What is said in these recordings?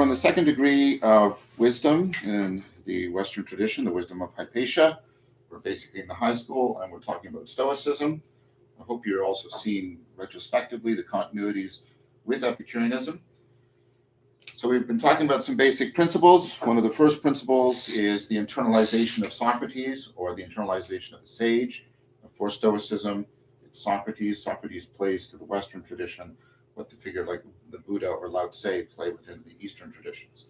in the second degree of wisdom in the Western tradition, the wisdom of Hypatia. We're basically in the high school and we're talking about Stoicism. I hope you're also seeing retrospectively the continuities with Epicureanism. So we've been talking about some basic principles. One of the first principles is the internalization of Socrates, or the internalization of the sage. For Stoicism, it's Socrates. Socrates plays to the Western tradition what the figure like the Buddha or Lao Tse play within the Eastern traditions.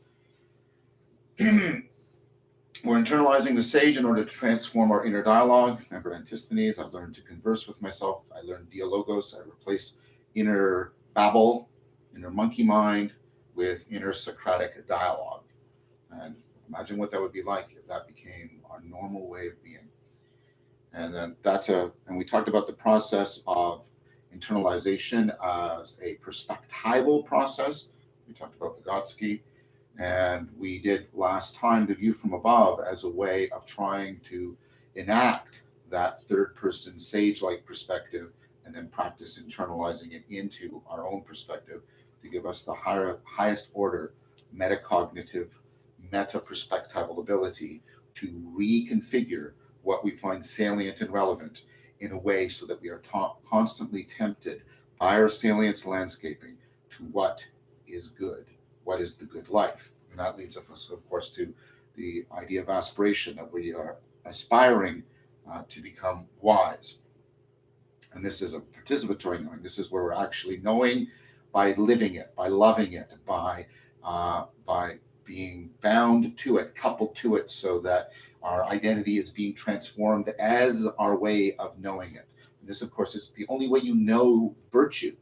We're internalizing the sage in order to transform our inner dialogue. Remember Antisthenes, I learned to converse with myself. I learned dialogos. I replace inner babble, inner monkey mind with inner Socratic dialogue. And imagine what that would be like if that became our normal way of being. And then and we talked about the process of internalization as a perspectival process. We talked about Vygotsky. And we did last time the view from above as a way of trying to enact that third person sage-like perspective and then practice internalizing it into our own perspective to give us the highest order metacognitive, meta-perspectival ability to reconfigure what we find salient and relevant in a way so that we are constantly tempted by our salience landscaping to what is good. What is the good life? And that leads us, of course, to the idea of aspiration, that we are aspiring to become wise. And this is a participatory knowing. This is where we're actually knowing by living it, by loving it, by being bound to it, coupled to it, so that our identity is being transformed as our way of knowing it. And this, of course, is the only way you know virtue.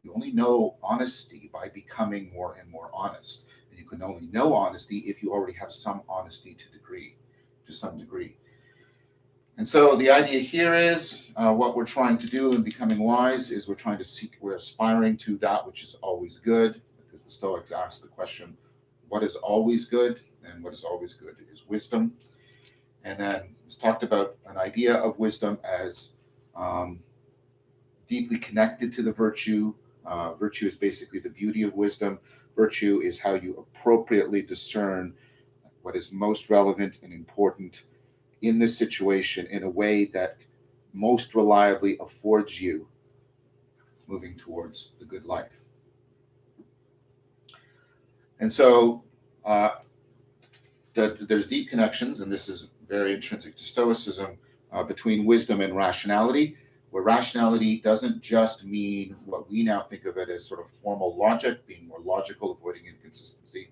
You only know honesty by becoming more and more honest. And you can only know honesty if you already have some honesty to some degree. And so the idea here is what we're trying to do in becoming wise is we're aspiring to that which is always good, because the Stoics ask the question, what is always good? And what is always good is wisdom. And then it's talked about an idea of wisdom as deeply connected to the virtue. Virtue is basically the beauty of wisdom. Virtue is how you appropriately discern what is most relevant and important in this situation in a way that most reliably affords you moving towards the good life. And so there's deep connections, and this is very intrinsic to Stoicism, between wisdom and rationality, where rationality doesn't just mean what we now think of it as sort of formal logic, being more logical, avoiding inconsistency.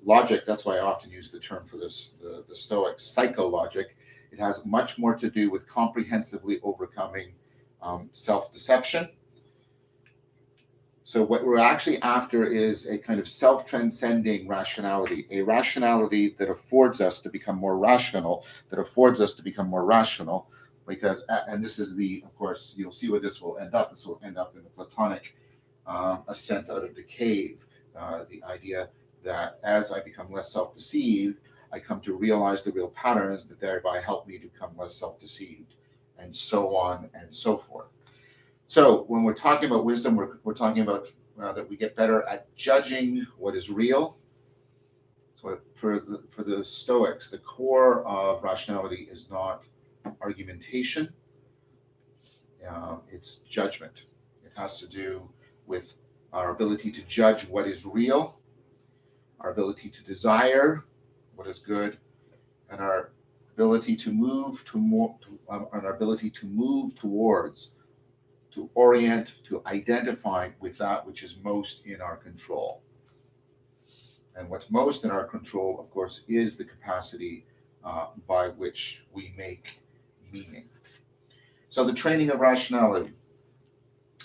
Logic, that's why I often use the term for this, the Stoic psychologic. It has much more to do with comprehensively overcoming self-deception. So what we're actually after is a kind of self-transcending rationality, a rationality that affords us to become more rational, because, and this is of course, you'll see where this will end up. This will end up in the Platonic ascent out of the cave, the idea that as I become less self-deceived, I come to realize the real patterns that thereby help me to become less self-deceived, and so on and so forth. So when we're talking about wisdom, we're talking about that we get better at judging what is real. So for the Stoics, the core of rationality is not argumentation, it's judgment. It has to do with our ability to judge what is real, our ability to desire what is good, and our ability to move towards, to orient, to identify with that which is most in our control. And what's most in our control, of course, is the capacity by which we make meaning. So the training of rationality.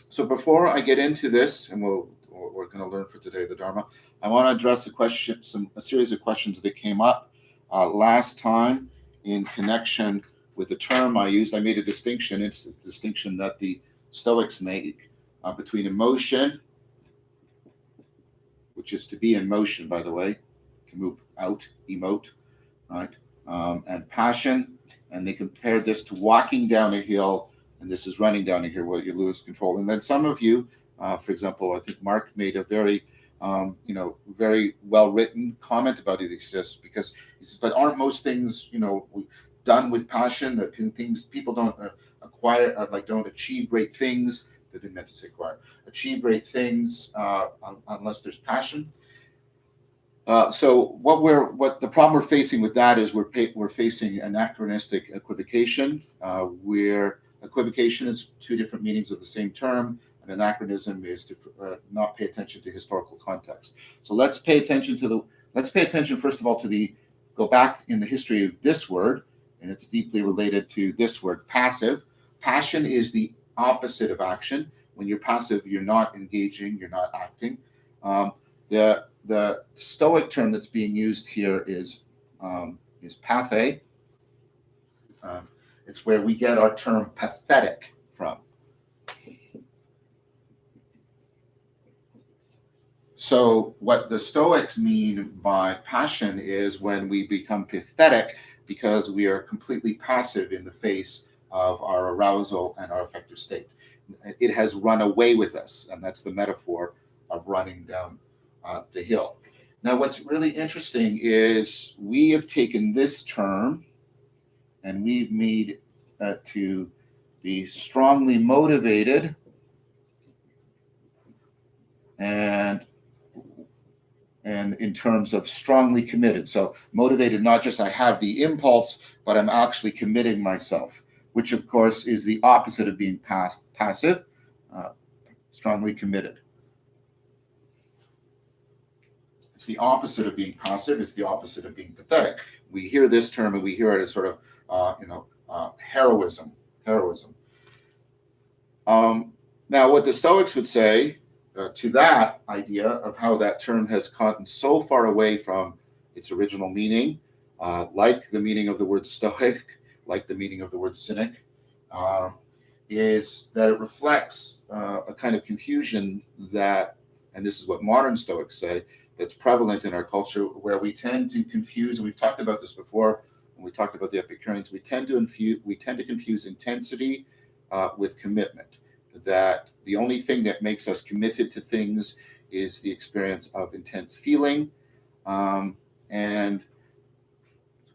So before I get into this, and we're going to learn for today the Dharma, I want to address a series of questions that came up last time in connection with the term I used. I made a distinction. It's a distinction that the Stoics make between emotion, which is to be in motion, by the way, to move out, emote, right? And passion, and they compared this to walking down a hill, and this is running down a hill where you lose control. And then some of you, for example, I think Mark made a very very well written comment about it exists, because but aren't most things done with passion? That things people don't acquire, don't achieve great things. I didn't meant to say acquire. Achieve great things unless there's passion. So what the problem we're facing with that is we're facing anachronistic equivocation, where equivocation is two different meanings of the same term. An anachronism is to not pay attention to historical context. So let's pay attention first of all go back in the history of this word, and it's deeply related to this word, passive. Passion is the opposite of action. When you're passive, you're not engaging, you're not acting. The Stoic term that's being used here is pathe. It's where we get our term pathetic from. So what the Stoics mean by passion is when we become pathetic because we are completely passive in the face of our arousal and our affective state. It has run away with us, and that's the metaphor of running down the hill. Now, what's really interesting is we have taken this term and we've made to be strongly motivated and in terms of strongly committed. So motivated, not just I have the impulse, but I'm actually committing myself, which of course is the opposite of being passive, strongly committed. It's the opposite of being passive. It's the opposite of being pathetic. We hear this term and we hear it as sort of, heroism. Now, what the Stoics would say to that idea of how that term has gotten so far away from its original meaning, like the meaning of the word Stoic, like the meaning of the word cynic, is that it reflects a kind of confusion that, and this is what modern Stoics say, that's prevalent in our culture, where we tend to confuse, and we've talked about this before when we talked about the Epicureans, we tend to confuse intensity with commitment. That the only thing that makes us committed to things is the experience of intense feeling. And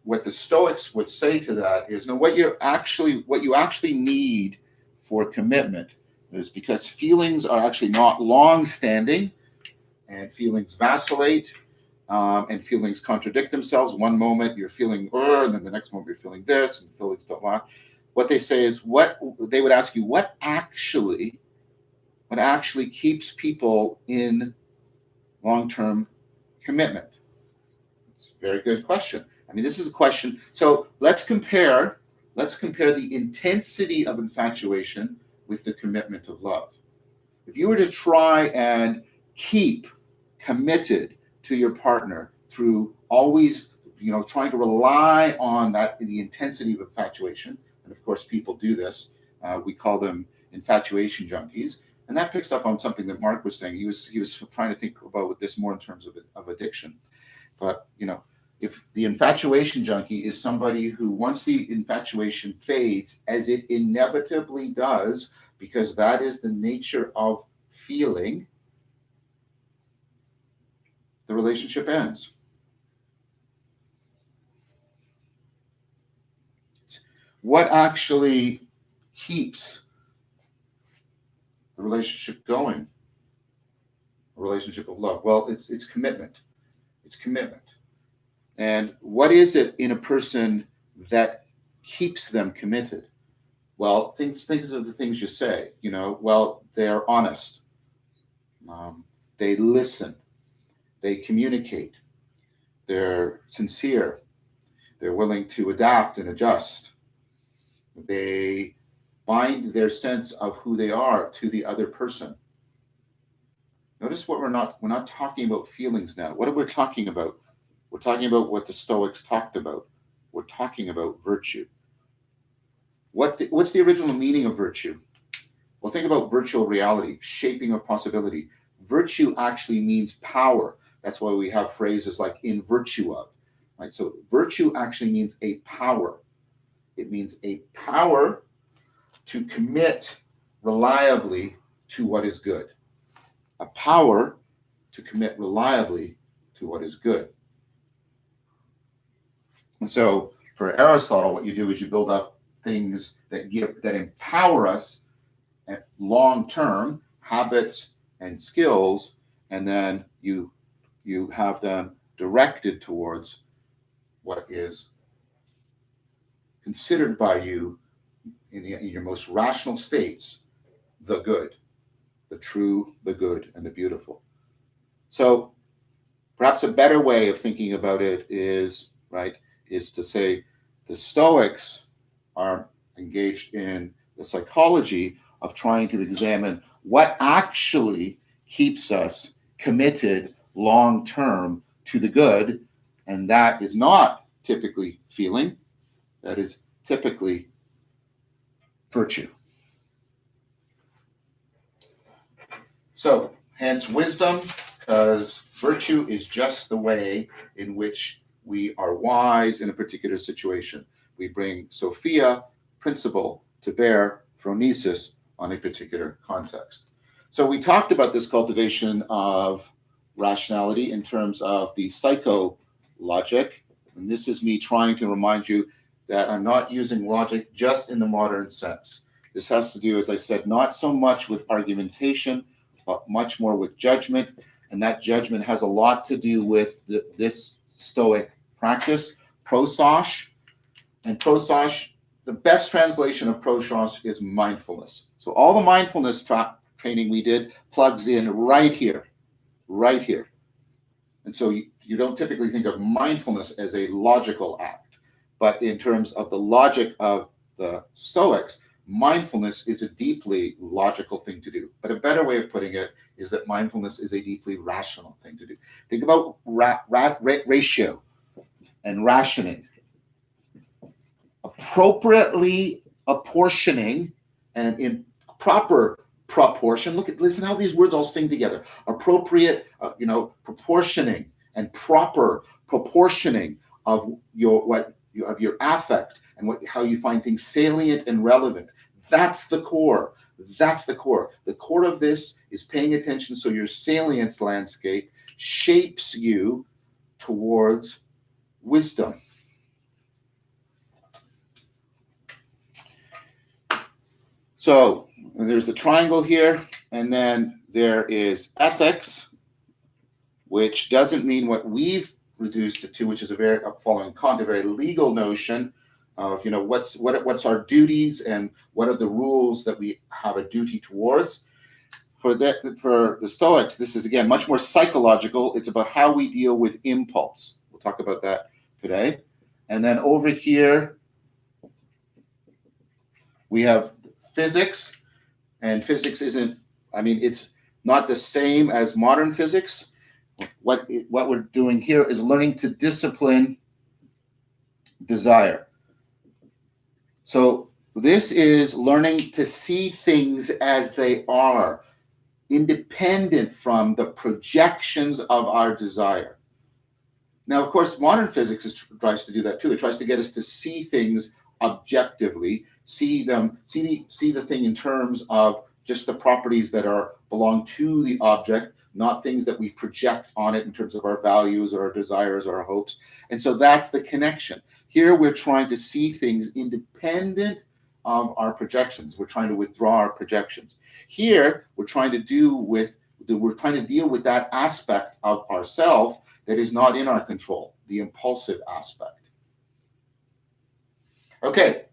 what the Stoics would say to that is, no, what you actually need for commitment is, because feelings are actually not long-standing, and feelings vacillate, and feelings contradict themselves. One moment you're feeling, and then the next moment you're feeling this, and feelings don't last. What they say is, what they would ask you, what actually keeps people in long-term commitment? It's a very good question. I mean, this is a question. So let's compare the intensity of infatuation with the commitment of love. If you were to try and keep committed to your partner through always, trying to rely on the intensity of infatuation, and of course people do this, we call them infatuation junkies, and that picks up on something that Mark was saying. He was trying to think about this more in terms of addiction. But if the infatuation junkie is somebody who, once the infatuation fades, as it inevitably does, because that is the nature of feeling, the relationship ends. What actually keeps the relationship going? A relationship of love. Well, it's commitment. It's commitment. And what is it in a person that keeps them committed? Well, think of the things you say. Well, they're honest. They listen. They communicate. They're sincere. They're willing to adapt and adjust. They bind their sense of who they are to the other person. Notice we're not talking about feelings now. What are we talking about? We're talking about what the Stoics talked about. We're talking about virtue. What's the original meaning of virtue? Well, think about virtual reality, shaping of possibility. Virtue actually means power. That's why we have phrases like "in virtue of." Right? So virtue actually means a power. It means a power to commit reliably to what is good. A power to commit reliably to what is good. And so for Aristotle, what you do is you build up things that empower us at long term, habits and skills, and then you have them directed towards what is considered by you in your most rational states, the good, the true, the good, and the beautiful. So perhaps a better way of thinking about it is to say the Stoics are engaged in the psychology of trying to examine what actually keeps us committed long term to the good, and that is not typically feeling, that is typically virtue. So hence wisdom, because virtue is just the way in which we are wise in a particular situation. We bring Sophia, principle, to bear phronesis on a particular context. So we talked about this cultivation of rationality in terms of the psycho-logic, and this is me trying to remind you that I'm not using logic just in the modern sense. This has to do, as I said, not so much with argumentation, but much more with judgment, and that judgment has a lot to do with this Stoic practice, prosos, and prosos, the best translation of prosos is mindfulness. So all the mindfulness training we did plugs in right here. And so you don't typically think of mindfulness as a logical act, but in terms of the logic of the Stoics, mindfulness is a deeply logical thing to do. But a better way of putting it is that mindfulness is a deeply rational thing to do. Think about ratio and rationing. Appropriately apportioning and in proper proportion. Listen how these words all sing together. Appropriate, proportioning and proper proportioning of your affect and how you find things salient and relevant. That's the core. The core of this is paying attention so your salience landscape shapes you towards wisdom. So there's a triangle here, and then there is ethics, which doesn't mean what we've reduced it to, which is following Kant, a very legal notion of what's our duties and what are the rules that we have a duty towards. For the Stoics, this is again much more psychological. It's about how we deal with impulse. We'll talk about that today. And then over here we have physics, and physics it's not the same as modern physics. What we're doing here is learning to discipline desire. So this is learning to see things as they are, independent from the projections of our desire. Now, of course, modern physics tries to do that too. It tries to get us to see things objectively, see the thing in terms of just the properties that belong to the object, not things that we project on it in terms of our values or our desires or our hopes. And so that's the connection. Here we're trying to see things independent of our projections. We're trying to withdraw our projections. Here we're trying to deal with that aspect of ourself that is not in our control, the impulsive aspect. Okay.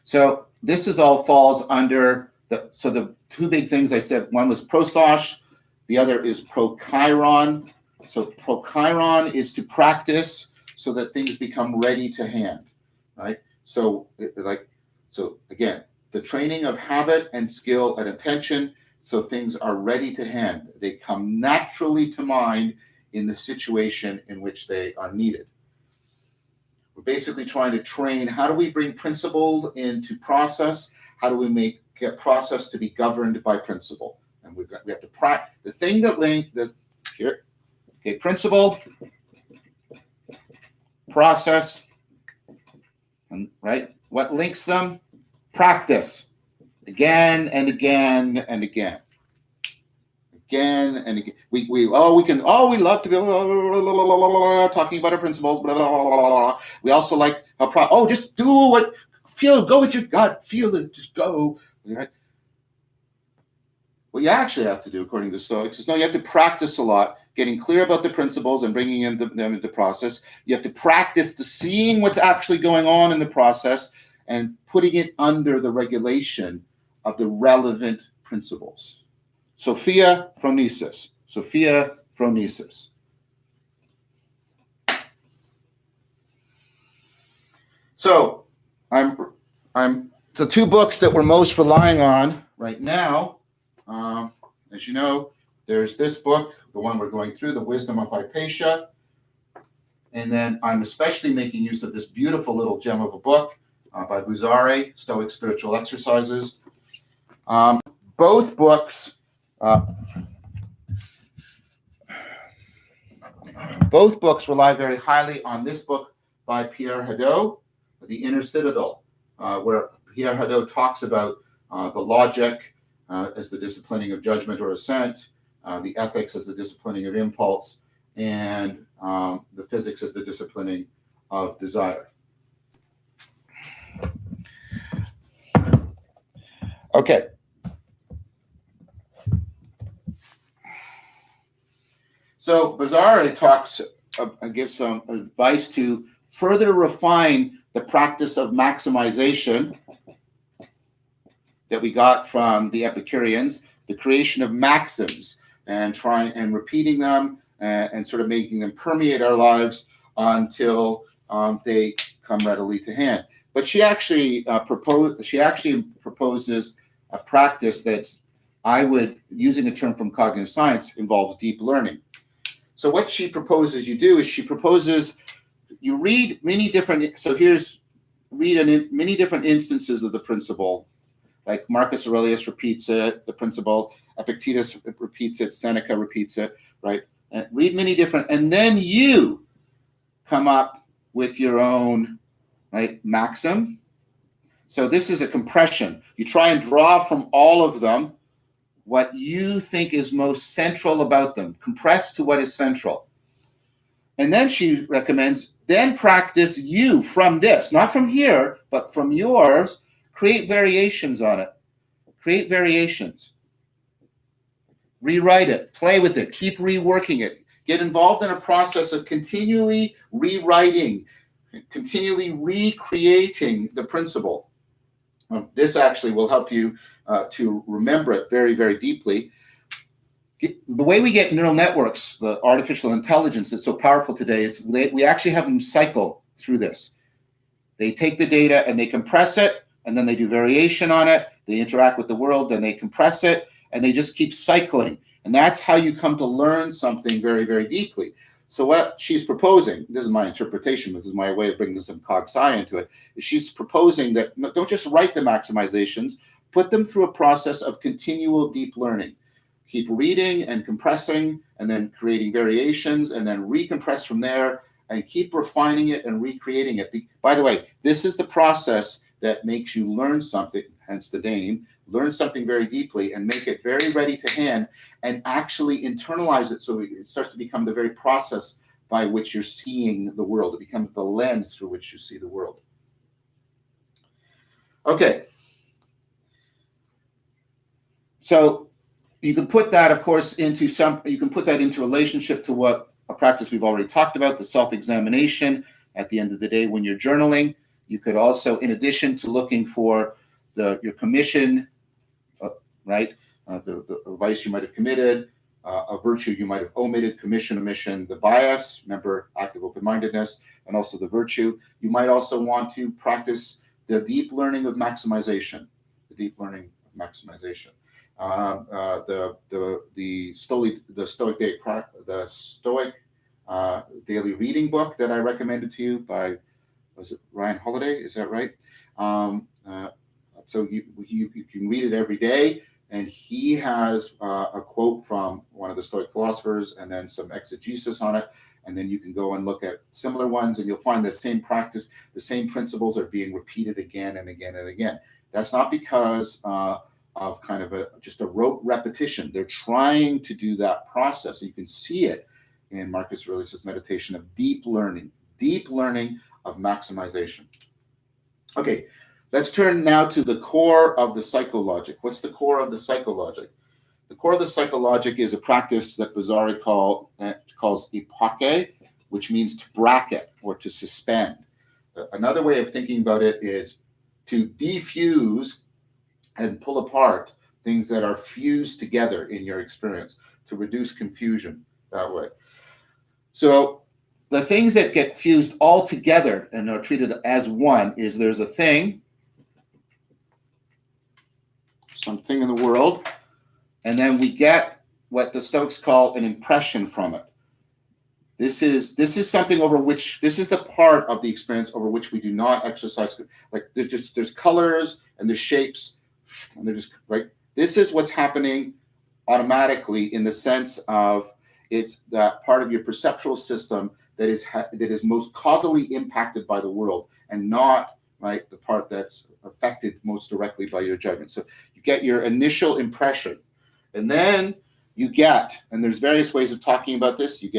So this all falls under the two big things I said. One was prosos, the other is prochiron. So prochiron is to practice so that things become ready to hand, right? So again, the training of habit and skill and attention so things are ready to hand. They come naturally to mind in the situation in which they are needed. We're basically trying to train, how do we bring principle into process? How do we get process to be governed by principle? And we have to practice the thing here. Okay, principle, process, and right? What links them? Practice. Again and again and again. Again and again. We love to be talking about our principles. Blah, blah, blah, blah, blah. We also like just do what feel. Go with your gut. Feel it. Just go. Right? What you actually have to do, according to the Stoics, is you have to practice a lot, getting clear about the principles and bringing them into process. You have to practice to seeing what's actually going on in the process and putting it under the regulation of the relevant principles. Sophia phronesis. Sophia phronesis. So so two books that we're most relying on right now. As you know, there's this book, the one we're going through, the Wisdom of Hypatia. And then I'm especially making use of this beautiful little gem of a book by Vervaeke, Stoic Spiritual Exercises. Both books rely very highly on this book by Pierre Hadot, The Inner Citadel, where Pierre Hadot talks about the logic as the disciplining of judgment or assent, the ethics as the disciplining of impulse, and the physics as the disciplining of desire. Okay. So Vervaeke gives some advice to further refine the practice of maximization that we got from the Epicureans, the creation of maxims, and trying and repeating them and sort of making them permeate our lives until they come readily to hand. But she actually proposes a practice that I would, using a term from cognitive science, involves deep learning. So what she proposes you do is you read many different instances of the principle. Like Marcus Aurelius repeats it, the principle, Epictetus repeats it, Seneca repeats it, right? And read many different, and then you come up with your own, right, maxim. So this is a compression. You try and draw from all of them what you think is most central about them, compress to what is central. And then she recommends, then practice you from this, not from here, but from yours. Create variations on it. Create variations. Rewrite it. Play with it. Keep reworking it. Get involved in a process of continually rewriting, continually recreating the principle. This actually will help you to remember it very, very deeply. The way we get neural networks, the artificial intelligence that's so powerful today, is we actually have them cycle through this. They take the data and they compress it, and then they do variation on it. They interact with the world, then they compress it, and they just keep cycling. And that's how you come to learn something very, very deeply. So what she's proposing, this is my interpretation, this is my way of bringing some cog-sci into it, is she's proposing that don't just write the maximizations, put them through a process of continual deep learning. Keep reading and compressing, and then creating variations, and then recompress from there, and keep refining it and recreating it. By the way, this is the process that makes you learn something, hence the name, learn something very deeply and make it very ready to hand and actually internalize it so it starts to become the very process by which you're seeing the world. It becomes the lens through which you see the world. Okay. So you can put that, of course, into relationship to what a practice we've already talked about, the self-examination at the end of the day when you're journaling. You could also, in addition to looking for your commission, right, the vice you might have committed, a virtue you might have omitted, commission, omission, the bias, remember active open-mindedness, and also the virtue. You might also want to practice the deep learning of maximization, the Stoic daily reading book that I recommended to you by, was it Ryan Holiday? Is that right? So you can read it every day. And he has a quote from one of the Stoic philosophers and then some exegesis on it. And then you can go and look at similar ones and you'll find the same practice, the same principles are being repeated again and again and again. That's not because of kind of just a rote repetition. They're trying to do that process. You can see it in Marcus Aurelius' meditation of deep learning of maximization. Okay, let's turn now to the core of the psychologic. What's the core of the psychologic? The core of the psychologic is a practice that Vervaeke calls Vervaeke, which means to bracket or to suspend. Another way of thinking about it is to defuse and pull apart things that are fused together in your experience, to reduce confusion that way. So the things that get fused all together and are treated as one is there's a thing, something in the world, and then we get what the Stoics call an impression from it. This is something over which, this is the part of the experience over which we do not exercise. Like there's colors and there's shapes, and they're just right. This is what's happening automatically in the sense of it's that part of your perceptual system that is most causally impacted by the world, and not right the part that's affected most directly by your judgment. So you get your initial impression, and then you get, and there's various ways of talking about this. You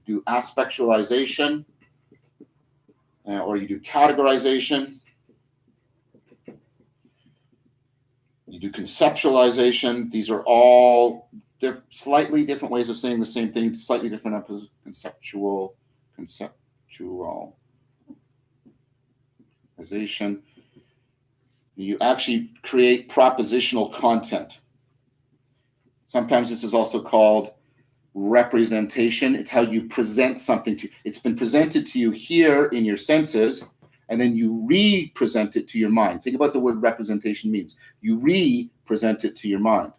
do aspectualization, or you do categorization. You do conceptualization. These are all slightly different ways of saying the same thing, slightly different conceptualization. You actually create propositional content. Sometimes this is also called representation. It's how you present something to you. It's been presented to you here in your senses, and then you re-present it to your mind. Think about the word representation means. You re-present it to your mind.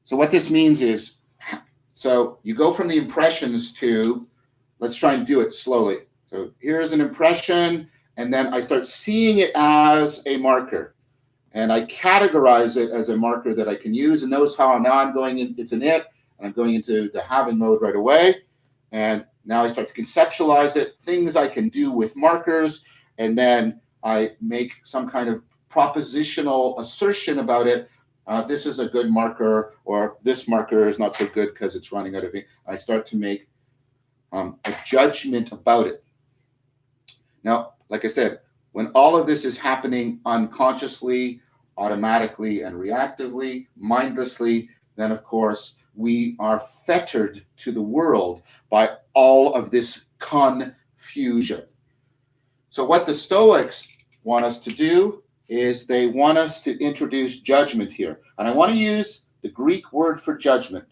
So what this means is, so you go from the impressions to, let's try and do it slowly. So here's an impression, and then I start seeing it as a marker. And I categorize it as a marker that I can use. And notice how now I'm going in, it's an it, and I'm going into the having mode right away. And now I start to conceptualize it, things I can do with markers, and then I make some kind of propositional assertion about it. This is a good marker, or this marker is not so good because it's running out of ink. I start to make a judgment about it. Now, like I said, when all of this is happening unconsciously, automatically, and reactively, mindlessly, then of course we are fettered to the world by all of this confusion. So what the Stoics want us to do is they want us to introduce judgment here. And I want to use the Greek word for judgment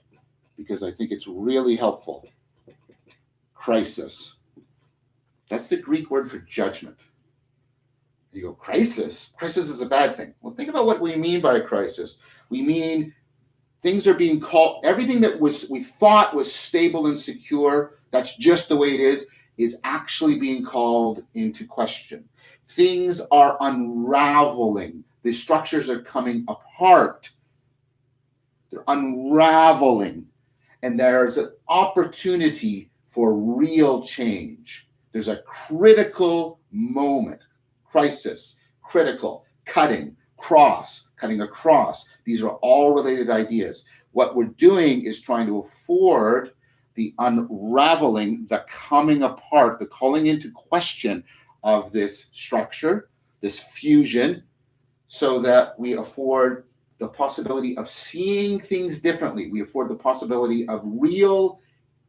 because I think it's really helpful. Crisis. That's the Greek word for judgment. You go, crisis? Crisis is a bad thing. Well, think about what we mean by a crisis. We mean things are being called, everything that we thought was stable and secure, that's just the way it is actually being called into question. Things are unraveling. The structures are coming apart. They're unraveling. And there's an opportunity for real change. There's a critical moment. Crisis, critical, cutting across. These are all related ideas. What we're doing is trying to afford the unraveling, the coming apart, the calling into question of this structure, this fusion, so that we afford the possibility of seeing things differently. We afford the possibility of real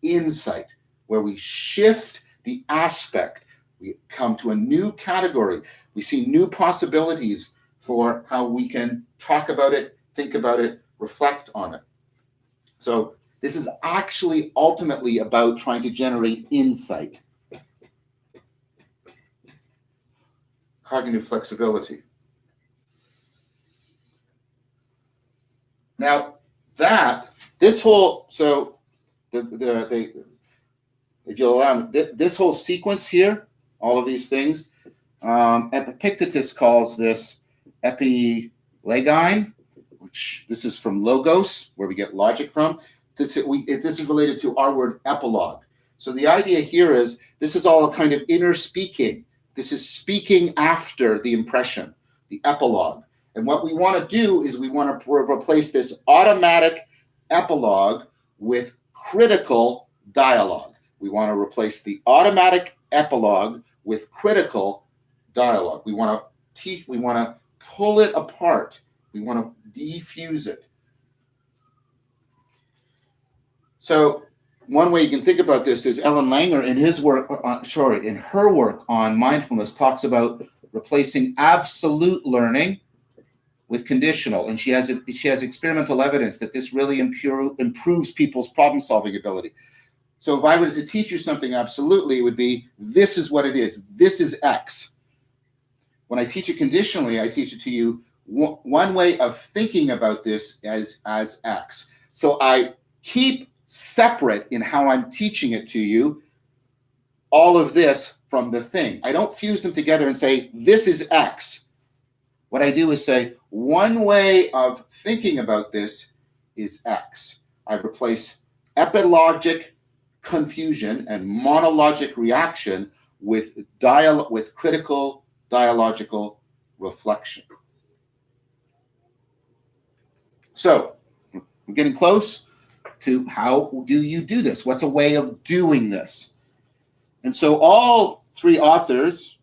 insight, where we shift the aspect. We come to a new category. We see new possibilities for how we can talk about it, think about it, reflect on it. So this is actually ultimately about trying to generate insight. Cognitive flexibility. Now this whole, so if you'll allow me, this whole sequence here, all of these things, Epictetus calls this epilegine, this is from logos, where we get logic from. This is related to our word epilogue. So the idea here is this is all a kind of inner speaking. This is speaking after the impression, the epilogue. And what we want to do is we want to replace this automatic epilogue with critical dialogue. We want to replace the automatic epilogue with critical dialogue. We want to pull it apart. We want to defuse it. So one way you can think about this is Ellen Langer in her work on mindfulness talks about replacing absolute learning with conditional, and she has experimental evidence that this really improves people's problem-solving ability. So if I were to teach you something absolutely, it would be, this is what it is. This is X. When I teach it conditionally, I teach it to you one way of thinking about this as X. So I keep separate in how I'm teaching it to you all of this from the thing. I don't fuse them together and say, this is X. What I do is say, one way of thinking about this is X. I replace epilogic confusion and monologic reaction with critical dialogical reflection. So we're getting close to how do you do this? What's a way of doing this? And so all three authors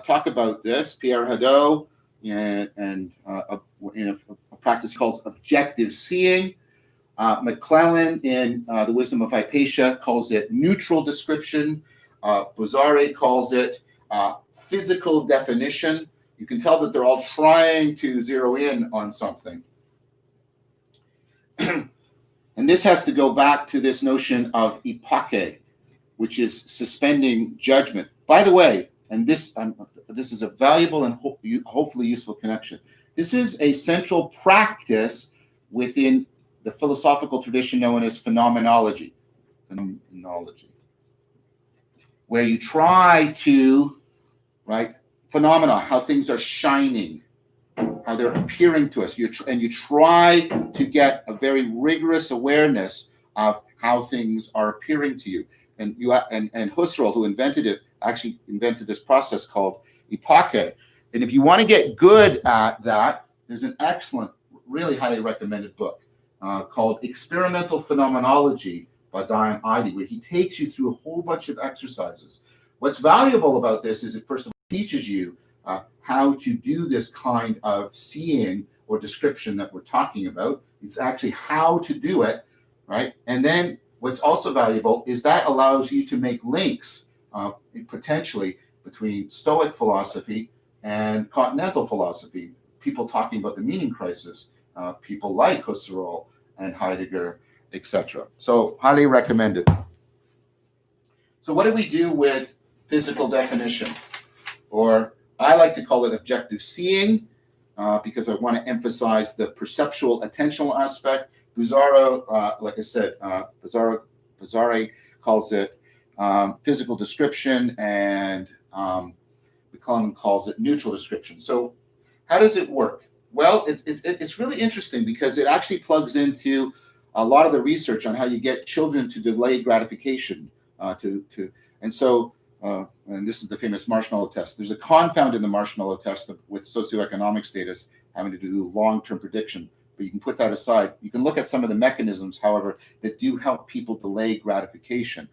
talk about this. Pierre Hadot in a practice called objective seeing. McClellan in the Wisdom of Hypatia calls it neutral description. Vervaeke calls it physical definition. You can tell that they're all trying to zero in on something. And this has to go back to this notion of Hypatia, which is suspending judgment. By the way, and this is a valuable and hopefully useful connection. This is a central practice within the philosophical tradition known as phenomenology, where you try to, phenomena, how things are shining, how they're appearing to us. And you try to get a very rigorous awareness of how things are appearing to you. And Husserl, who invented it, actually invented this process called Hypatia. And if you want to get good at that, there's an excellent, really highly recommended book called Experimental Phenomenology by Diane Eide, where he takes you through a whole bunch of exercises. What's valuable about this is it first of all teaches you how to do this kind of seeing or description that we're talking about. It's actually how to do it, right? And then what's also valuable is that allows you to make links potentially between Stoic philosophy and continental philosophy. People talking about the meaning crisis, people like Husserl and Heidegger, etc. So highly recommended. So what do we do with physical definition? Or I like to call it objective seeing because I want to emphasize the perceptual attentional aspect. Buzzaro, like I said, Vervaeke calls it physical description, and McClellan calls it neutral description. So how does it work? Well, it's really interesting because it actually plugs into a lot of the research on how you get children to delay gratification. And this is the famous marshmallow test. There's a confound in the marshmallow test with socioeconomic status having to do long-term prediction, but you can put that aside. You can look at some of the mechanisms, however, that do help people delay gratification.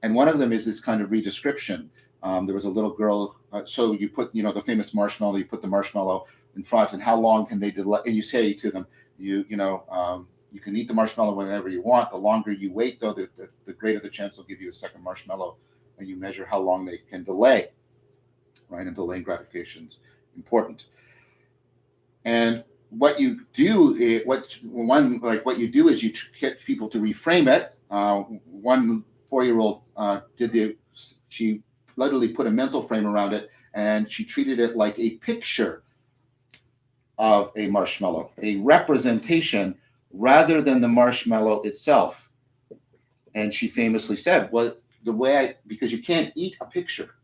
And one of them is this kind of redescription. There was a little girl, so you put, the famous marshmallow, you put the marshmallow in front, and how long can they delay? And you say to them, you can eat the marshmallow whenever you want. The longer you wait, though, the greater the chance they'll give you a second marshmallow. And you measure how long they can delay, right? And delaying gratification is important. And what you do, is you get people to reframe it. One 4-year-old she literally put a mental frame around it, and she treated it like a picture of a marshmallow, a representation rather than the marshmallow itself. And she famously said, well, because you can't eat a picture.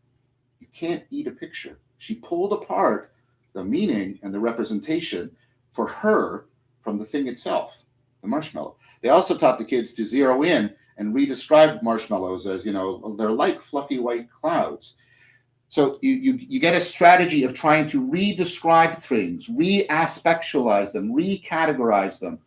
You can't eat a picture. She pulled apart the meaning and the representation for her from the thing itself, the marshmallow. They also taught the kids to zero in and re-describe marshmallows as, they're like fluffy white clouds. So you get a strategy of trying to re-describe things, re-aspectualize them, re-categorize them,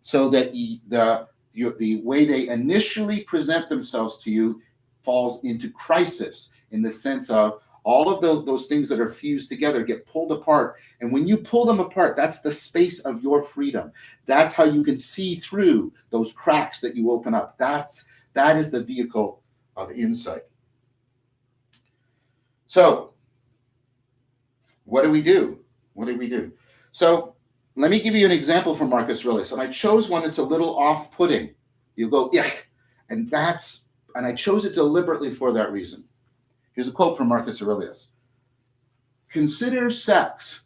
so that the way they initially present themselves to you falls into crisis, in the sense of all of those things that are fused together get pulled apart. And when you pull them apart, that's the space of your freedom. That's how you can see through those cracks that you open up. That is the vehicle of insight. So what do we do? So let me give you an example from Marcus Aurelius. And I chose one that's a little off-putting. You go, yuck. And I chose it deliberately for that reason. Here's a quote from Marcus Aurelius. Consider sex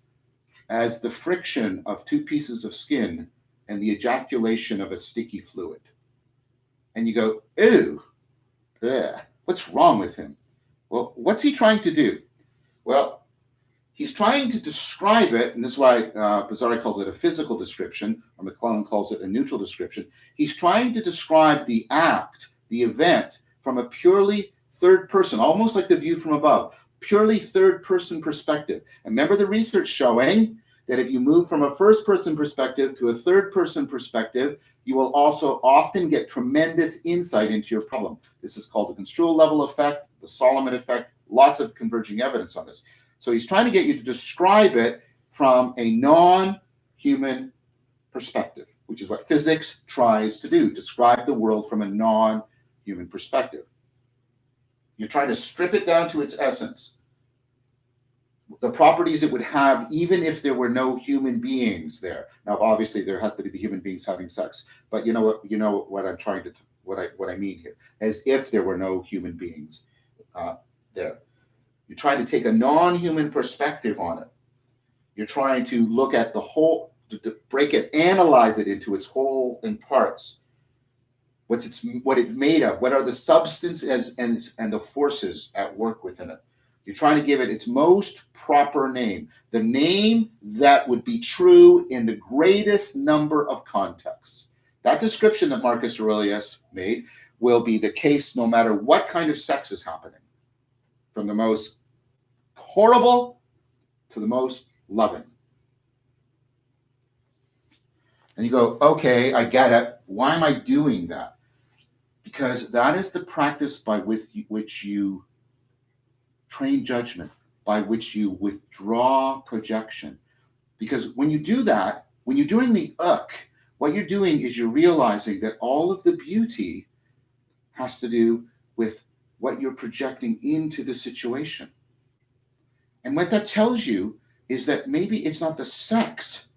as the friction of two pieces of skin and the ejaculation of a sticky fluid. And you go, ew, ugh, what's wrong with him? Well, what's he trying to do? Well, he's trying to describe it, and this is why Bazari calls it a physical description, or McClellan calls it a neutral description. He's trying to describe the act, the event, from a purely third person, almost like the view from above, purely third person perspective. And remember the research showing that if you move from a first person perspective to a third person perspective, you will also often get tremendous insight into your problem. This is called the construal level effect, the Solomon effect, lots of converging evidence on this. So he's trying to get you to describe it from a non-human perspective, which is what physics tries to do, describe the world from a non-human perspective. You're trying to strip it down to its essence, the properties it would have even if there were no human beings there. Now, obviously, there has to be the human beings having sex, but you know what I'm trying to, what I mean here, as if there were no human beings there. You're trying to take a non-human perspective on it. You're trying to look at the whole, to break it, analyze it into its whole and parts. What it's made of, what are the substances and the forces at work within it. You're trying to give it its most proper name, the name that would be true in the greatest number of contexts. That description that Marcus Aurelius made will be the case no matter what kind of sex is happening, from the most horrible to the most loving. And you go, okay, I get it. Why am I doing that? Because that is the practice by which you train judgment, by which you withdraw projection. Because when you do that, when you're doing the what you're doing is you're realizing that all of the beauty has to do with what you're projecting into the situation. And what that tells you is that maybe it's not the sex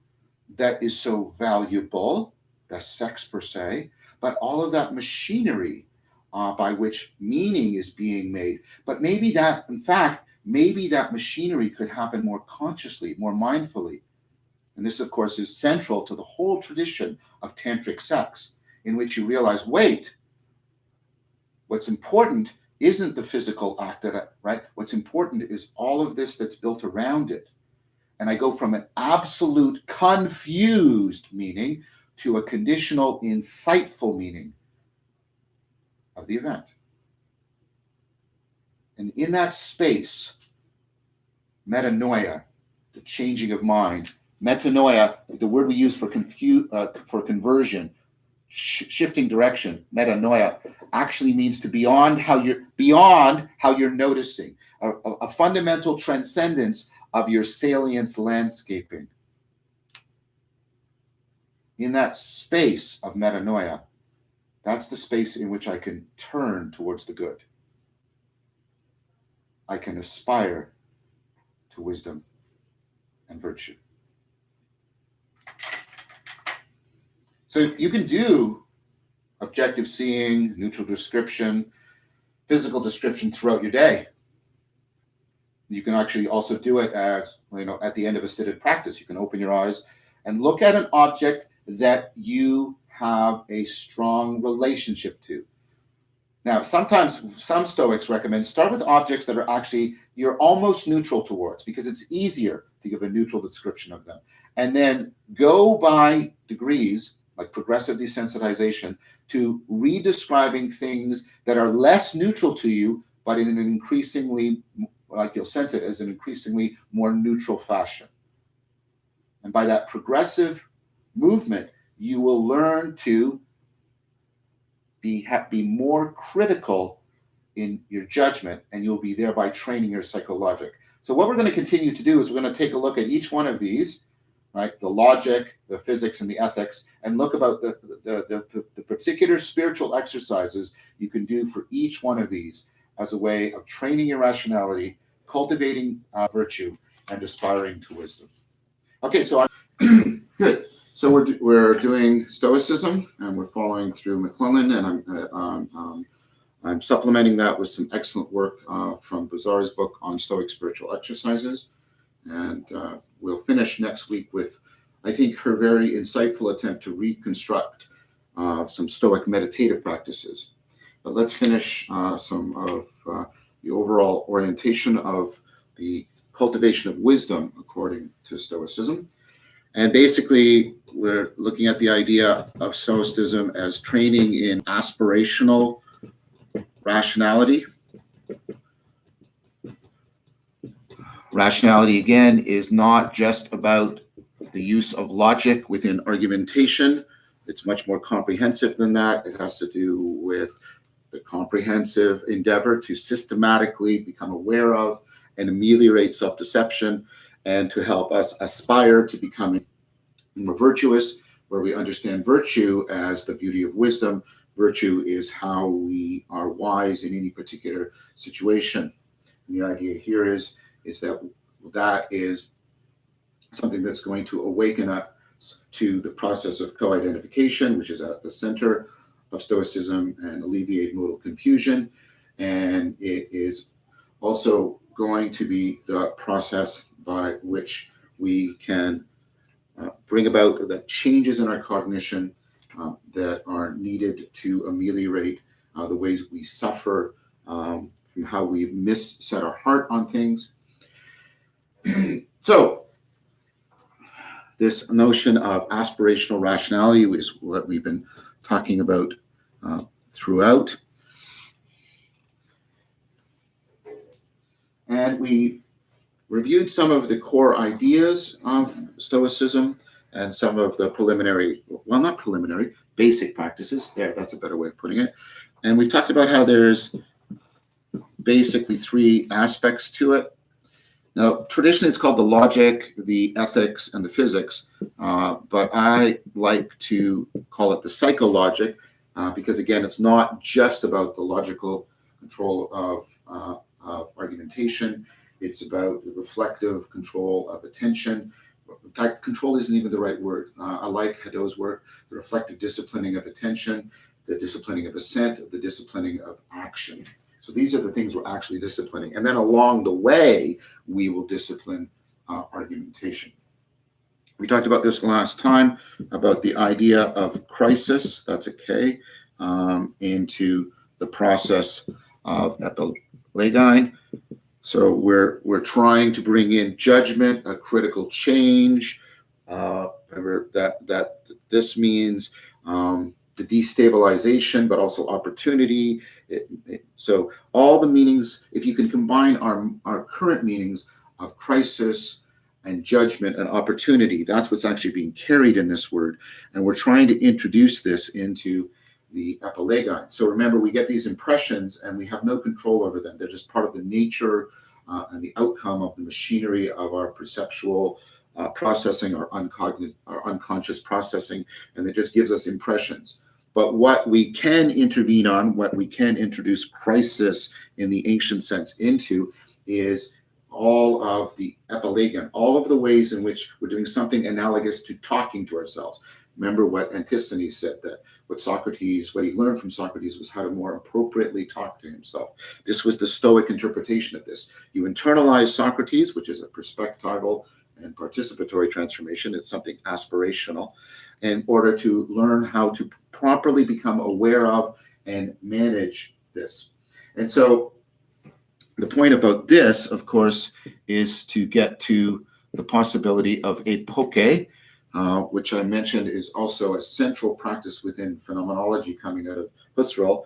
that is so valuable, the sex per se, but all of that machinery by which meaning is being made. But maybe that, in fact, maybe that machinery could happen more consciously, more mindfully. And this, of course, is central to the whole tradition of tantric sex, in which you realize, wait, what's important isn't the physical act, right? What's important is all of this that's built around it. And I go from an absolute confused meaning to a conditional, insightful meaning of the event. And in that space, metanoia, the changing of mind, metanoia, the word we use for conversion, shifting direction, metanoia, actually means to beyond how you're noticing, a fundamental transcendence of your salience landscaping. In that space of metanoia, that's the space in which I can turn towards the good. I can aspire to wisdom and virtue. So you can do objective seeing, neutral description, physical description throughout your day. You can actually also do it as, at the end of a studied practice. You can open your eyes and look at an object that you have a strong relationship to. Now, sometimes some Stoics recommend start with objects that are actually you're almost neutral towards, because it's easier to give a neutral description of them. and then go by degrees, like progressive desensitization, to redescribing things that are less neutral to you, but in an increasingly, like you'll sense it as an increasingly more neutral fashion. And by that progressive movement, you will learn to be more critical in your judgment, and you'll be thereby training your psychologic. So what we're going to continue to do is we're going to take a look at each one of these, right? The logic, the physics, and the ethics, and look about the particular spiritual exercises you can do for each one of these as a way of training your rationality, cultivating virtue, and aspiring to wisdom. Okay, so good. So we're doing Stoicism, and we're following through McClellan, and I'm supplementing that with some excellent work from Bazar's book on Stoic spiritual exercises. And we'll finish next week with, I think, her very insightful attempt to reconstruct some Stoic meditative practices. But let's finish some of the overall orientation of the cultivation of wisdom according to Stoicism. And basically, we're looking at the idea of Stoicism as training in aspirational rationality. Rationality, again, is not just about the use of logic within argumentation. It's much more comprehensive than that. It has to do with the comprehensive endeavor to systematically become aware of and ameliorate self-deception, and to help us aspire to becoming more virtuous, where we understand virtue as the beauty of wisdom. Virtue is how we are wise in any particular situation. And the idea here is that is something that's going to awaken us to the process of co-identification, which is at the center of Stoicism, and alleviate modal confusion. And it is also going to be the process by which we can bring about the changes in our cognition that are needed to ameliorate the ways we suffer from how we set our heart on things. So this notion of aspirational rationality is what we've been talking about throughout. And we reviewed some of the core ideas of Stoicism and some of the basic practices. There, that's a better way of putting it. And we've talked about how there's basically three aspects to it. Now, traditionally it's called the logic, the ethics, and the physics, but I like to call it the psychologic, because again, it's not just about the logical control of argumentation. It's about the reflective control of attention. In fact, control isn't even the right word. I like Hadot's work, the reflective disciplining of attention, the disciplining of assent, the disciplining of action. So these are the things we're actually disciplining. And then along the way, we will discipline argumentation. We talked about this last time, about the idea of crisis, that's a K, into the process of epilogine. So we're trying to bring in judgment, a critical change. Remember that this means the destabilization, but also opportunity. So all the meanings, if you can combine our current meanings of crisis and judgment and opportunity, that's what's actually being carried in this word. And we're trying to introduce this into the epilogine. So remember, we get these impressions and we have no control over them. They're just part of the nature and the outcome of the machinery of our perceptual processing, our unconscious processing, and it just gives us impressions. But what we can intervene on, what we can introduce crisis in the ancient sense into, is all of the epilogine, all of the ways in which we're doing something analogous to talking to ourselves. Remember what Antisthenes said, that what he learned from Socrates was how to more appropriately talk to himself. This was the Stoic interpretation of this. You internalize Socrates, which is a perspectival and participatory transformation. It's something aspirational, in order to learn how to properly become aware of and manage this. And so the point about this, of course, is to get to the possibility of epoche, which I mentioned is also a central practice within phenomenology coming out of Husserl.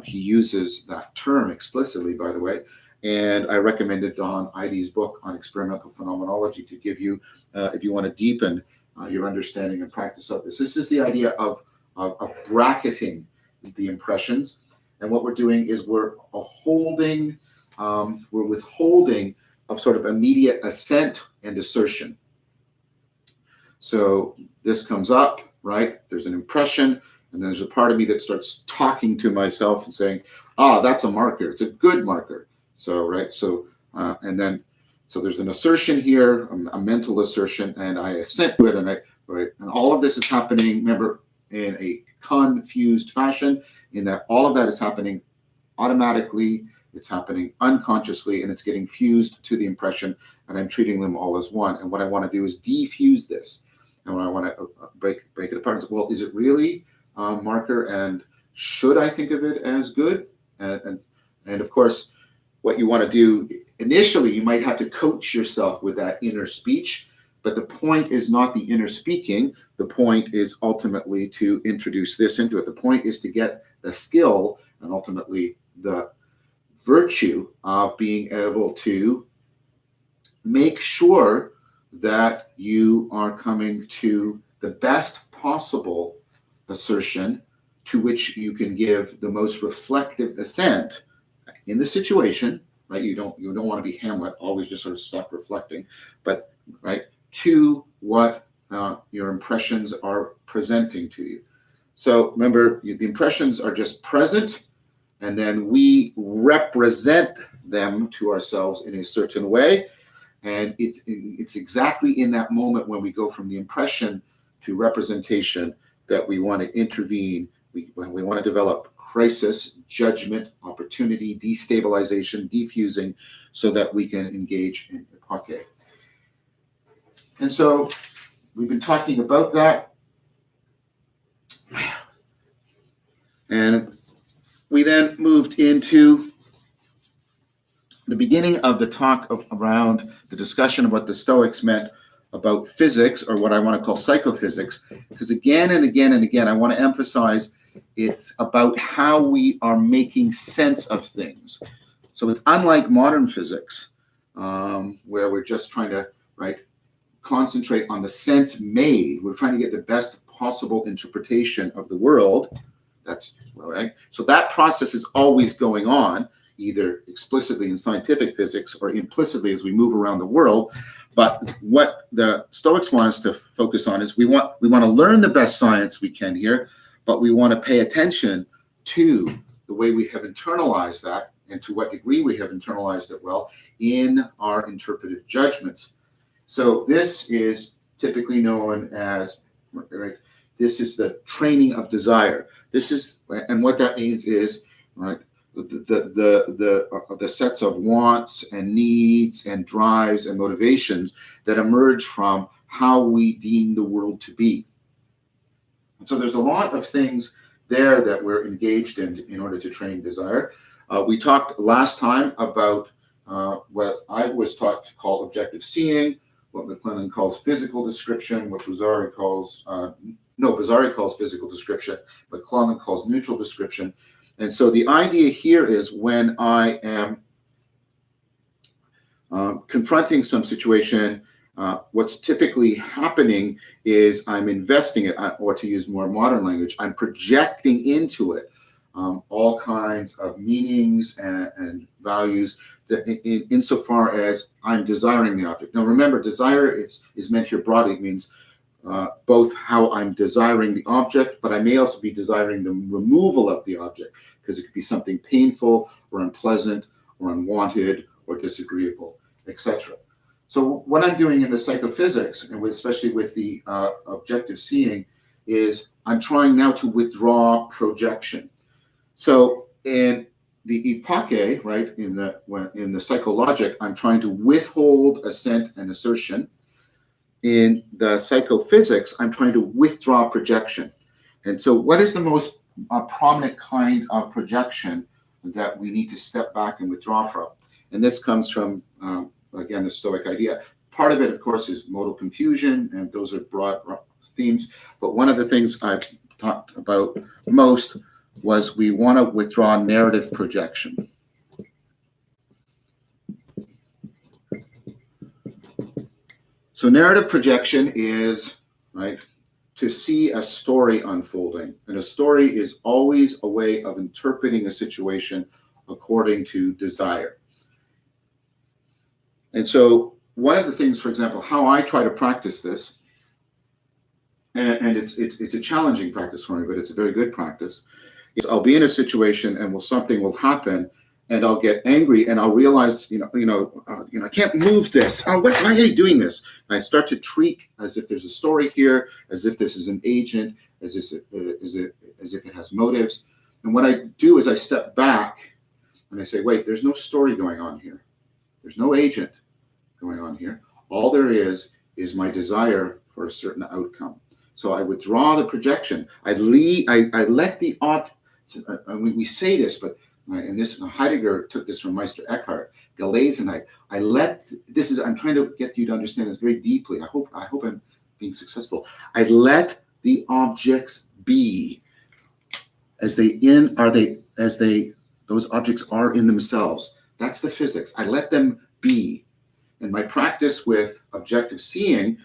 He uses that term explicitly, by the way, and I recommended Don Idey's book on experimental phenomenology to give you, if you want to deepen your understanding and practice of this. This is the idea of bracketing the impressions, and what we're doing is we're withholding of sort of immediate assent and assertion. So this comes up, right? There's an impression, and there's a part of me that starts talking to myself and saying, that's a marker. It's a good marker. So, right. So, so there's an assertion here, a mental assertion, and I assent to it. And all of this is happening, remember, in a confused fashion, in that all of that is happening automatically, it's happening unconsciously, and it's getting fused to the impression, and I'm treating them all as one. And what I want to do is defuse this. And when I want to break it apart and say, well, is it really a marker? And should I think of it as good? And of course, what you want to do initially, you might have to coach yourself with that inner speech, but the point is not the inner speaking. The point is ultimately to introduce this into it. The point is to get the skill and ultimately the virtue of being able to make sure that you are coming to the best possible assertion to which you can give the most reflective assent in the situation, right? You don't want to be Hamlet, always just sort of stop reflecting, but right to what your impressions are presenting to you. So remember, the impressions are just present, and then we represent them to ourselves in a certain way. And it's exactly in that moment when we go from the impression to representation that we want to intervene. We want to develop crisis, judgment, opportunity, destabilization, defusing, so that we can engage in epoche. And so we've been talking about that. And we then moved into the beginning of the talk around the discussion of what the Stoics meant about physics, or what I want to call psychophysics, because again and again and again, I want to emphasize it's about how we are making sense of things. So it's unlike modern physics, where we're just trying to, concentrate on the sense made. We're trying to get the best possible interpretation of the world. That's right. So that process is always going on, either explicitly in scientific physics or implicitly as we move around the world. But what the Stoics want us to focus on is we want to learn the best science we can here, but we want to pay attention to the way we have internalized that and to what degree we have internalized it well in our interpretive judgments. So this is typically known as, this is the training of desire. This is, and what that means is, the sets of wants and needs and drives and motivations that emerge from how we deem the world to be. So there's a lot of things there that we're engaged in order to train desire. We talked last time about what I was taught to call objective seeing, what McLennan calls physical description, what Bozzari calls, Bozzari calls physical description, but McLennan calls neutral description. And so the idea here is when I am confronting some situation, what's typically happening is I'm investing it, or to use more modern language, I'm projecting into it all kinds of meanings and values that insofar as I'm desiring the object. Now remember, desire is meant here broadly. It means both how I'm desiring the object, but I may also be desiring the removal of the object, because it could be something painful or unpleasant or unwanted or disagreeable, etc. So what I'm doing in the psychophysics, and especially with the objective seeing, is I'm trying now to withdraw projection. So in the epoche, in the psychologic, I'm trying to withhold assent and assertion. In the psychophysics, I'm trying to withdraw projection. And so what is the most prominent kind of projection that we need to step back and withdraw from? And this comes from, again, the Stoic idea. part of it, of course, is modal confusion, and those are broad themes. But one of the things I've talked about most was we want to withdraw narrative projection. So narrative projection is, right, to see a story unfolding. And a story is always a way of interpreting a situation according to desire. And so one of the things, for example, how I try to practice this, and it's a challenging practice for me, but it's a very good practice, is I'll be in a situation and something will happen, and I'll get angry, and I'll realize, I can't move this. Why are you doing this? And I start to treat as if there's a story here, as if this is an agent, as if it has motives. And what I do is I step back and I say, wait, there's no story going on here. There's no agent going on here. All there is my desire for a certain outcome. So I withdraw the projection. I let the we say this, but and this Heidegger took this from Meister Eckhart, Gelesen. I'm trying to get you to understand this very deeply. I hope I'm being successful. I let the objects be as those objects are in themselves. That's the physics. I let them be. And my practice with objective seeing,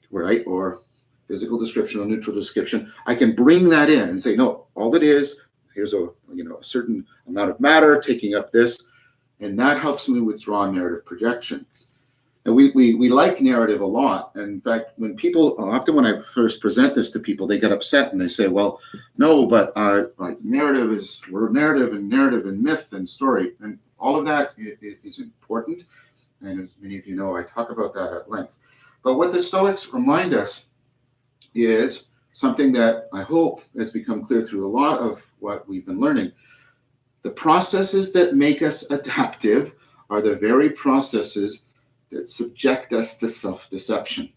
right, or physical description or neutral description, I can bring that in and say, no, all it is, here's a certain amount of matter taking up this, and that helps me withdraw narrative projection. And we like narrative a lot. And in fact, when I first present this to people, they get upset and they say, well, no, but we're narrative and myth and story, and all of that is important. And as many of you know, I talk about that at length. But what the Stoics remind us is something that I hope has become clear through a lot of what we've been learning. The processes that make us adaptive are the very processes that subject us to self-deception.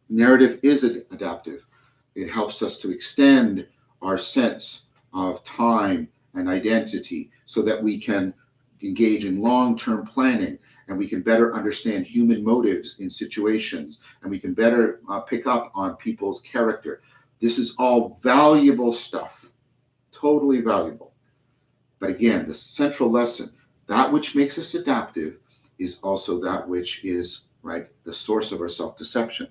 Narrative is adaptive. It helps us to extend our sense of time and identity so that we can engage in long-term planning, and we can better understand human motives in situations, and we can better pick up on people's character. This is all valuable stuff, totally valuable. But again, the central lesson, that which makes us adaptive is also that which is, right, the source of our self-deception.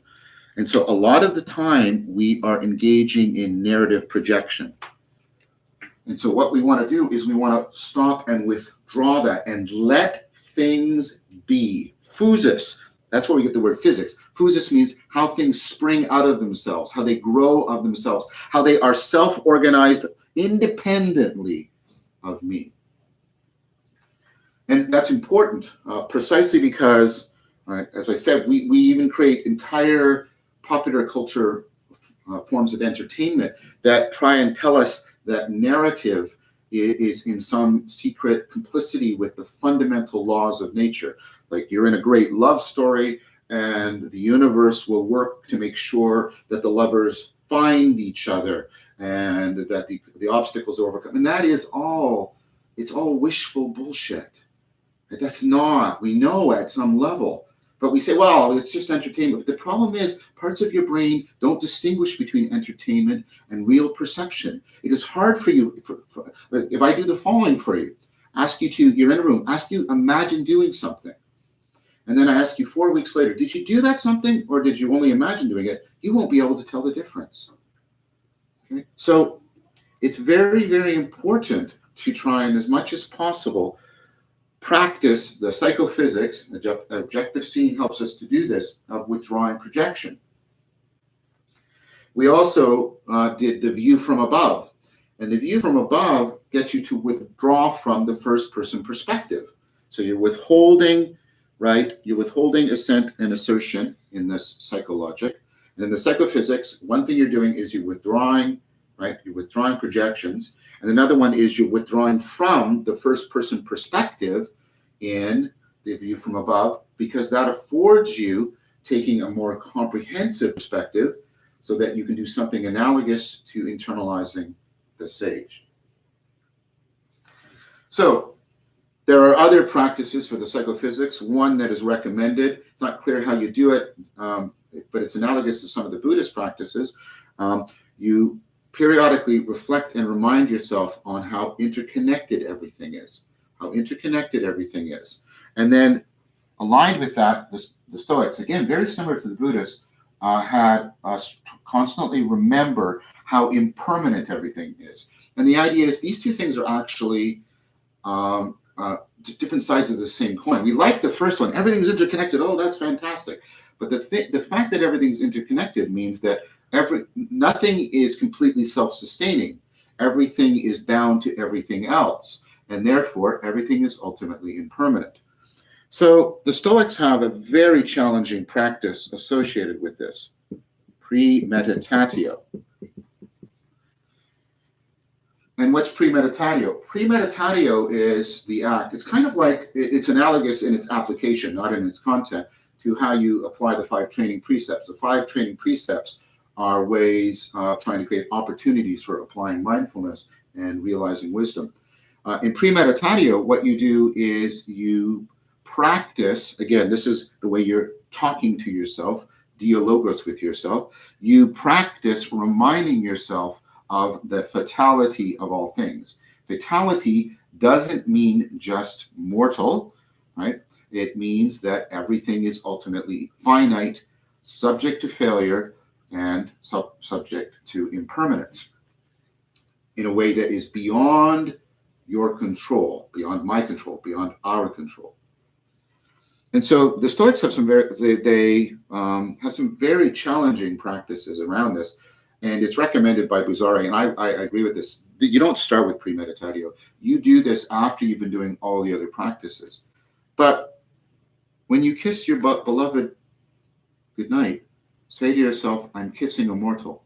And so a lot of the time we are engaging in narrative projection. And so what we want to do is we want to stop and withdraw that and let things be. Physis, that's where we get the word physics. Physis means how things spring out of themselves, how they grow of themselves, how they are self-organized independently of me. And that's important precisely because, right, as I said, we even create entire popular culture forms of entertainment that try and tell us that narrative is in some secret complicity with the fundamental laws of nature. Like you're in a great love story and the universe will work to make sure that the lovers find each other and that the obstacles are overcome. And that is all, it's all wishful bullshit. That's not, we know at some level, but we say, well, it's just entertainment. But the problem is parts of your brain don't distinguish between entertainment and real perception. It is hard for you, if I do the following for you, you're in a room, ask you, imagine doing something. And then I ask you 4 weeks later, did you do that something or did you only imagine doing it? You won't be able to tell the difference. Okay? So it's very, very important to try and as much as possible practice the psychophysics. Objective seeing helps us to do this, of withdrawing projection. We also did the view from above. And the view from above gets you to withdraw from the first person perspective. So you're withholding, right? You're withholding assent and assertion in this psychologic. And in the psychophysics, one thing you're doing is you're withdrawing, right? You're withdrawing projections. And another one is you're withdrawing from the first person perspective in the view from above, because that affords you taking a more comprehensive perspective so that you can do something analogous to internalizing the sage. So There are other practices for the psychophysics. One that is recommended. It's not clear how you do it, but it's analogous to some of the Buddhist practices. You periodically reflect and remind yourself on how interconnected everything is. And then aligned with that, the Stoics, again, very similar to the Buddhists, had us constantly remember how impermanent everything is. And the idea is these two things are actually different sides of the same coin. We like the first one. Everything's interconnected. Oh, that's fantastic. But the fact that everything's interconnected means that nothing is completely self-sustaining. Everything is bound to everything else. And therefore, everything is ultimately impermanent. So the Stoics have a very challenging practice associated with this, premeditatio. And what's premeditatio? Premeditatio is the act. It's kind of like, it's analogous in its application, not in its content, to how you apply the 5 training precepts. The 5 training precepts are ways of trying to create opportunities for applying mindfulness and realizing wisdom. In premeditatio, what you do is you practice, again, this is the way you're talking to yourself, dialogos with yourself. You practice reminding yourself of the fatality of all things. Fatality doesn't mean just mortal, right? It means that everything is ultimately finite, subject to failure, and subject to impermanence in a way that is beyond your control, beyond my control, beyond our control. And so the Stoics have some have some very challenging practices around this, and it's recommended by Buzari, and I agree with this. You don't start with premeditatio. You do this after you've been doing all the other practices. But when you kiss your beloved goodnight, say to yourself, I'm kissing a mortal.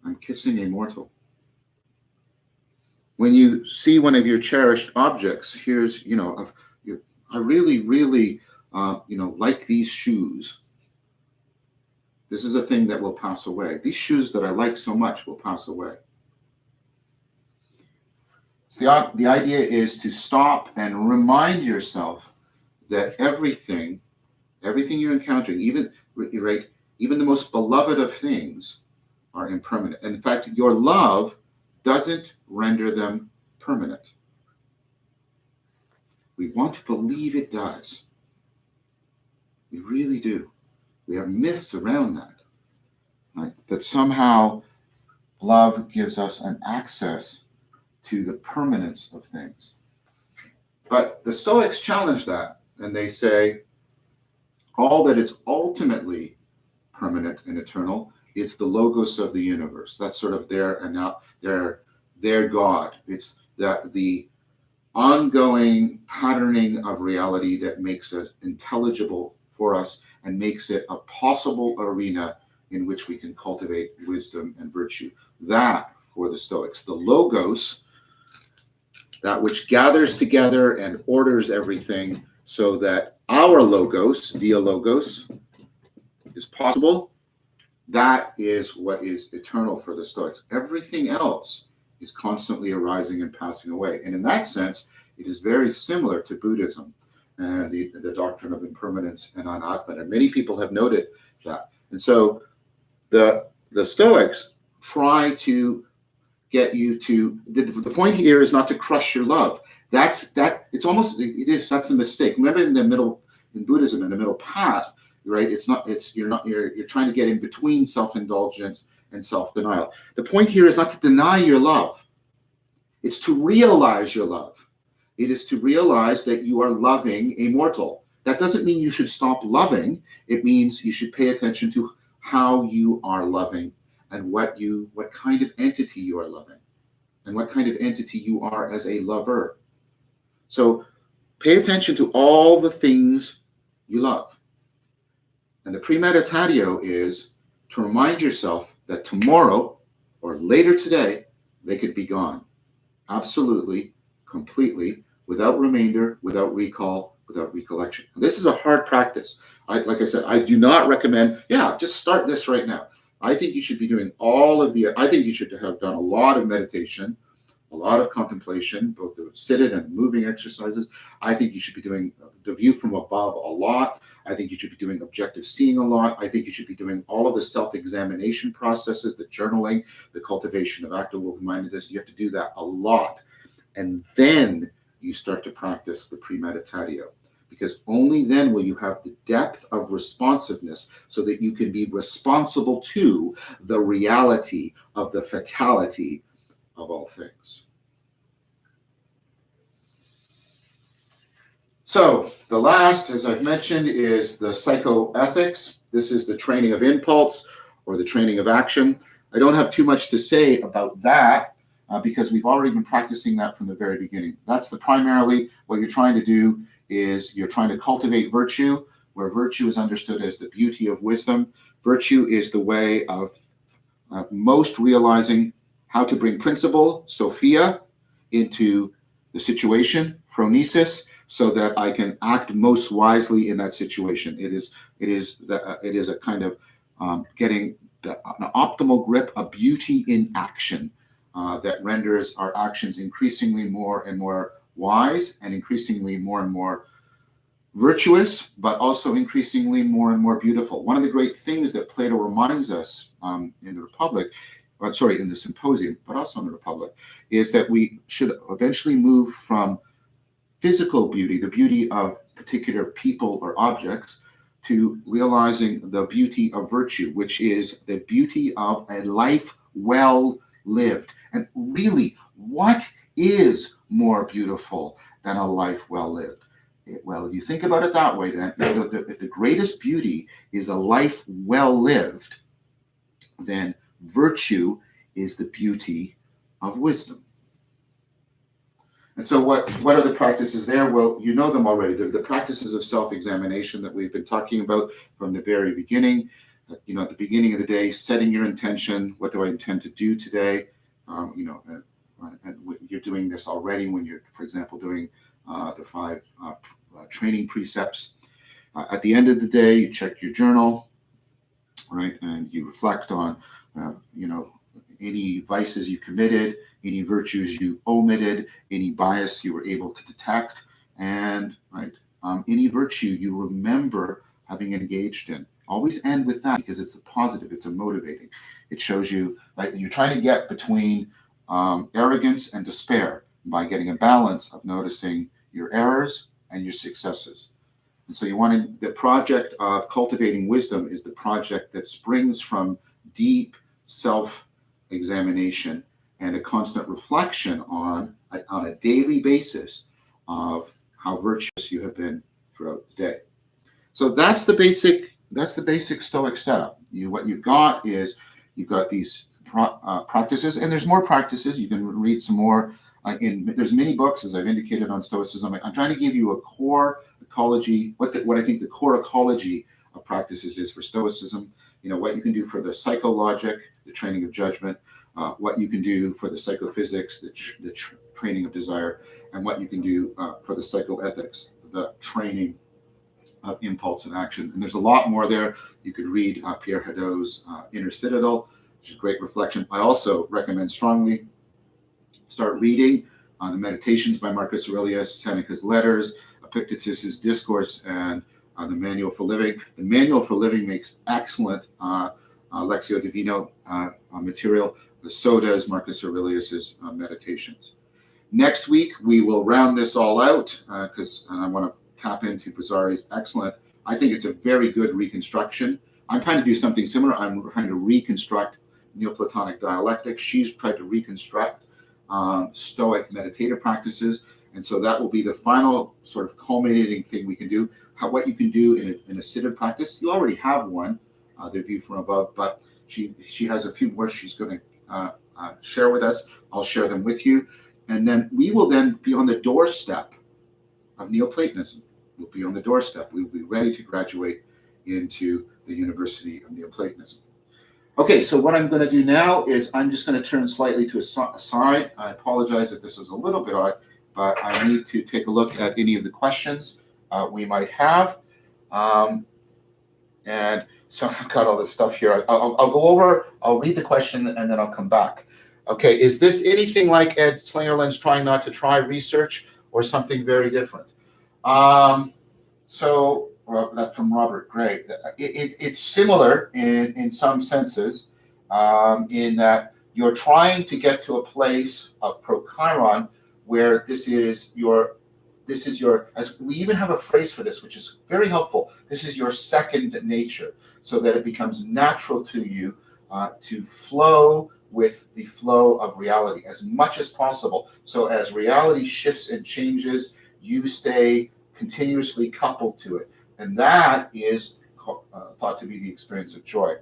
I'm kissing a mortal. When you see one of your cherished objects, here's, I really, really, like these shoes. This is a thing that will pass away. These shoes that I like so much will pass away. So the idea is to stop and remind yourself that everything you're encountering, even the most beloved of things, are impermanent. And in fact, your love doesn't render them permanent. We want to believe it does. We really do. We have myths around that, right? That somehow love gives us an access to the permanence of things. But the Stoics challenge that, and they say all that is ultimately permanent and eternal, it's the logos of the universe. That's sort of their God. It's the ongoing patterning of reality that makes it intelligible for us and makes it a possible arena in which we can cultivate wisdom and virtue. That, for the Stoics, the logos, that which gathers together and orders everything so that our logos, dialogos, is possible, that is what is eternal for the Stoics. Everything else is constantly arising and passing away. And in that sense, it is very similar to Buddhism and the doctrine of impermanence and anatman. And many people have noted that. And so the Stoics try to get you to, the point here is not to crush your love. That's a mistake. Remember in Buddhism, in the middle path, right? You're trying to get in between self-indulgence and self-denial. The point here is not to deny your love. It's to realize your love. It is to realize that you are loving a mortal. That doesn't mean you should stop loving. It means you should pay attention to how you are loving and what kind of entity you are loving and what kind of entity you are as a lover. So pay attention to all the things you love. And the premeditatio is to remind yourself that tomorrow or later today, they could be gone. Absolutely, completely, without remainder, without recall, without recollection. And this is a hard practice. Like I said, I do not recommend, just start this right now. I think you should be doing I think you should have done a lot of meditation, a lot of contemplation, both the seated and moving exercises. I think you should be doing the view from above a lot. I think you should be doing objective seeing a lot. I think you should be doing all of the self-examination processes, the journaling, the cultivation of active open-mindedness. You have to do that a lot. And then you start to practice the premeditatio, because only then will you have the depth of responsiveness so that you can be responsible to the reality of the fatality of all things. So the last, as I've mentioned, is the psychoethics. This is the training of impulse or the training of action. I don't have too much to say about that because we've already been practicing that from the very beginning. That's primarily what you're trying to do is you're trying to cultivate virtue, where virtue is understood as the beauty of wisdom. Virtue is the way of most realizing how to bring principle, Sophia, into the situation, phronesis, so that I can act most wisely in that situation. It is a kind of getting an optimal grip, a beauty in action that renders our actions increasingly more and more wise and increasingly more and more virtuous, but also increasingly more and more beautiful. One of the great things that Plato reminds us in the Republic, in the Symposium, but also in the Republic, is that we should eventually move from physical beauty, the beauty of particular people or objects, to realizing the beauty of virtue, which is the beauty of a life well lived. And really, what is more beautiful than a life well lived? Well, if you think about it that way, then if the greatest beauty is a life well lived, then virtue is the beauty of wisdom. And so what are the practices there? Well, you know them already. They're the practices of self-examination that we've been talking about from the very beginning. At the beginning of the day, setting your intention. What do I intend to do today? And you're doing this already when you're, for example, doing the 5 training precepts. At the end of the day, you check your journal, right? And you reflect on, any vices you committed, any virtues you omitted, any bias you were able to detect, and any virtue you remember having engaged in. Always end with that because it's a positive, it's a motivating. It shows you you're trying to get between arrogance and despair by getting a balance of noticing your errors and your successes. And so the project of cultivating wisdom is the project that springs from deep self-examination and a constant reflection on a daily basis of how virtuous you have been throughout the day. So that's the basic Stoic setup. What you've got is you've got these practices, and there's more practices. You can read some more. There's many books, as I've indicated, on Stoicism. I'm trying to give you a core ecology, what I think the core ecology of practices is for Stoicism. What you can do for the psychologic, the training of judgment, what you can do for the psychophysics, the training of desire, and what you can do for the psychoethics, the training of impulse and action. And there's a lot more there. You could read Pierre Hadot's Inner Citadel, which is great reflection. I also recommend strongly start reading the Meditations by Marcus Aurelius, Seneca's Letters, Epictetus's Discourse, and the Manual for Living. The Manual for Living makes excellent Lectio Divina material. So does Marcus Aurelius's Meditations. Next week, we will round this all out because I want to tap into Bazzari's excellent. I think it's a very good reconstruction. I'm trying to do something similar. I'm trying to reconstruct Neo-Platonic dialectics. She's tried to reconstruct Stoic meditative practices. And so that will be the final sort of culminating thing we can do. What you can do in a seated practice. You already have one, the view from above, but she has a few more she's going to share with us. I'll share them with you. And then we will then be on the doorstep of Neoplatonism. We'll be on the doorstep. We'll be ready to graduate into the University of Neoplatonism. Okay, so what I'm going to do now is I'm just going to turn slightly to a side. I apologize if this is a little bit odd, but I need to take a look at any of the questions we might have. And so I've got all this stuff here. I'll go over, I'll read the question, and then I'll come back. Okay, is this anything like Ed Slingerland's Trying Not to Try research or something very different? That's from Robert Gray. It's similar in some senses, in that you're trying to get to a place of prochiron where this is your, as we even have a phrase for this, which is very helpful. This is your second nature, so that it becomes natural to you to flow with the flow of reality as much as possible. So as reality shifts and changes, you stay continuously coupled to it. And that is thought to be the experience of joy.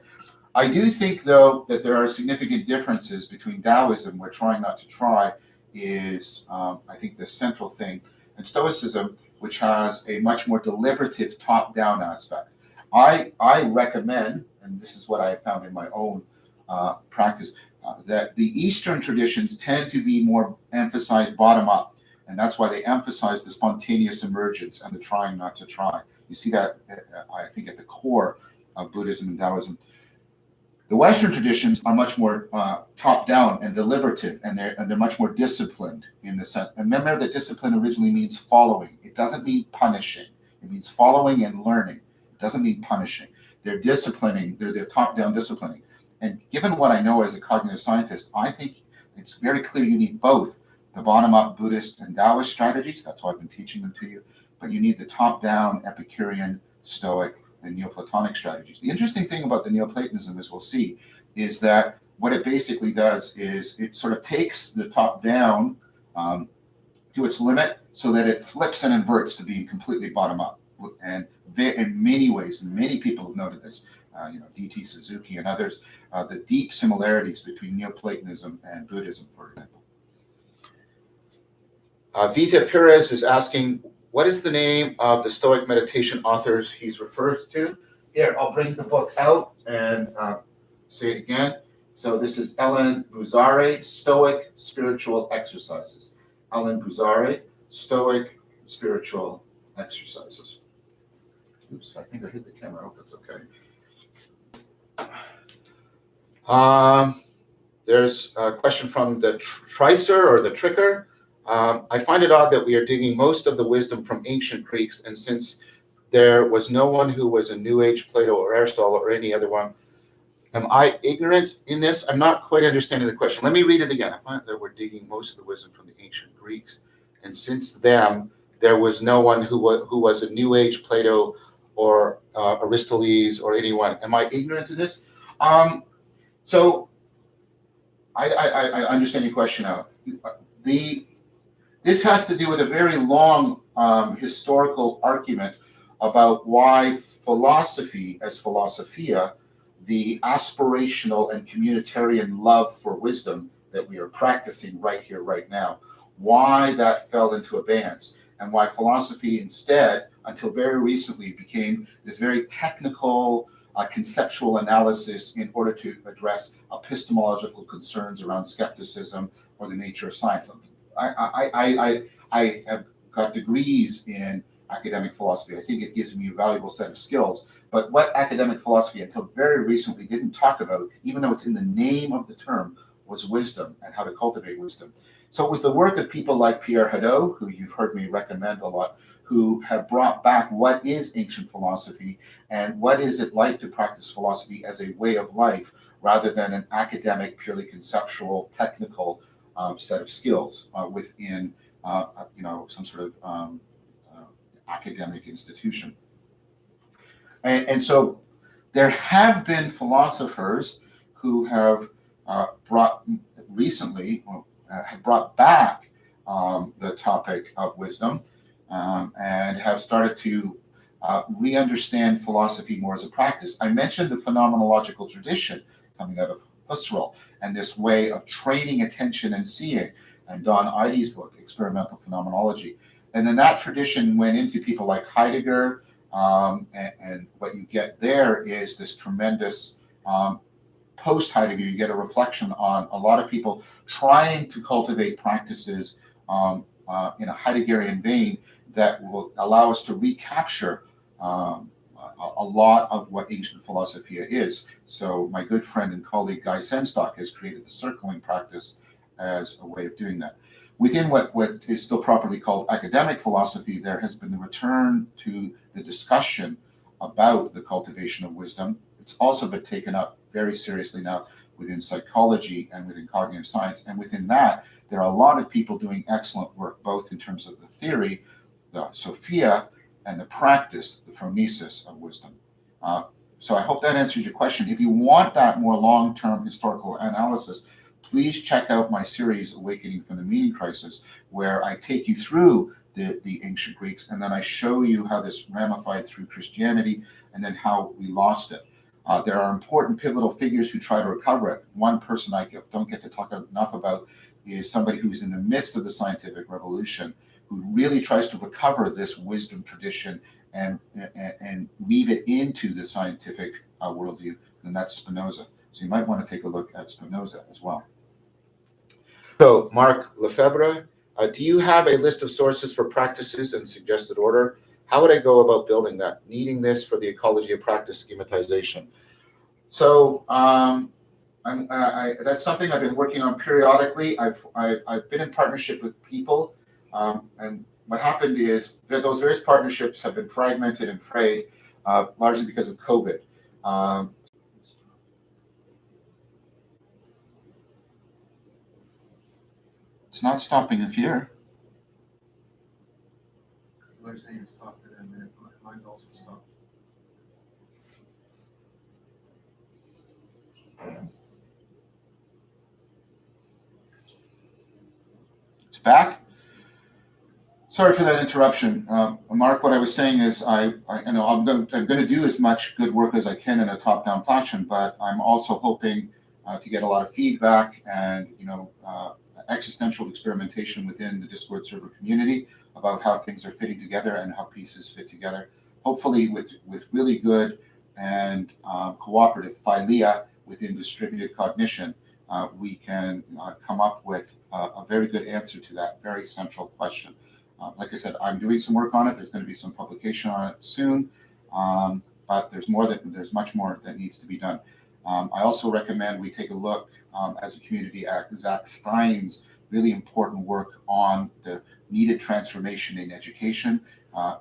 I do think, though, that there are significant differences between Taoism, where trying not to try is, I think, the central thing, and Stoicism, which has a much more deliberative top-down aspect. I recommend, and this is what I have found in my own practice, that the Eastern traditions tend to be more emphasized bottom-up, and that's why they emphasize the spontaneous emergence and the trying not to try. You see that, I think, at the core of Buddhism and Taoism. The Western traditions are much more top-down and deliberative, and they're much more disciplined in the sense. And remember that discipline originally means following. It doesn't mean punishing. It means following and learning. It doesn't mean punishing. They're disciplining. They're top-down disciplining. And given what I know as a cognitive scientist, I think it's very clear you need both the bottom-up Buddhist and Taoist strategies. That's why I've been teaching them to you. But you need the top-down Epicurean, Stoic, and Neo-Platonic strategies. The interesting thing about the Neoplatonism, as we'll see, is that what it basically does is it sort of takes the top-down to its limit so that it flips and inverts to being completely bottom-up. And in many ways, many people have noted this, D.T. Suzuki and others, the deep similarities between Neoplatonism and Buddhism, for example. Vita Perez is asking, what is the name of the Stoic meditation authors he's referred to? Here, I'll bring the book out and say it again. So this is Ellen Buzare, Stoic Spiritual Exercises. Ellen Buzare, Stoic Spiritual Exercises. Oops, I think I hit the camera. I hope that's okay. There's a question from the Tricer or the Tricker. I find it odd that we are digging most of the wisdom from ancient Greeks, and since there was no one who was a New Age Plato or Aristotle or any other one, am I ignorant in this? I'm not quite understanding the question. Let me read it again. I find that we're digging most of the wisdom from the ancient Greeks, and since them, there was no one who was a New Age Plato or Aristoteles or anyone. Am I ignorant in this? So I understand your question now. This has to do with a very long historical argument about why philosophy, as philosophia, the aspirational and communitarian love for wisdom that we are practicing right here, right now, why that fell into abeyance, and why philosophy instead, until very recently, became this very technical, conceptual analysis in order to address epistemological concerns around skepticism or the nature of science. I have got degrees in academic philosophy. I think it gives me a valuable set of skills. But what academic philosophy until very recently didn't talk about, even though it's in the name of the term, was wisdom and how to cultivate wisdom. So it was the work of people like Pierre Hadot, who you've heard me recommend a lot, who have brought back what is ancient philosophy and what is it like to practice philosophy as a way of life rather than an academic, purely conceptual, technical set of skills within some sort of academic institution. And so there have been philosophers who have brought back the topic of wisdom and have started to re-understand philosophy more as a practice. I mentioned the phenomenological tradition coming out of Husserl and this way of training attention and seeing, and Don Idey's book, Experimental Phenomenology. And then that tradition went into people like Heidegger, and what you get there is this tremendous, post-Heidegger, you get a reflection on a lot of people trying to cultivate practices in a Heideggerian vein that will allow us to recapture a lot of what ancient philosophia is. So my good friend and colleague Guy Senstock has created the circling practice as a way of doing that. Within what is still properly called academic philosophy, there has been the return to the discussion about the cultivation of wisdom. It's also been taken up very seriously now within psychology and within cognitive science. And within that, there are a lot of people doing excellent work, both in terms of the theory, the Sophia, and the practice, the phronesis of wisdom. So I hope that answers your question. If you want that more long-term historical analysis, please check out my series, Awakening from the Meaning Crisis, where I take you through the ancient Greeks, and then I show you how this ramified through Christianity, and then how we lost it. There are important pivotal figures who try to recover it. One person I don't get to talk enough about is somebody who's in the midst of the scientific revolution, who really tries to recover this wisdom tradition and weave it into the scientific worldview, and that's Spinoza. So you might want to take a look at Spinoza as well. So, Mark Lefebvre, do you have a list of sources for practices and suggested order? How would I go about building that? Needing this for the ecology of practice schematization. So that's something I've been working on periodically. I've been in partnership with people, and what happened is those various partnerships have been fragmented and frayed, largely because of COVID. It's not stopping it here. They're saying it stopped it, and then mine's also stopped. It's back. Sorry for that interruption, Mark. What I was saying is, I'm going to do as much good work as I can in a top-down fashion, but I'm also hoping to get a lot of feedback and existential experimentation within the Discord server community about how things are fitting together and how pieces fit together. Hopefully, with really good and cooperative philia within distributed cognition, we can come up with a very good answer to that very central question. Like I said, I'm doing some work on it. There's going to be some publication on it soon, but there's much more that needs to be done. I also recommend we take a look as a community at Zach Stein's really important work on the needed transformation in education.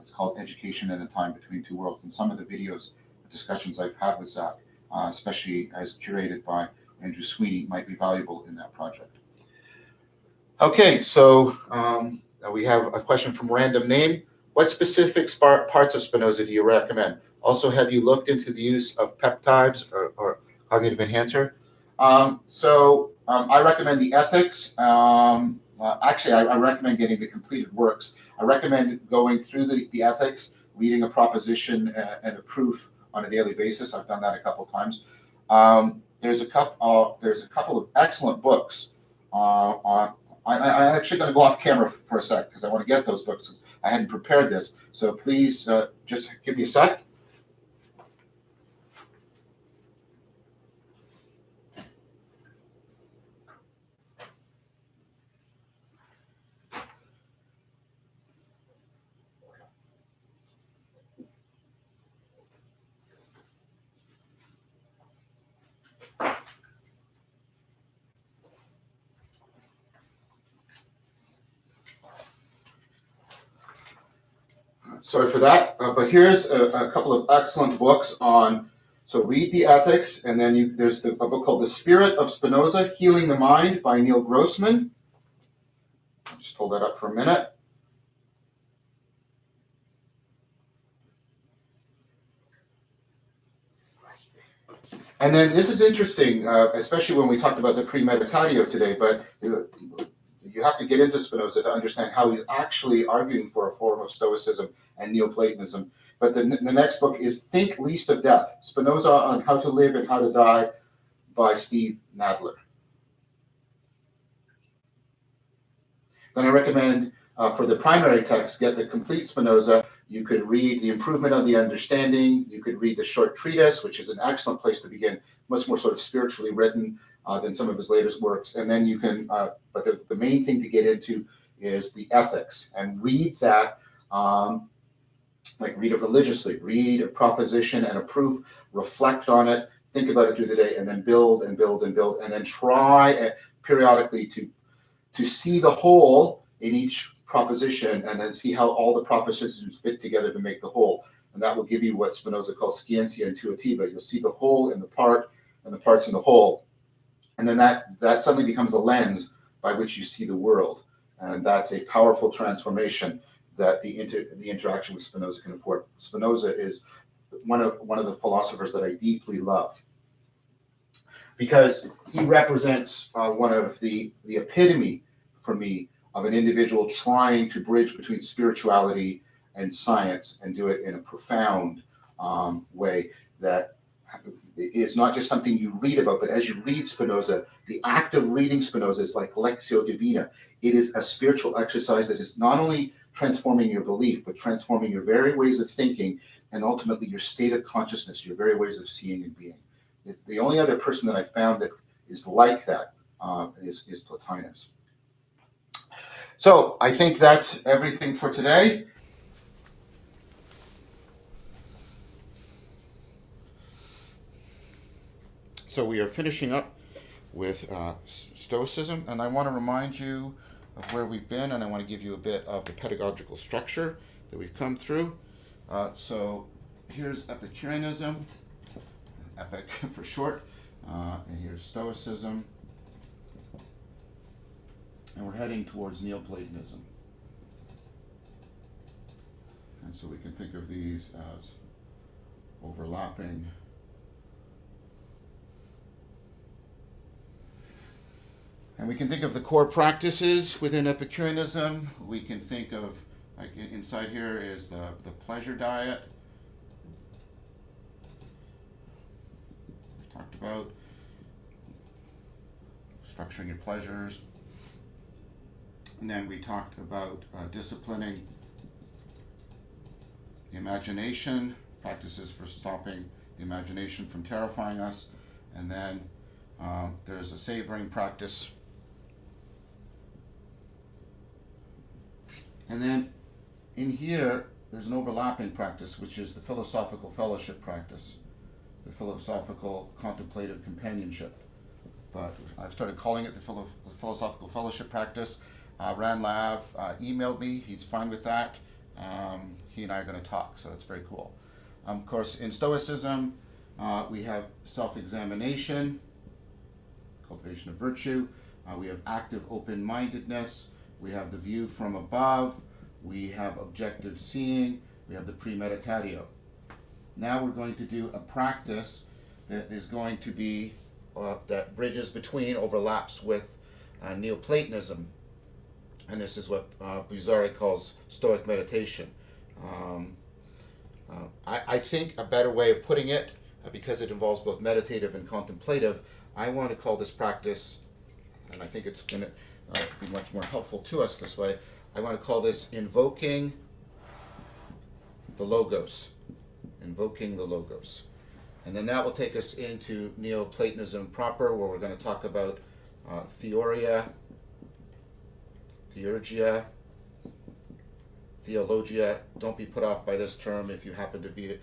It's called Education in a Time Between Two Worlds. And some of the videos, discussions I've had with Zach, especially as curated by Andrew Sweeney, might be valuable in that project. Okay, so we have a question from Random Name. What specific parts of Spinoza do you recommend? Also, have you looked into the use of peptides or cognitive enhancer? I recommend the ethics. Actually, I recommend getting the completed works. I recommend going through the ethics, reading a proposition and a proof on a daily basis. I've done that a couple times. There's a couple of excellent books. I'm actually going to go off camera for a sec because I want to get those books. I hadn't prepared this, so please just give me a sec. Sorry for that, but here's a couple of excellent books on. So read the ethics, and then there's a book called The Spirit of Spinoza, Healing the Mind by Neil Grossman. I'll just hold that up for a minute. And then this is interesting, especially when we talked about the premeditatio today, but you have to get into Spinoza to understand how he's actually arguing for a form of Stoicism and Neoplatonism. But the next book is Think Least of Death, Spinoza on How to Live and How to Die by Steve Nadler. Then I recommend for the primary text, get the complete Spinoza. You could read The Improvement of the Understanding. You could read the short treatise, which is an excellent place to begin, much more sort of spiritually written than some of his latest works. And then you can, but the main thing to get into is the ethics and read that Like read it religiously, read a proposition and a proof, reflect on it, think about it through the day, and then build and build and build, and then try periodically to see the whole in each proposition, and then see how all the propositions fit together to make the whole. And that will give you what Spinoza calls scientia intuitiva. You'll see the whole in the part, and the parts in the whole. And then that suddenly becomes a lens by which you see the world. And that's a powerful transformation that the interaction with Spinoza can afford. Spinoza is one of the philosophers that I deeply love, because he represents one of the epitome for me of an individual trying to bridge between spirituality and science, and do it in a profound way that is not just something you read about, but as you read Spinoza, the act of reading Spinoza is like Lectio Divina. It is a spiritual exercise that is not only transforming your belief, but transforming your very ways of thinking, and ultimately your state of consciousness, your very ways of seeing and being. The only other person that I found that is like that is Plotinus. So I think that's everything for today. So we are finishing up with Stoicism, and I want to remind you of where we've been, and I want to give you a bit of the pedagogical structure that we've come through. So here's Epicureanism, Epic for short, and here's Stoicism, and we're heading towards Neo-Platonism. And so we can think of these as overlapping. And we can think of the core practices within Epicureanism. We can think of, like inside here is the pleasure diet. We talked about structuring your pleasures. And then we talked about disciplining the imagination, practices for stopping the imagination from terrifying us. And then there's a savoring practice. And then in here, there's an overlapping practice, which is the philosophical fellowship practice, the philosophical contemplative companionship. But I've started calling it the philosophical fellowship practice. Ran Lav emailed me. He's fine with that. He and I are going to talk, so that's very cool. Of course, in Stoicism, we have self-examination, cultivation of virtue. We have active open-mindedness. We have the view from above. We have objective seeing. We have the premeditatio. Now we're going to do a practice that is going to be, that bridges between, overlaps with Neo-Platonism. And this is what Vervaeke calls Stoic meditation. I think a better way of putting it, because it involves both meditative and contemplative, I want to call this practice, and I think it's going to be much more helpful to us this way, I want to call this invoking the Logos. Invoking the Logos. And then that will take us into Neo-Platonism proper, where we're going to talk about theoria, theurgia, theologia. Don't be put off by this term if you happen to be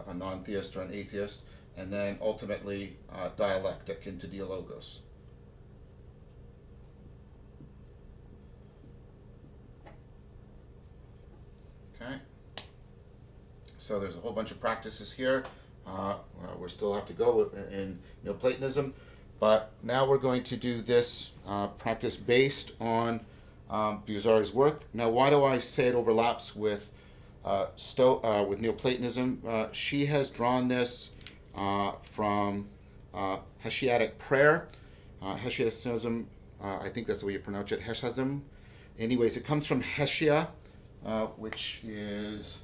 a non-theist or an atheist. And then ultimately dialectic into dialogos. Okay. So there's a whole bunch of practices here. We still have to go in Neoplatonism, but now we're going to do this practice based on Vervaeke's work. Now, why do I say it overlaps with with Neoplatonism? She has drawn this from Hesiatic prayer. Hesiacism, I think that's the way you pronounce it, Hesiasm. Anyways, it comes from Hesia, which is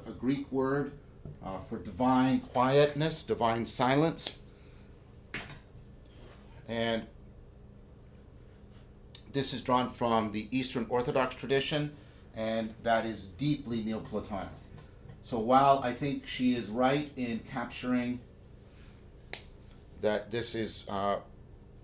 a Greek word for divine quietness, divine silence. And this is drawn from the Eastern Orthodox tradition, and that is deeply Neoplatonic. So while I think she is right in capturing that this is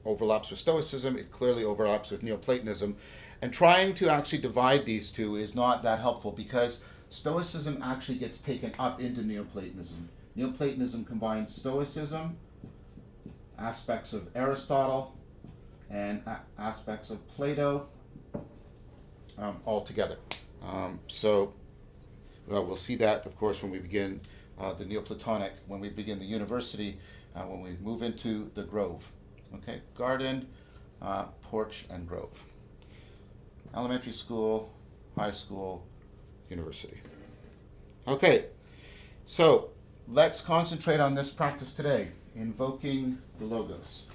overlaps with Stoicism, it clearly overlaps with Neoplatonism. And trying to actually divide these two is not that helpful, because Stoicism actually gets taken up into Neoplatonism. Neoplatonism combines Stoicism, aspects of Aristotle, and aspects of Plato all together. We'll see that, of course, when we begin the Neo-Platonic, when we begin the university, when we move into the grove. Okay, garden, porch, and grove. Elementary school, high school, university. Okay, so let's concentrate on this practice today, invoking the Logos.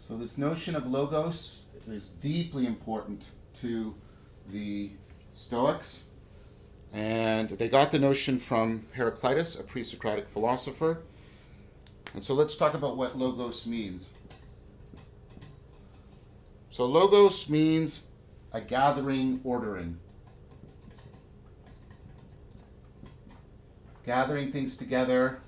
So this notion of Logos is deeply important to the Stoics, and they got the notion from Heraclitus, a pre-Socratic philosopher. And so let's talk about what Logos means. So Logos means a gathering, ordering. Gathering things together,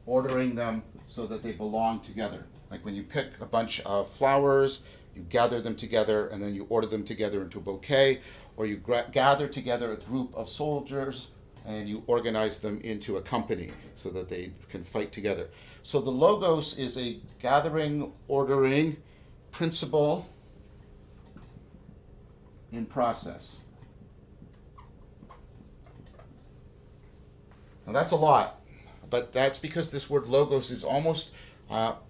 ordering them so that they belong together. Like when you pick a bunch of flowers, you gather them together and then you order them together into a bouquet, or you gather together a group of soldiers and you organize them into a company so that they can fight together. So the Logos is a gathering, ordering principle in process. Now that's a lot, but that's because this word Logos is almost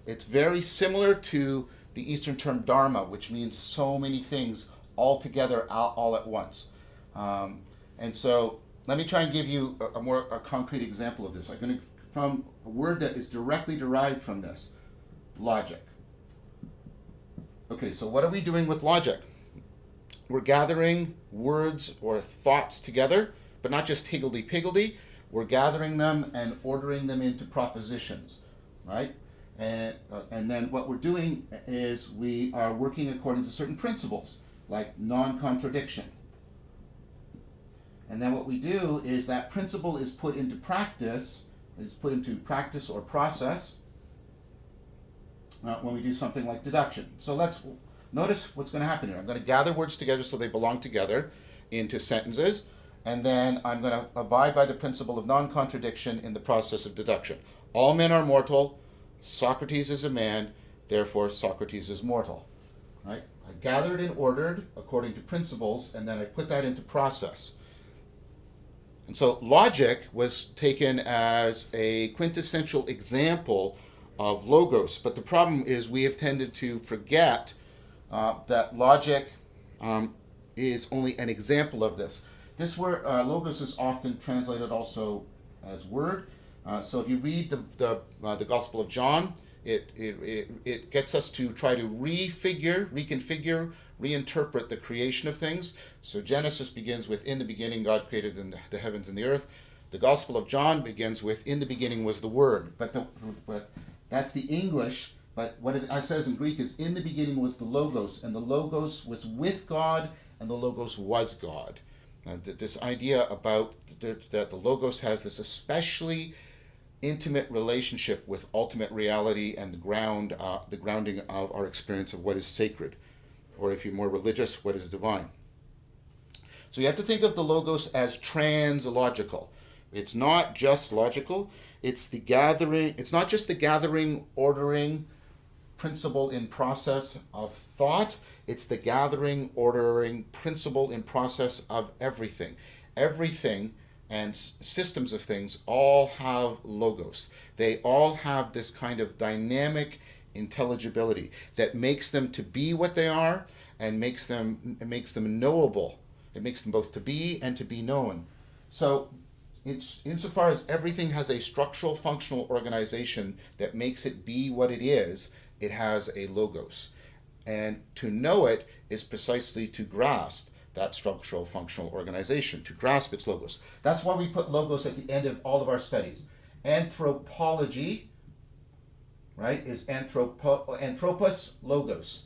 it's very similar to the Eastern term dharma, which means so many things all together, all at once. And so let me try and give you a concrete example of this. I'm going to, from a word that is directly derived from this, logic. Okay, so what are we doing with logic? We're gathering words or thoughts together, but not just higgledy-piggledy. We're gathering them and ordering them into propositions, right? And then what we're doing is we are working according to certain principles, like non-contradiction. And then what we do is that principle is put into practice, or process when we do something like deduction. So let's notice what's going to happen here. I'm going to gather words together so they belong together into sentences, and then I'm going to abide by the principle of non-contradiction in the process of deduction. All men are mortal. Socrates is a man, therefore Socrates is mortal. Right? I gathered and ordered according to principles, and then I put that into process. And so logic was taken as a quintessential example of Logos, but the problem is we have tended to forget that logic is only an example of this. This word Logos is often translated also as word. So if you read the Gospel of John, it gets us to try to reconfigure, reinterpret the creation of things. So Genesis begins with, in the beginning God created the heavens and the earth. The Gospel of John begins with, in the beginning was the Word. But that's the English, but what it says in Greek is, in the beginning was the Logos, and the Logos was with God, and the Logos was God. This idea about that the Logos has this especially intimate relationship with ultimate reality and the grounding of our experience of what is sacred, or if you're more religious, what is divine. So you have to think of the Logos as translogical. It's not just logical. It's the gathering. It's not just the gathering, ordering principle in process of thought. It's the gathering, ordering principle in process of everything. Everything and systems of things all have Logos. They all have this kind of dynamic intelligibility that makes them to be what they are and makes them knowable. It makes them both to be and to be known. So insofar as everything has a structural functional organization that makes it be what it is, it has a Logos. And to know it is precisely to grasp that structural functional organization, to grasp its Logos. That's why we put Logos at the end of all of our studies. Anthropology, right, is anthropos, Logos.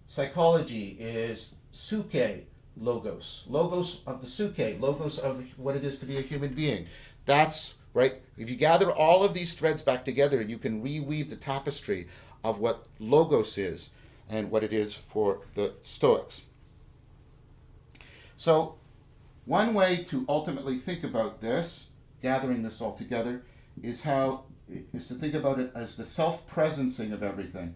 Psychology is psyche, logos. Logos of the suke, logos of what it is to be a human being. That's, right, if you gather all of these threads back together, you can reweave the tapestry of what logos is and what it is for the Stoics. So, one way to ultimately think about this, gathering this all together, is to think about it as the self-presencing of everything.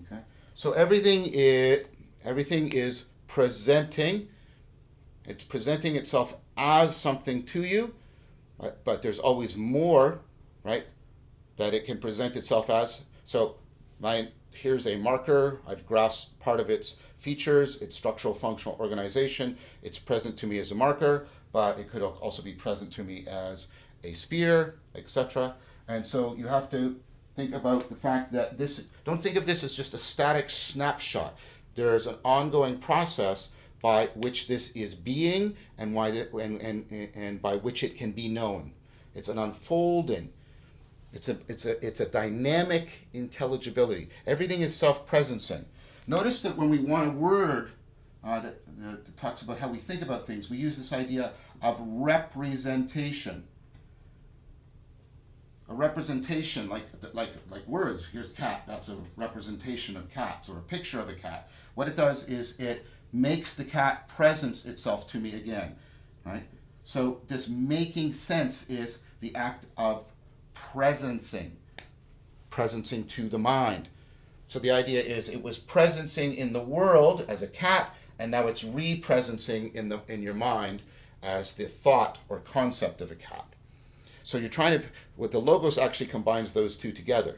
Okay, so everything is presenting. It's presenting itself as something to you, but there's always more, right, that it can present itself as. So, here's a marker. I've grasped part of its features, its structural functional organization. It's present to me as a marker, but it could also be present to me as a spear, etc. And so you have to think about the fact that don't think of this as just a static snapshot. There's an ongoing process by which this is being and by which it can be known. It's an unfolding. It's a dynamic intelligibility. Everything is self-presencing. Notice that when we want a word that talks about how we think about things, we use this idea of representation. A representation, like words. Here's cat. That's a representation of cats, or a picture of a cat. What it does is it makes the cat presence itself to me again, right? So this making sense is the act of presencing to the mind. So the idea is it was presencing in the world as a cat, and now it's re-presencing in your mind as the thought or concept of a cat. So you're trying to, what the logos actually combines those two together.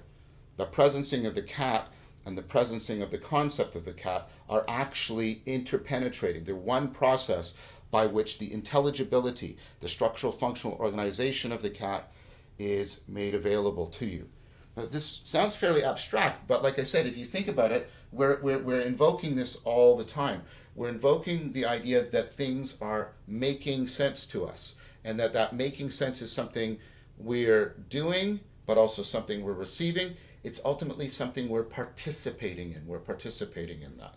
The presencing of the cat and the presencing of the concept of the cat are actually interpenetrating. They're one process by which the intelligibility, the structural functional organization of the cat is made available to you. Now, this sounds fairly abstract, but like I said, if you think about it, we're invoking this all the time. We're invoking the idea that things are making sense to us, and that making sense is something we're doing, but also something we're receiving. It's ultimately something we're participating in. We're participating in that.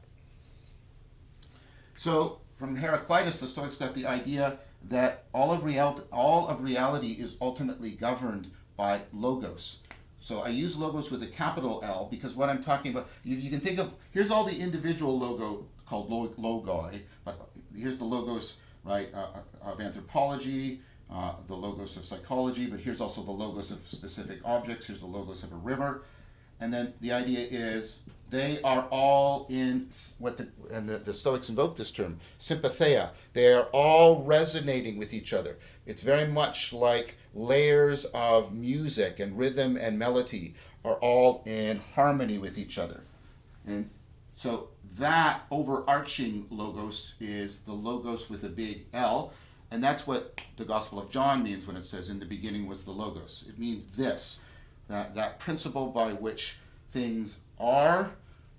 So from Heraclitus, the Stoics got the idea that all of reality is ultimately governed by logos. So I use logos with a capital L because what I'm talking about, you can think of, here's all the individual logo called logoi, but here's the logos, right, of anthropology, the logos of psychology, but here's also the logos of specific objects. Here's the logos of a river. And then the idea is they are all in the Stoics invoke this term, sympatheia. They are all resonating with each other. It's very much like layers of music and rhythm and melody are all in harmony with each other. And so that overarching logos is the logos with a big L. And that's what the Gospel of John means when it says, in the beginning was the logos. It means this, that principle by which things are,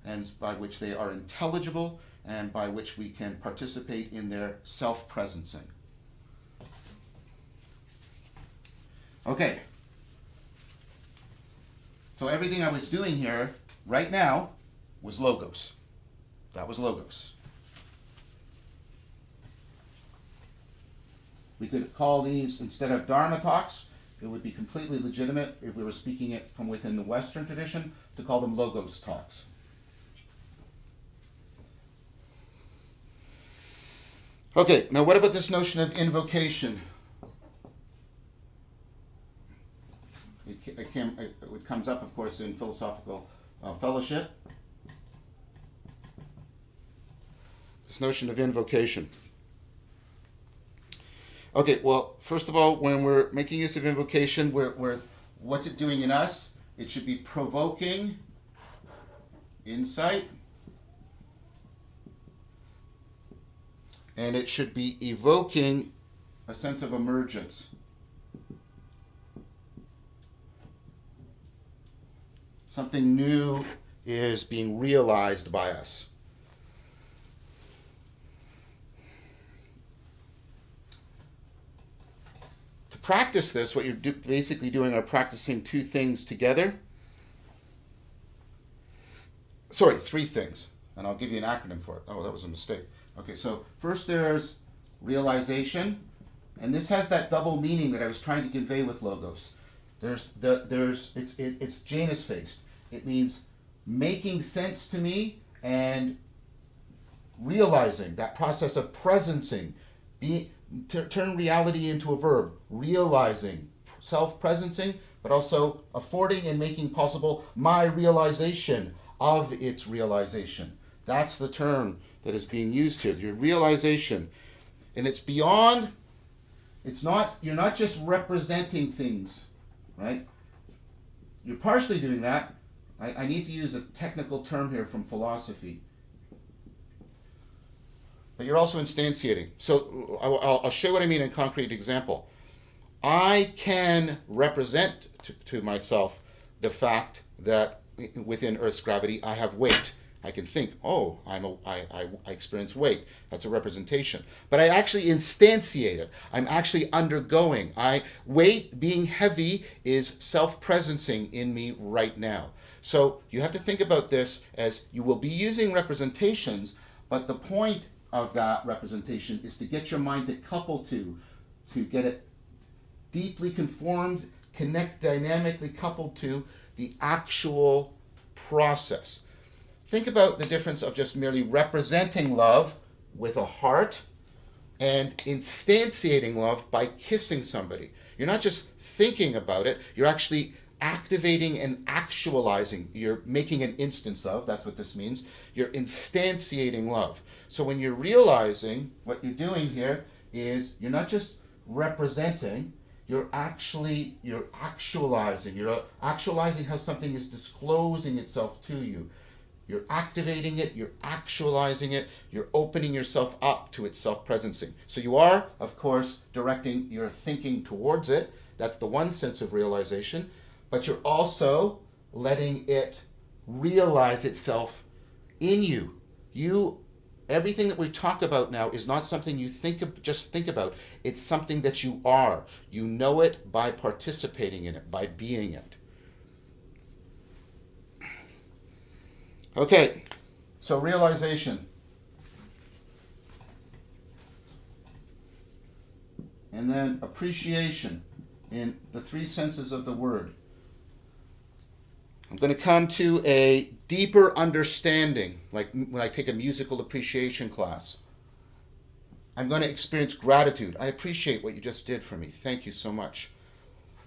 and by which they are intelligible, and by which we can participate in their self-presencing. Okay. So everything I was doing here, right now, was logos. That was logos. We could call these, instead of Dharma talks, it would be completely legitimate if we were speaking it from within the Western tradition to call them logos talks. Okay, now what about this notion of invocation? It comes up, of course, in philosophical fellowship. This notion of invocation. Okay, well, first of all, when we're making use of invocation, what's it doing in us? It should be provoking insight, and it should be evoking a sense of emergence. Something new is being realized by us. To practice this, what you're basically doing are practicing two things together. Sorry, three things. and I'll give you an acronym for it. Oh, that was a mistake. Okay, so first there's realization, and this has that double meaning that I was trying to convey with logos. It's Janus-faced. It means making sense to me and realizing, that process of presencing, turn reality into a verb, realizing, self-presencing, but also affording and making possible my realization of its realization. That's the term that is being used here, your realization. And it's beyond, you're not just representing things, right? You're partially doing that. I need to use a technical term here from philosophy. But you're also instantiating. So I'll show you what I mean in a concrete example. I can represent to myself the fact that within Earth's gravity I have weight. I can think, oh, I experience weight. That's a representation. But I actually instantiate it. I'm actually undergoing. Weight being heavy is self-presencing in me right now. So you have to think about this as you will be using representations, but the point of that representation is to get your mind to couple to get it deeply conformed, connect dynamically coupled to the actual process. Think about the difference of just merely representing love with a heart and instantiating love by kissing somebody. You're not just thinking about it, you're actually activating and actualizing. You're making an instance of, that's what this means. You're instantiating love. So when you're realizing, what you're doing here is you're not just representing, you're actualizing. You're actualizing how something is disclosing itself to you. You're activating it, you're actualizing it, you're opening yourself up to its self-presencing. So you are, of course, directing your thinking towards it. That's the one sense of realization. But you're also letting it realize itself in you. Everything that we talk about now is not something you just think about. It's something that you are. You know it by participating in it, by being it. Okay, so realization. And then appreciation in the three senses of the word. I'm going to come to a deeper understanding, like when I take a musical appreciation class. I'm going to experience gratitude. I appreciate what you just did for me. Thank you so much.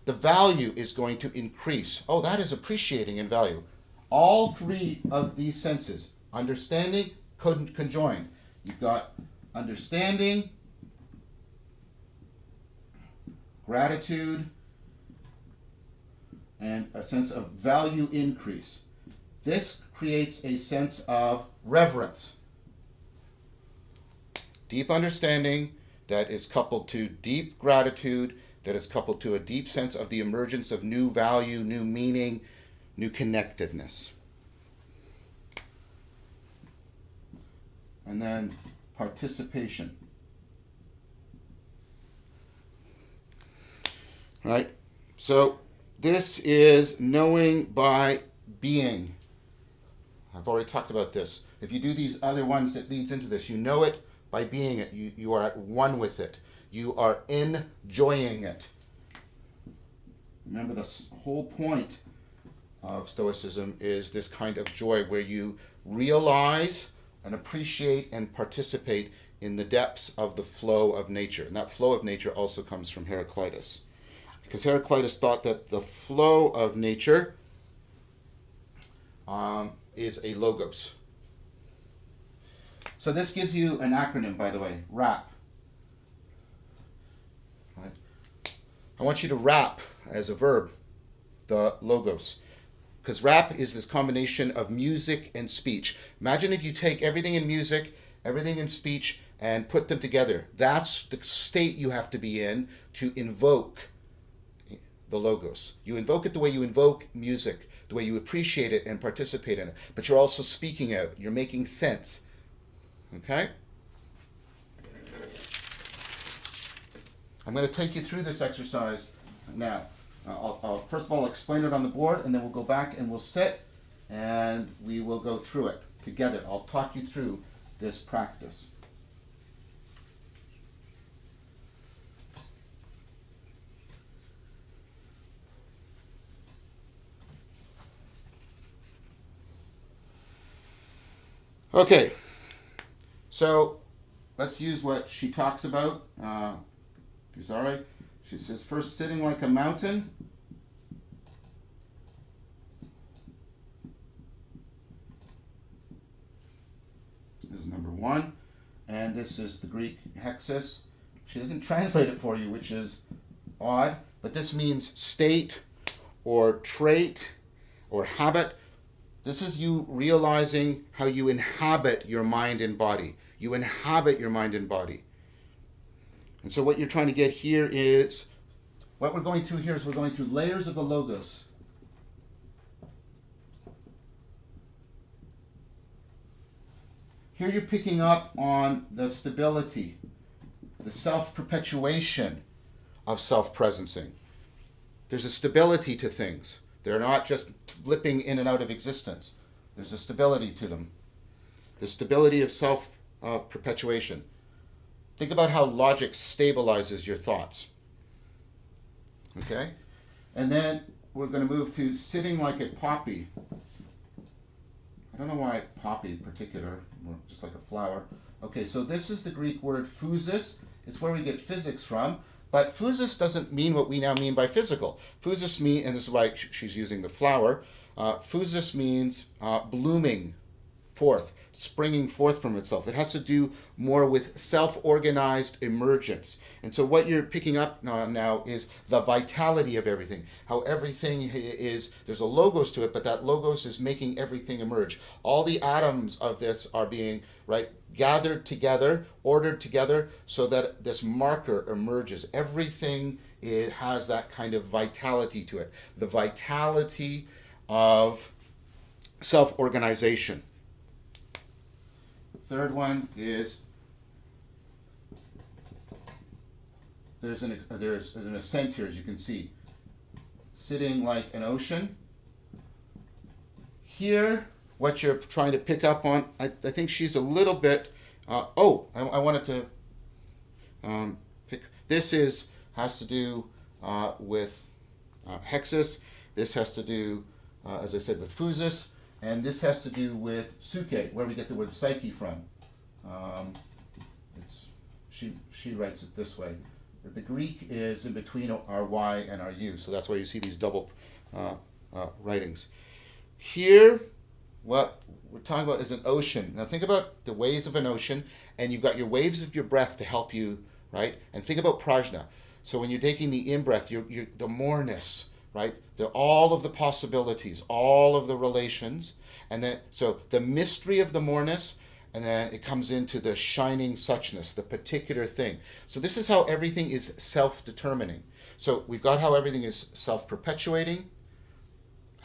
The value is going to increase. Oh, that is appreciating in value. All three of these senses, understanding, conjoined. You've got understanding, gratitude, and a sense of value increase. This creates a sense of reverence. Deep understanding that is coupled to deep gratitude, that is coupled to a deep sense of the emergence of new value, new meaning, new connectedness. And then participation. Right? So this is knowing by being. I've already talked about this. If you do these other ones that leads into this, you know it by being it. You are at one with it. You are enjoying it. Remember, the whole point of Stoicism is this kind of joy where you realize and appreciate and participate in the depths of the flow of nature. And that flow of nature also comes from Heraclitus. Because Heraclitus thought that the flow of nature is a logos. So this gives you an acronym, by the way, RAP. Right? I want you to rap as a verb the logos. Because rap is this combination of music and speech. Imagine if you take everything in music, everything in speech, and put them together. That's the state you have to be in to invoke the logos. You invoke it the way you invoke music, the way you appreciate it and participate in it. But you're also speaking out. You're making sense. Okay? I'm going to take you through this exercise now. I'll first of all explain it on the board, and then we'll go back and we'll sit and we will go through it. together. I'll talk you through this practice. Okay, so let's use what she talks about. Is all right? She says, first, sitting like a mountain. This is number one. And this is the Greek hexis. She doesn't translate it for you, which is odd. But this means state or trait or habit. This is you realizing how you inhabit your mind and body. You inhabit your mind and body. And so what you're trying to get here is, what we're going through here is we're going through layers of the logos. Here you're picking up on the stability, the self-perpetuation of self-presencing. There's a stability to things. They're not just flipping in and out of existence. There's a stability to them. The stability of self-perpetuation. Think about how logic stabilizes your thoughts. Okay? And then we're going to move to sitting like a poppy. I don't know why poppy in particular, or just like a flower. Okay, so this is the Greek word physis. It's where we get physics from. But physis doesn't mean what we now mean by physical. Physis means, and this is why she's using the flower, physis means blooming forth, springing forth from itself. It has to do more with self-organized emergence. And so what you're picking up now is the vitality of everything. How everything is, there's a logos to it, but that logos is making everything emerge. All the atoms of this are being, gathered together, ordered together, so that this marker emerges. Everything has that kind of vitality to it. The vitality of self-organization. Third one is there's an ascent here, as you can see, sitting like an ocean. Here, what you're trying to pick up on, I think she's a little bit. I wanted to pick. This has to do with hexis. This has to do, as I said, with physis. And this has to do with psyche, where we get the word psyche from. She writes it this way. The Greek is in between our Y and our U, so that's why you see these double writings. Here, what we're talking about is an ocean. Now think about the waves of an ocean, and you've got your waves of your breath to help you, right? And think about prajna. So when you're taking the in-breath, you're the moreness, right? All of the possibilities, all of the relations, and then so the mystery of the moreness, and then it comes into the shining suchness, the particular thing. So this is how everything is self-determining. So we've got how everything is self-perpetuating,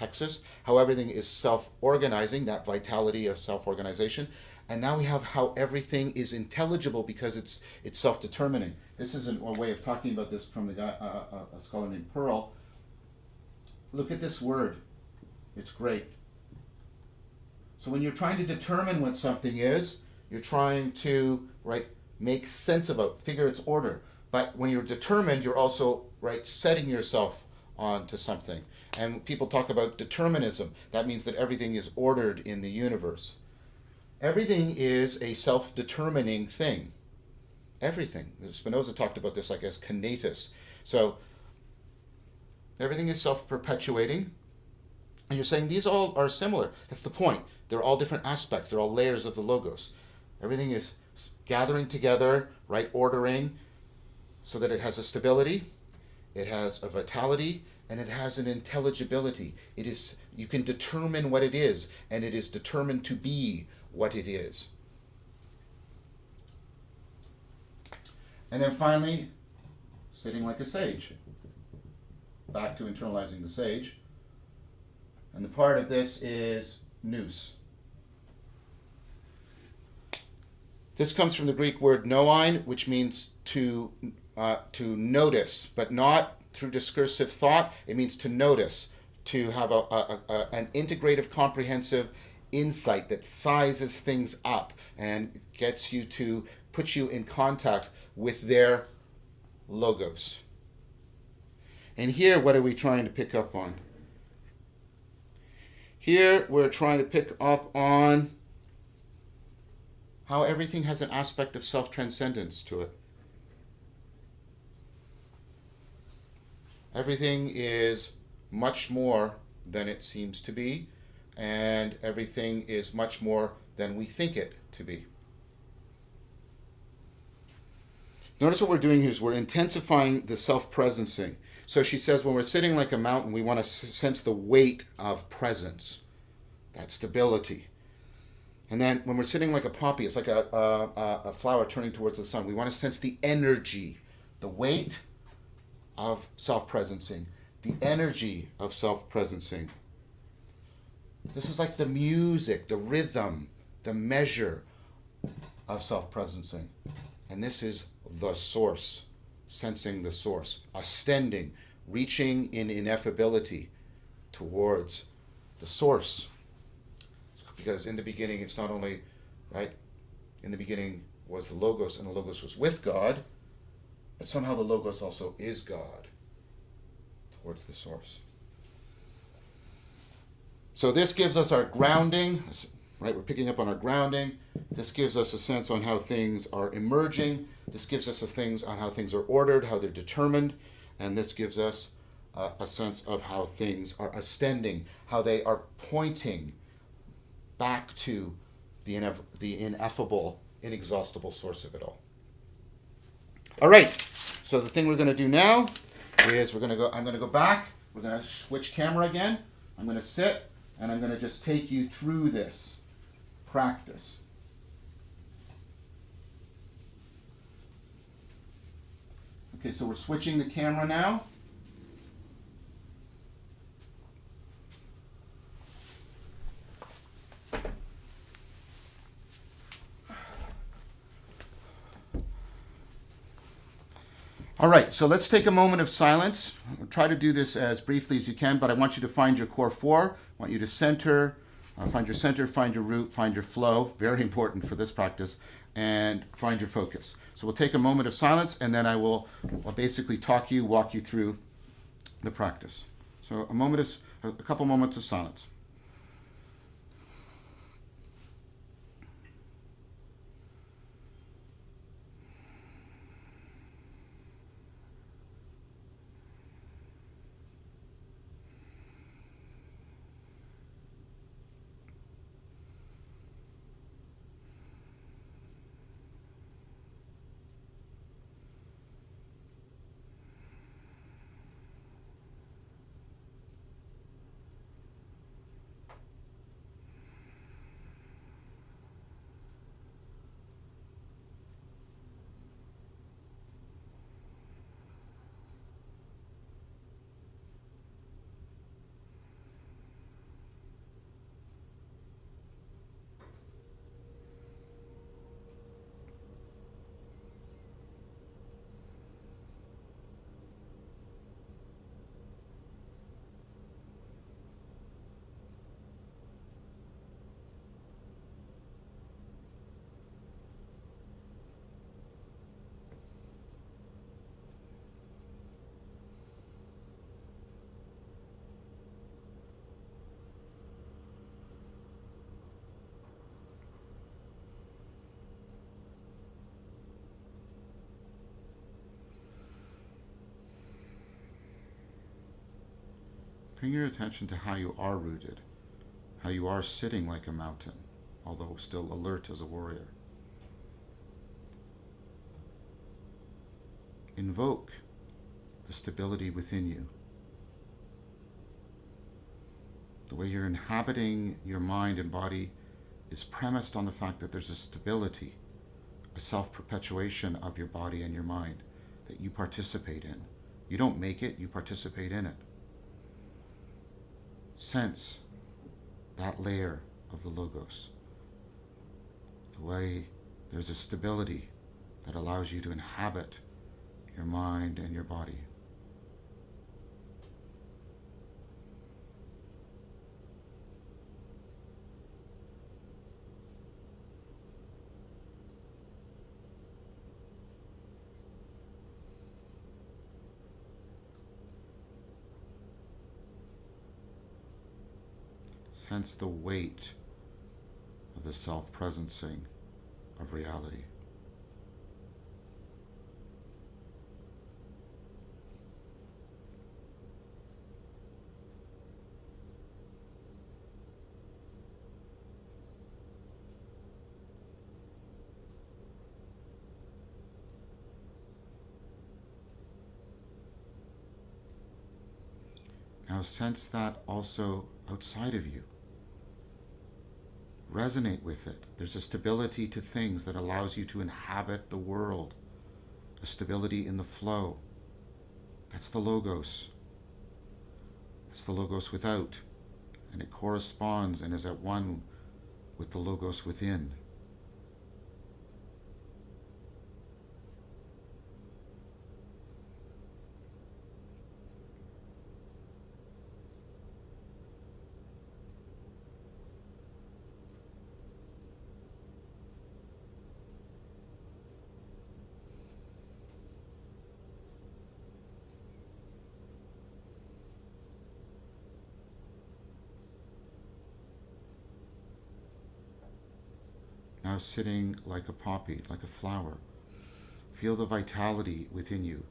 hexis, how everything is self-organizing, that vitality of self-organization, and now we have how everything is intelligible because it's self-determining. This is a way of talking about this from the guy, a scholar named Pearl. Look at this word. It's great. So when you're trying to determine what something is, you're trying to make sense of it, figure its order. But when you're determined, you're also setting yourself onto something. And people talk about determinism. That means that everything is ordered in the universe. Everything is a self-determining thing. Everything. Spinoza talked about this as conatus. So everything is self-perpetuating. And you're saying these all are similar. That's the point. They're all different aspects. They're all layers of the logos. Everything is gathering together, ordering, so that it has a stability, it has a vitality, and it has an intelligibility. You can determine what it is, and it is determined to be what it is. And then finally, sitting like a sage. Back to internalizing the sage. And the part of this is nous. This comes from the Greek word noein, which means to notice, but not through discursive thought. It means to notice, to have an integrative, comprehensive, insight that sizes things up and gets you to put you in contact with their logos. And here, what are we trying to pick up on? Here, we're trying to pick up on how everything has an aspect of self-transcendence to it. Everything is much more than it seems to be, and everything is much more than we think it to be. Notice what we're doing here is we're intensifying the self-presencing. So she says when we're sitting like a mountain, we want to sense the weight of presence, that stability. And then when we're sitting like a poppy, it's like a flower turning towards the sun. We want to sense the energy, the weight of self-presencing, the energy of self-presencing. This is like the music, the rhythm, the measure of self-presencing. And this is the source, sensing the source, ascending, reaching in ineffability towards the source. Because in the beginning, it's not only, right, in the beginning was the Logos, and the Logos was with God, but somehow the Logos also is God towards the source. So this gives us our grounding, right? We're picking up on our grounding. This gives us a sense on how things are emerging. This gives us a sense on how things are ordered, how they're determined. And this gives us a sense of how things are ascending, how they are pointing back to the ineffable, inexhaustible source of it all. All right. So the thing we're going to do now is I'm going to go back. We're going to switch camera again. I'm going to sit, and I'm going to just take you through this practice. Okay, so we're switching the camera now. All right, so let's take a moment of silence. I'll try to do this as briefly as you can, but I want you to find your core four. I want you to center, find your center, find your root, find your flow. Very important for this practice. And find your focus. So we'll take a moment of silence, and then I'll basically walk you through the practice. So a couple moments of silence. Bring your attention to how you are rooted, how you are sitting like a mountain, although still alert as a warrior. Invoke the stability within you. The way you're inhabiting your mind and body is premised on the fact that there's a stability, a self-perpetuation of your body and your mind that you participate in. You don't make it, you participate in it. Sense that layer of the Logos. The way there's a stability that allows you to inhabit your mind and your body. Sense the weight of the self-presencing of reality. Now sense that also outside of you. Resonate with it. There's a stability to things that allows you to inhabit the world. A stability in the flow. That's the logos. That's the logos without. And it corresponds and is at one with the logos within. Now sitting like a poppy, like a flower. Feel the vitality within you,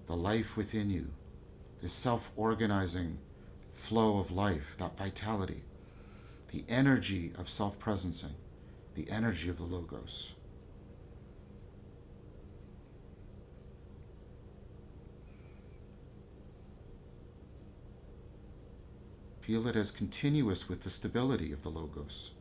the life within you, this self-organizing flow of life, that vitality, the energy of self-presencing, the energy of the logos. Feel it as continuous with the stability of the logos.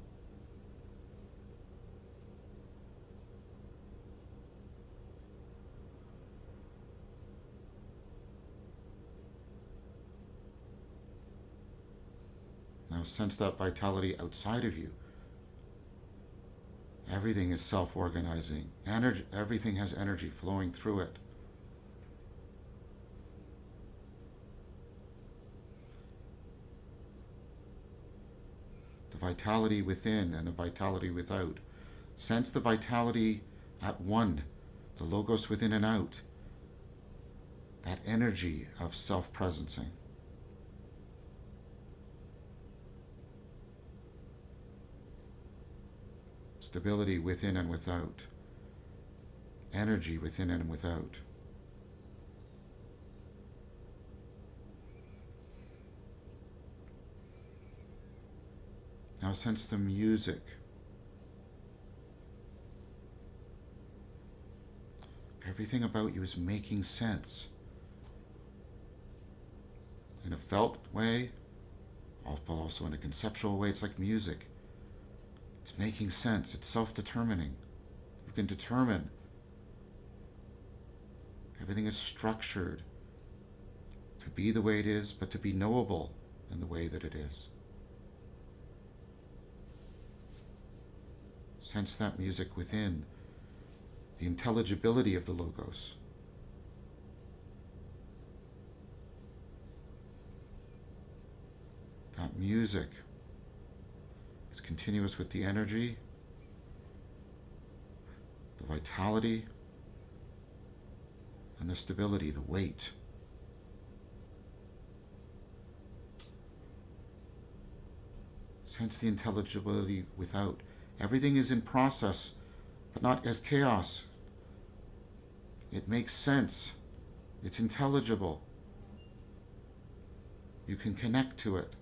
Now sense that vitality outside of you. Everything is self-organizing. Everything has energy flowing through it. The vitality within and the vitality without. Sense the vitality at one, the logos within and out. That energy of self-presencing. Stability within and without. Energy within and without. Now sense the music. Everything about you is making sense. In a felt way, but also in a conceptual way. It's like music. It's making sense. It's self-determining. You can determine. Everything is structured to be the way it is, but to be knowable in the way that it is. Sense that music within, the intelligibility of the logos. That music is continuous with the energy, the vitality, and the stability, the weight. Sense the intelligibility without. Everything is in process, but not as chaos. It makes sense. It's intelligible. You can connect to it.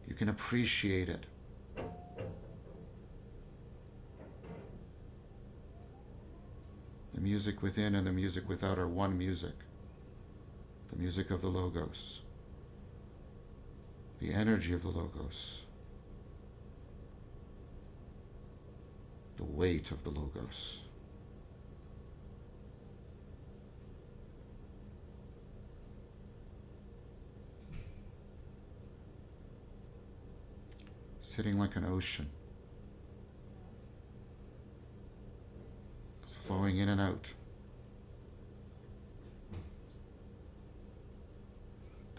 You can appreciate it. The music within and the music without are one music. The music of the logos. The energy of the logos. The weight of the logos. Sitting like an ocean. It's flowing in and out.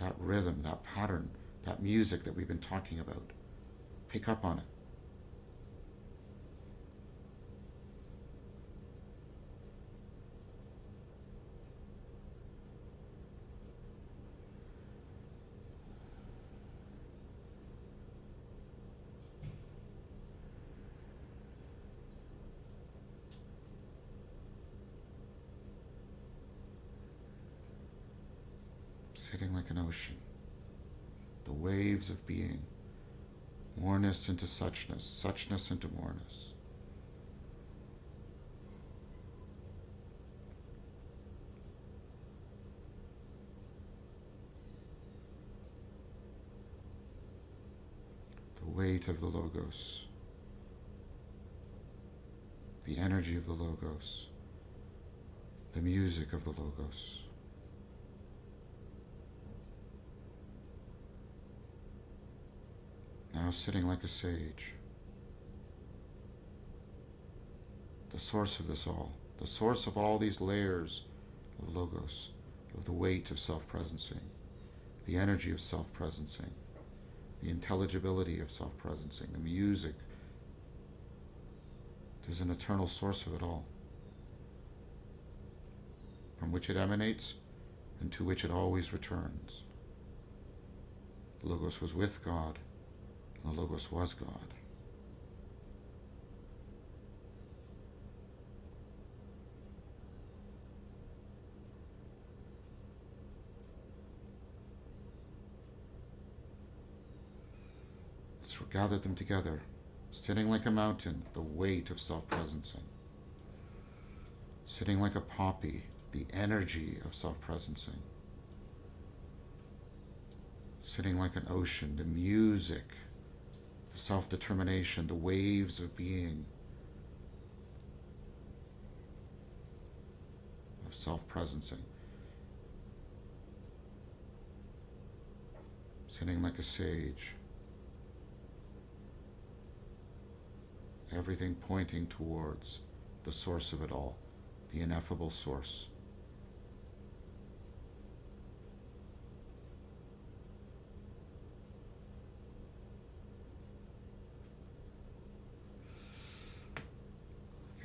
That rhythm, that pattern, that music that we've been talking about. Pick up on it. sitting like an ocean. The waves of being. Moreness into suchness, suchness into moreness. The weight of the Logos. The energy of the Logos. The music of the Logos. Now sitting like a sage. The source of this all. The source of all these layers of Logos. Of the weight of self-presencing. The energy of self-presencing. The intelligibility of self-presencing. The music. There's an eternal source of it all. From which it emanates and to which it always returns. The Logos was with God. The Logos was God. Let's gather them together, sitting like a mountain, the weight of self-presencing. Sitting like a poppy, the energy of self-presencing. Sitting like an ocean, the music, the self-determination, the waves of being, of self-presencing. Sitting like a sage. Everything pointing towards the source of it all, the ineffable source.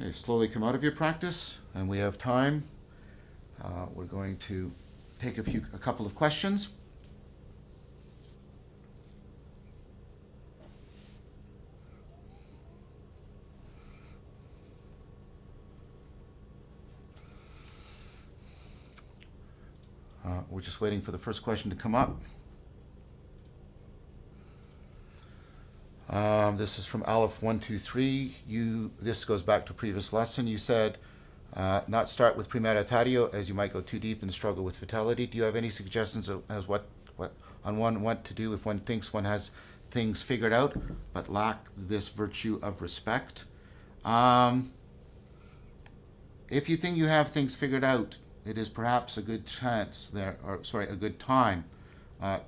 Okay, slowly come out of your practice, and we have time. We're going to take a couple of questions. We're just waiting for the first question to come up. This is from Aleph123. This goes back to a previous lesson. You said not start with premeditatio, as you might go too deep and struggle with fatality. Do you have any suggestions as what to do if one thinks one has things figured out but lack this virtue of respect? If you think you have things figured out, it is perhaps a good a good time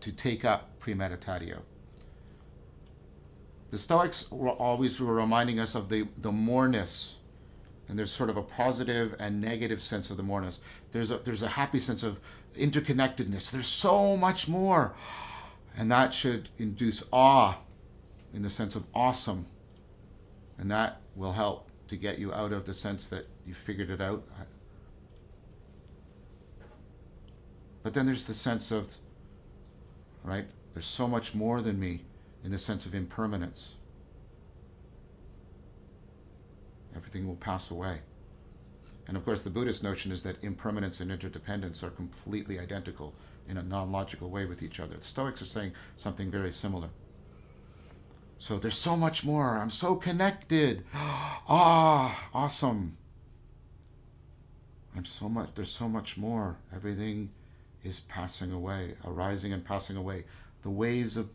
to take up premeditatio. The Stoics always were reminding us of the moreness, and there's sort of a positive and negative sense of the moreness. There's a happy sense of interconnectedness. There's so much more, and that should induce awe in the sense of awesome, and that will help to get you out of the sense that you figured it out. But then there's the sense of, right, there's so much more than me, in the sense of impermanence. Everything will pass away. And of course the Buddhist notion is that impermanence and interdependence are completely identical in a non-logical way with each other. The Stoics are saying something very similar. So there's so much more. I'm so connected. Awesome. There's so much more. Everything is passing away, arising and passing away. The waves of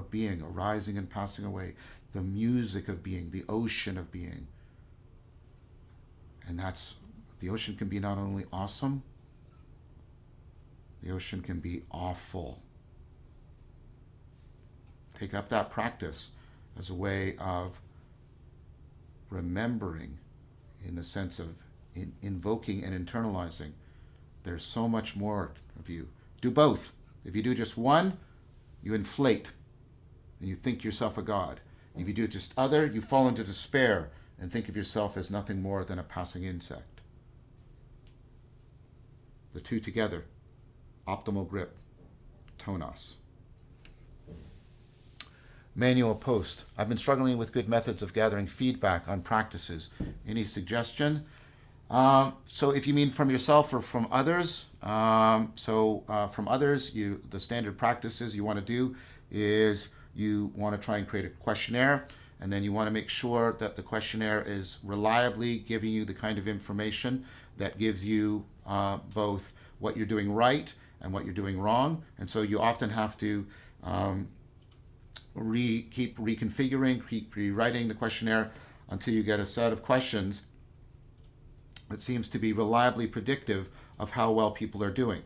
being arising and passing away. The music of being, the ocean of being. And the ocean can be not only awesome, the ocean can be awful. Take up that practice as a way of remembering, in the sense of invoking and internalizing. There's so much more of you. Do both. If you do just one, you inflate and you think yourself a god. If you do just other, you fall into despair and think of yourself as nothing more than a passing insect. The two together, optimal grip, tonos. Manual post. I've been struggling with good methods of gathering feedback on practices. Any suggestion? So if you mean from yourself or from others, from others, the standard practices you want to do is you want to try and create a questionnaire, and then you want to make sure that the questionnaire is reliably giving you the kind of information that gives you both what you're doing right and what you're doing wrong. And so you often have to keep reconfiguring, keep rewriting the questionnaire until you get a set of questions that seems to be reliably predictive of how well people are doing.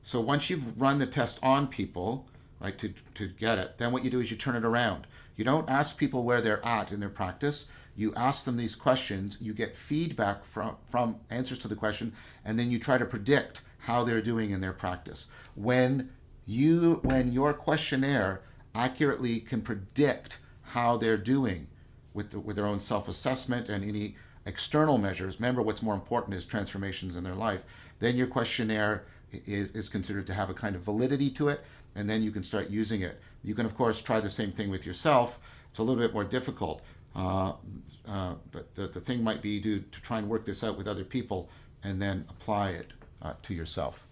So once you've run the test on people, right, to get it, then what you do is you turn it around. You don't ask people where they're at in their practice. You ask them these questions, you get feedback from answers to the question, and then you try to predict how they're doing in their practice. When your questionnaire accurately can predict how they're doing with their own self-assessment and any external measures, remember what's more important is transformations in their life, then your questionnaire is considered to have a kind of validity to it, and then you can start using it. You can, of course, try the same thing with yourself. It's a little bit more difficult, but the thing might be to try and work this out with other people and then apply it to yourself.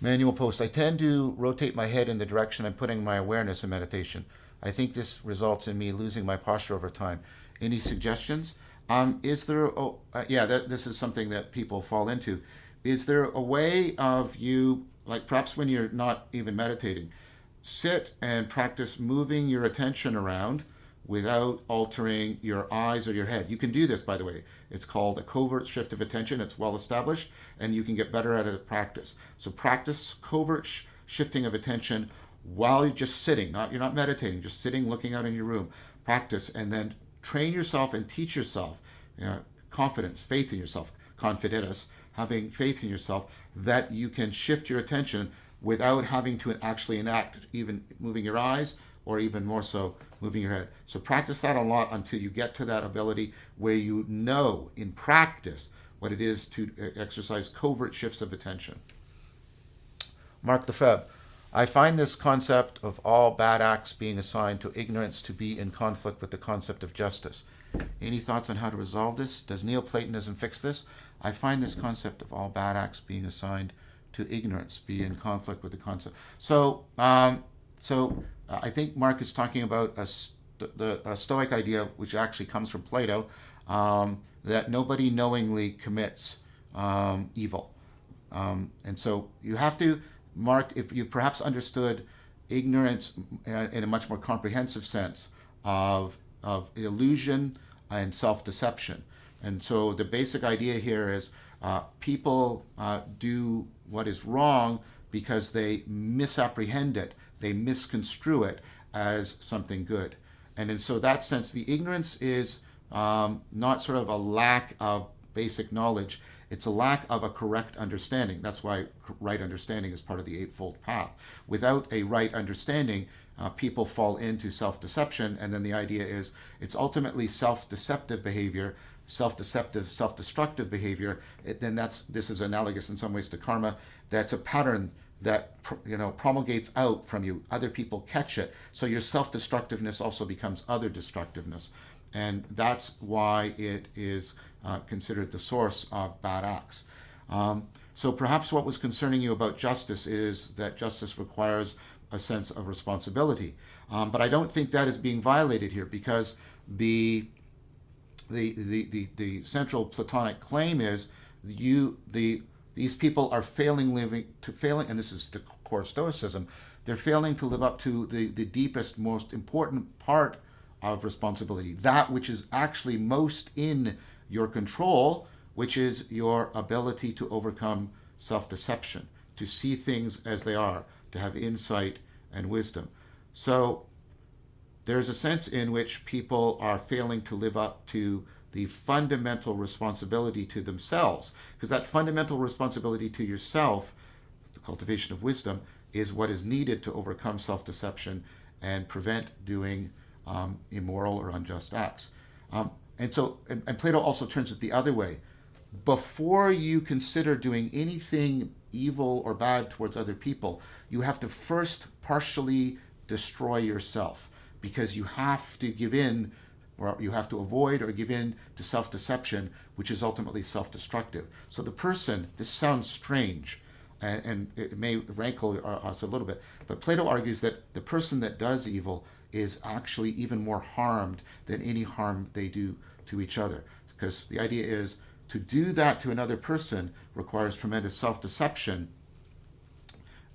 Manual post. I tend to rotate my head in the direction I'm putting my awareness in meditation. I think this results in me losing my posture over time. Any suggestions? This is something that people fall into. Is there a way of you, like perhaps when you're not even meditating, sit and practice moving your attention around without altering your eyes or your head? You can do this, by the way. It's called a covert shift of attention. It's well established, and you can get better at it at practice. So practice covert shifting of attention while you're just sitting. You're not meditating, just sitting, looking out in your room. Practice, and then train yourself and teach yourself confidence, faith in yourself, confidence, having faith in yourself that you can shift your attention without having to actually enact, even moving your eyes or even more so moving your head. So practice that a lot until you get to that ability where you know in practice what it is to exercise covert shifts of attention. Mark Lefebvre. I find this concept of all bad acts being assigned to ignorance to be in conflict with the concept of justice. Any thoughts on how to resolve this? Does Neo-Platonism fix this? I find this concept of all bad acts being assigned to ignorance be in conflict with the concept. So I think Mark is talking about a Stoic idea, which actually comes from Plato, that nobody knowingly commits evil. And so you have to, Mark, if you perhaps understood ignorance in a much more comprehensive sense of illusion and self-deception. And so the basic idea here is people do what is wrong because they misapprehend it, they misconstrue it as something good. And in so that sense, the ignorance is not sort of a lack of basic knowledge, it's a lack of a correct understanding. That's why right understanding is part of the Eightfold Path. Without a right understanding, people fall into self-deception, and then the idea is it's ultimately self-deceptive behavior, self-deceptive, self-destructive behavior. This is analogous in some ways to karma. That's a pattern that promulgates out from you. Other people catch it, so your self-destructiveness also becomes other destructiveness, and that's why it is considered the source of bad acts. So perhaps what was concerning you about justice is that justice requires a sense of responsibility. But I don't think that is being violated here, because the central Platonic claim is these people are failing, and this is the core Stoicism, they're failing to live up to the deepest, most important part of responsibility, that which is actually most in your control, which is your ability to overcome self-deception, to see things as they are, to have insight and wisdom. So there's a sense in which people are failing to live up to the fundamental responsibility to themselves, because that fundamental responsibility to yourself, the cultivation of wisdom, is what is needed to overcome self-deception and prevent doing immoral or unjust acts. And Plato also turns it the other way. Before you consider doing anything evil or bad towards other people, you have to first partially destroy yourself, because you have to give in or you have to avoid or give in to self-deception, which is ultimately self-destructive. So the person, this sounds strange, and it may rankle us a little bit, but Plato argues that the person that does evil is actually even more harmed than any harm they do to each other. Because the idea is to do that to another person requires tremendous self-deception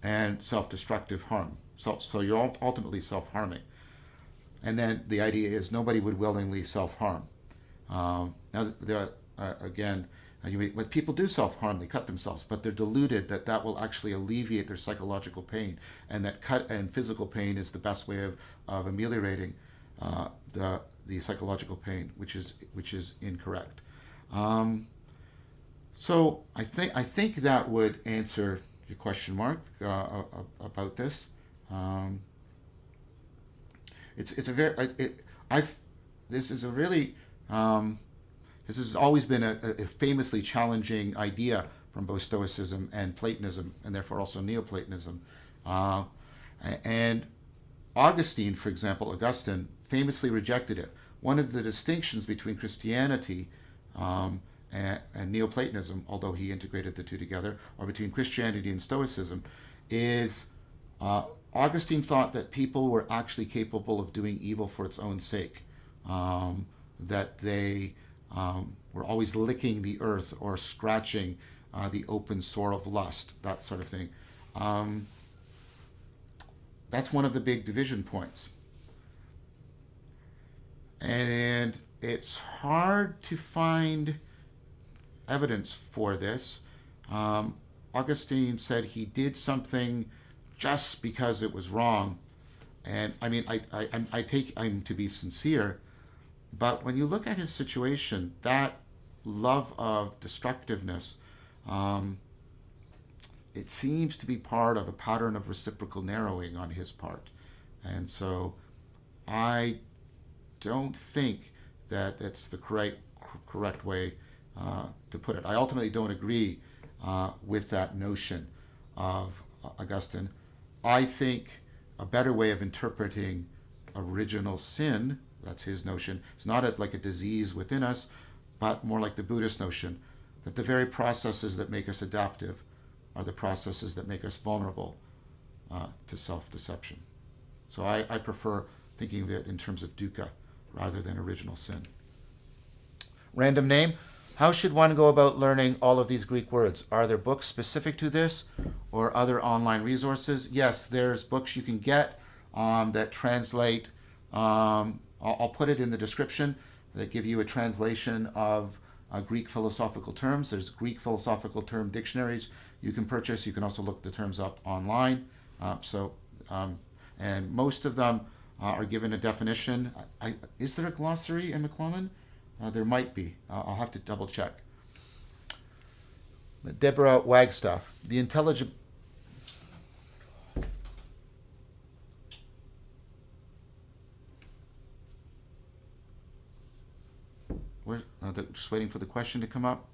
and self-destructive harm. So you're ultimately self-harming. And then the idea is nobody would willingly self-harm. Now, again, when people do self-harm, they cut themselves, but they're deluded that that will actually alleviate their psychological pain, and that cut and physical pain is the best way of ameliorating the psychological pain, which is incorrect. So I think that would answer your question, Mark, about this. It's a very this is a really this has always been a famously challenging idea from both Stoicism and Platonism, and therefore also Neo-Platonism. And Augustine, for example, Augustine, famously rejected it. One of the distinctions between Christianity and Neo-Platonism, although he integrated the two together, or between Christianity and Stoicism, is Augustine thought that people were actually capable of doing evil for its own sake, that they were always licking the earth or scratching the open sore of lust, that sort of thing. That's one of the big division points. And it's hard to find evidence for this. Augustine said he did something just because it was wrong. And I mean, I take him to be sincere, but when you look at his situation, that love of destructiveness, it seems to be part of a pattern of reciprocal narrowing on his part. And so I don't think that it's the correct way to put it. I ultimately don't agree with that notion of Augustine. I think a better way of interpreting original sin, that's his notion, it's not like a disease within us, but more like the Buddhist notion that the very processes that make us adaptive are the processes that make us vulnerable to self-deception. So I prefer thinking of it in terms of dukkha rather than original sin. Random name. How should one go about learning all of these Greek words? Are there books specific to this or other online resources? Yes, there's books you can get that translate. I'll put it in the description that give you a translation of Greek philosophical terms. There's Greek philosophical term dictionaries you can purchase. You can also look the terms up online. And most of them are given a definition. Is there a glossary in McClellan? There might be. I'll have to double check. Deborah Wagstaff. The intelligible. Just waiting for the question to come up.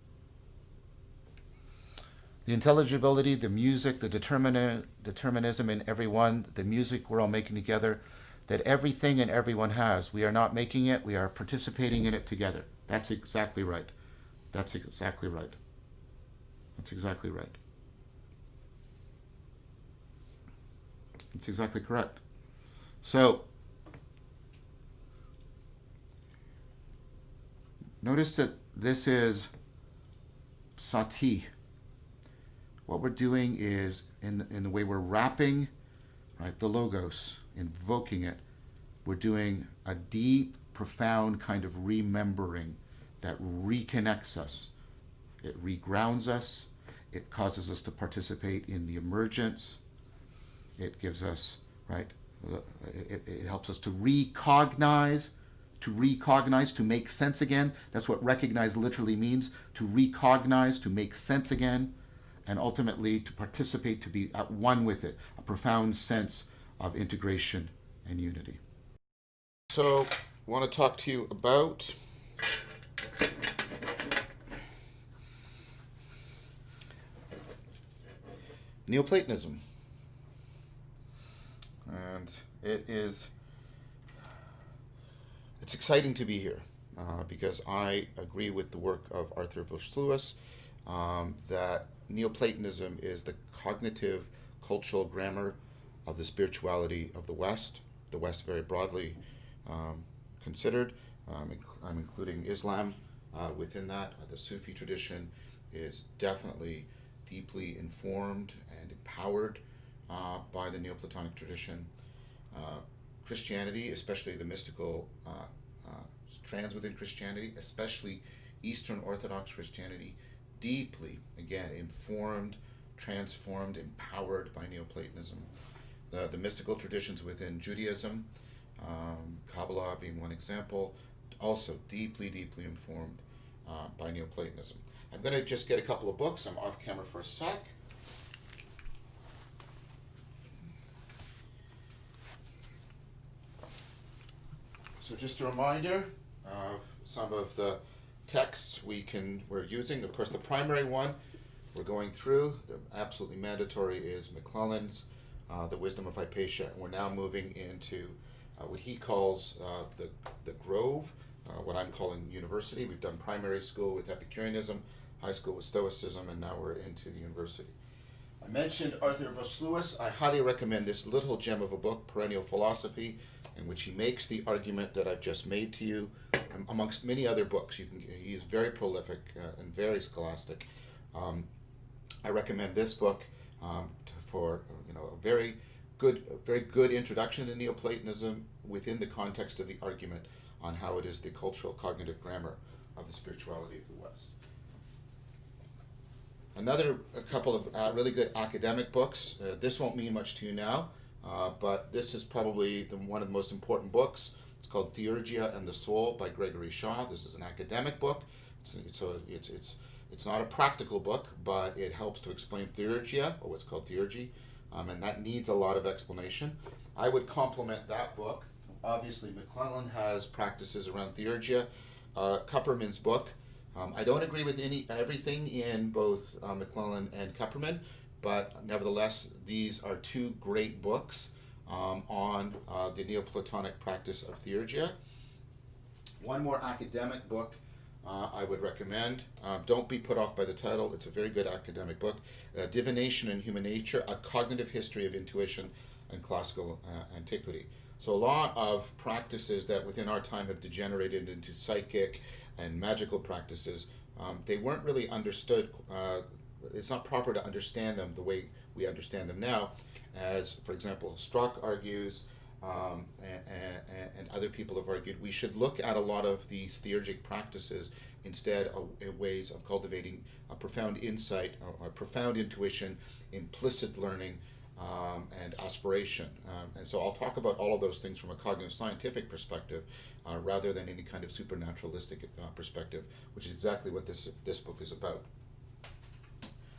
The intelligibility, the music, the determinism in everyone, the music we're all making together, that everything and everyone has. We are not making it, we are participating in it together. That's exactly right. That's exactly right. That's exactly right. That's exactly correct. So, notice that this is sati. What we're doing is, in the way we're wrapping, right, the logos, invoking it, we're doing a deep, profound kind of remembering that reconnects us. It regrounds us. It causes us to participate in the emergence. It gives us, right, it helps us to recognize, to make sense again. That's what recognize literally means, to recognize, to make sense again, and ultimately to participate, to be at one with it, a profound sense of integration and unity. So, I want to talk to you about Neoplatonism. And it's It's exciting to be here because I agree with the work of Arthur Vosloo that Neoplatonism is the cognitive cultural grammar of the spirituality of the West very broadly considered. I'm including Islam within that. The Sufi tradition is definitely deeply informed and empowered by the Neoplatonic tradition. Christianity, especially the mystical strands within Christianity, especially Eastern Orthodox Christianity, deeply, again, informed, transformed, empowered by Neoplatonism. The mystical traditions within Judaism, Kabbalah being one example, also deeply, deeply informed by Neoplatonism. I'm going to just get a couple of books. I'm off camera for a sec. So just a reminder of some of the texts we're using. Of course, the primary one we're going through, the absolutely mandatory, is McClellan's The Wisdom of Hypatia. And we're now moving into what he calls the Grove, what I'm calling university. We've done primary school with Epicureanism, high school with Stoicism, and now we're into the university. I mentioned Arthur Vosloo. I highly recommend this little gem of a book, Perennial Philosophy, in which he makes the argument that I've just made to you, amongst many other books. He is very prolific and very scholastic. I recommend this book for a very good introduction to Neoplatonism within the context of the argument on how it is the cultural cognitive grammar of the spirituality of the West. A couple of really good academic books. This won't mean much to you now, but this is probably one of the most important books. It's called Theurgia and the Soul by Gregory Shaw. This is an academic book. It's not a practical book, but it helps to explain theurgia, or what's called theurgy, and that needs a lot of explanation. I would complement that book. Obviously, McClellan has practices around theurgia. Kupperman's book. I don't agree with everything in both McClellan and Kupperman, but nevertheless, these are two great books on the Neoplatonic practice of theurgia. One more academic book I would recommend. Don't be put off by the title. It's a very good academic book. Divination and Human Nature, A Cognitive History of Intuition and Classical Antiquity. So a lot of practices that within our time have degenerated into psychic and magical practices, they weren't really understood. It's not proper to understand them the way we understand them now, as, for example, Strzok argues, and other people have argued. We should look at a lot of these theurgic practices instead of ways of cultivating a profound insight, or profound intuition, implicit learning, and aspiration. And so I'll talk about all of those things from a cognitive scientific perspective rather than any kind of supernaturalistic perspective, which is exactly what this book is about.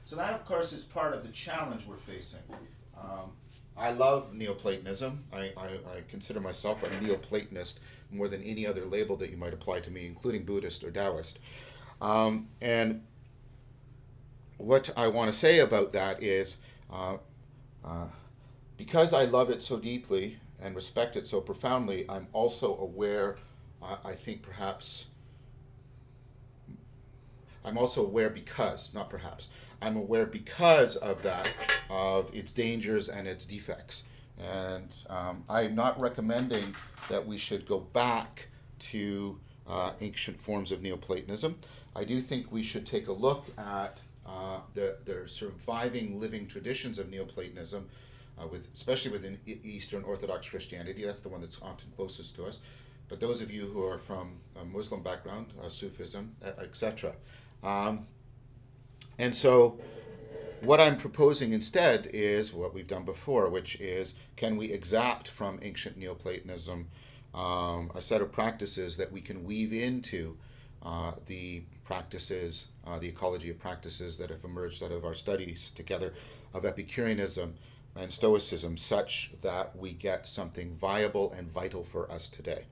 So that, of course, is part of the challenge we're facing. I love Neoplatonism. I consider myself a Neoplatonist more than any other label that you might apply to me, including Buddhist or Taoist. And what I want to say about that is, because I love it so deeply and respect it so profoundly, I'm also aware, I think perhaps, I'm also aware because, not perhaps, I'm aware because of that, of its dangers and its defects. And I'm not recommending that we should go back to ancient forms of Neoplatonism. I do think we should take a look at the surviving living traditions of Neoplatonism, especially within Eastern Orthodox Christianity. That's the one that's often closest to us. But those of you who are from a Muslim background, Sufism, etc. And so what I'm proposing instead is what we've done before, which is, can we exact from ancient Neoplatonism a set of practices that we can weave into the practices, the ecology of practices that have emerged out of our studies together of Epicureanism and Stoicism, such that we get something viable and vital for us today.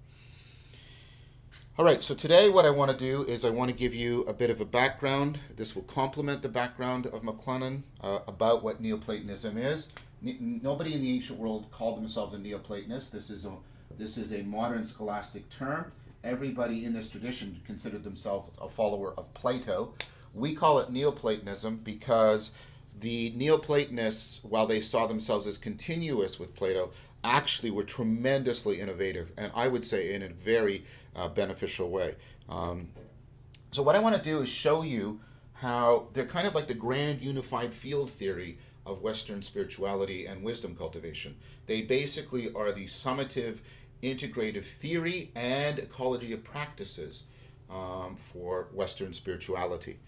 All right, so today what I want to do is I want to give you a bit of a background. This will complement the background of McClellan about what Neoplatonism is. Nobody in the ancient world called themselves a Neoplatonist. This is a modern scholastic term. everybody in this tradition considered themselves a follower of Plato. We call it Neoplatonism because the Neoplatonists, while they saw themselves as continuous with Plato, actually were tremendously innovative, and I would say in a very beneficial way. So what I want to do is show you how they're kind of like the grand unified field theory of Western spirituality and wisdom cultivation. They basically are the summative integrative theory and ecology of practices for Western spirituality.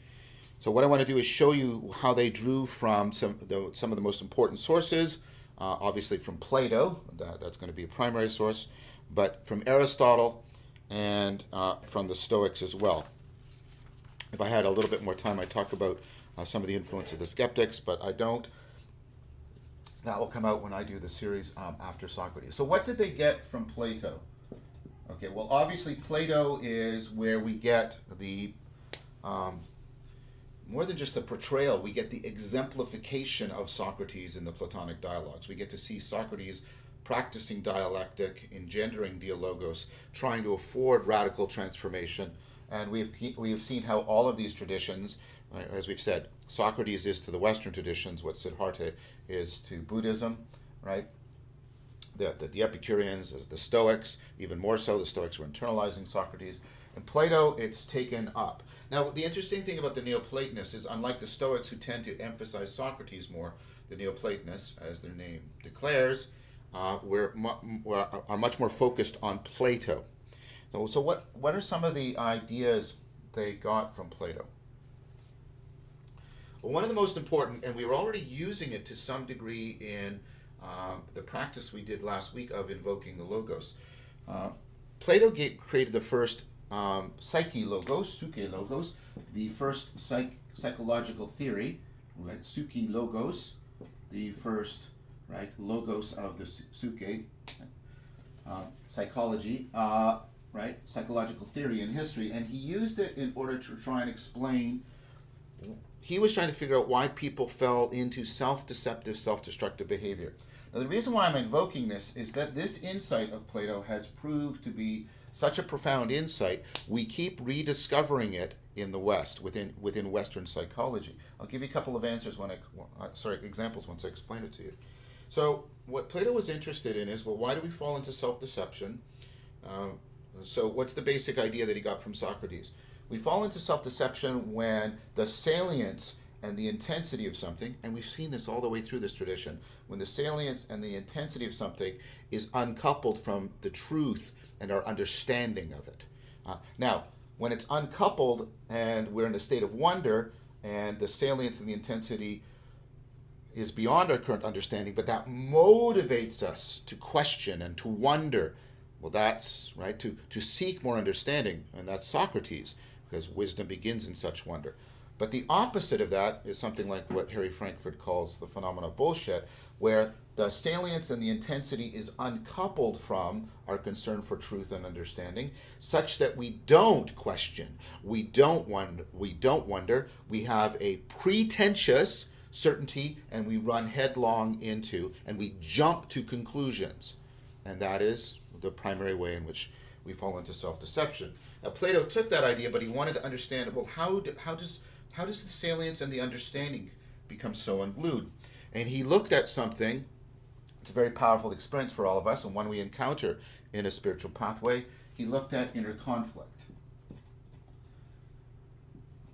So what I want to do is show you how they drew from some of the most important sources, obviously from Plato, that's going to be a primary source, but from Aristotle and from the Stoics as well. If I had a little bit more time, I'd talk about some of the influence of the skeptics, but I don't. That will come out when I do the series after Socrates. So what did they get from Plato? Okay, well, obviously Plato is where we get the, more than just the portrayal, we get the exemplification of Socrates in the Platonic dialogues. We get to see Socrates practicing dialectic, engendering dialogos, trying to afford radical transformation. And we've seen how all of these traditions, as we've said, Socrates is to the Western traditions what Siddhartha is to Buddhism, right? The Epicureans, the Stoics, even more so, the Stoics were internalizing Socrates. And Plato, it's taken up. Now, the interesting thing about the Neoplatonists is, unlike the Stoics who tend to emphasize Socrates more, the Neoplatonists, as their name declares, are much more focused on Plato. So what are some of the ideas they got from Plato? Well, one of the most important, and we were already using it to some degree in the practice we did last week of invoking the Logos. Plato created the first psyche logos, suke logos, the first psychological theory, right? Suke logos, the first, right, logos of the suke, psychology, right, psychological theory in history, and he used it in order to try and explain. He was trying to figure out why people fell into self-deceptive, self-destructive behavior. Now, the reason why I'm invoking this is that this insight of Plato has proved to be such a profound insight, we keep rediscovering it in the West, within Western psychology. I'll give you a couple of answers examples once I explain it to you. So what Plato was interested in is, well, why do we fall into self-deception? So what's the basic idea that he got from Socrates? We fall into self-deception when the salience and the intensity of something, and we've seen this all the way through this tradition, when the salience and the intensity of something is uncoupled from the truth and our understanding of it. Now, when it's uncoupled and we're in a state of wonder, and the salience and the intensity is beyond our current understanding, but that motivates us to question and to wonder, well, that's right, to seek more understanding, and that's Socrates, because wisdom begins in such wonder. But the opposite of that is something like what Harry Frankfurt calls the phenomena of bullshit, where the salience and the intensity is uncoupled from our concern for truth and understanding, such that we don't question, we don't wonder, we have a pretentious certainty, and we run headlong into, and we jump to conclusions. And that is the primary way in which we fall into self-deception. Now, Plato took that idea, but he wanted to understand, well, how does the salience and the understanding become so unglued? And he looked at something, it's a very powerful experience for all of us, and one we encounter in a spiritual pathway. He looked at inner conflict.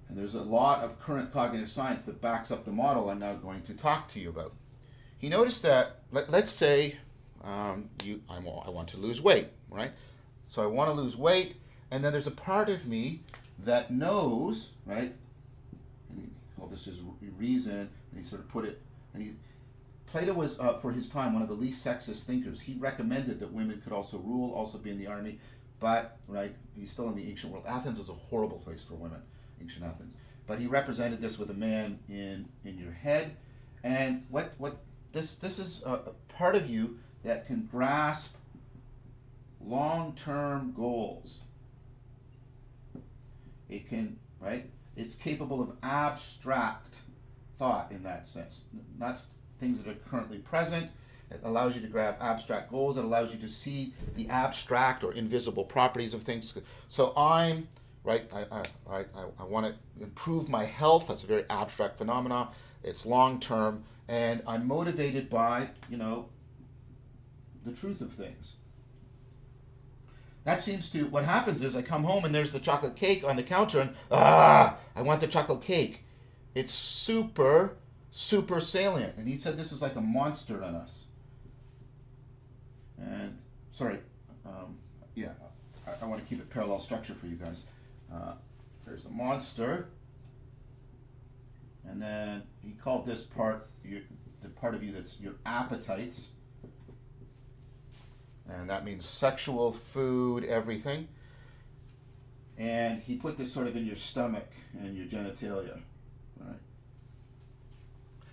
And there's a lot of current cognitive science that backs up the model I'm now going to talk to you about. He noticed that, let's say I want to lose weight, right? So I want to lose weight, and then there's a part of me that knows, right? And he called this his reason, and he sort of put it, Plato was, for his time, one of the least sexist thinkers. He recommended that women could also rule, also be in the army, but, right, he's still in the ancient world. Athens is a horrible place for women, ancient Athens. But he represented this with a man in your head, and this is a part of you that can grasp long-term goals. It can, right? It's capable of abstract thought in that sense. Not things that are currently present, It allows you to grab abstract goals. It allows you to see the abstract or invisible properties of things. So I'm, right, I want to improve my health. That's a very abstract phenomenon. It's long term. And I'm motivated by, the truth of things. That seems to, what happens is I come home and there's the chocolate cake on the counter and, I want the chocolate cake. It's super, super salient. And he said this is like a monster on us. And, sorry, I want to keep it parallel structure for you guys. There's the monster. And then he called this part, the part of you that's your appetites. And that means sexual, food, everything. And he put this sort of in your stomach and your genitalia. Right?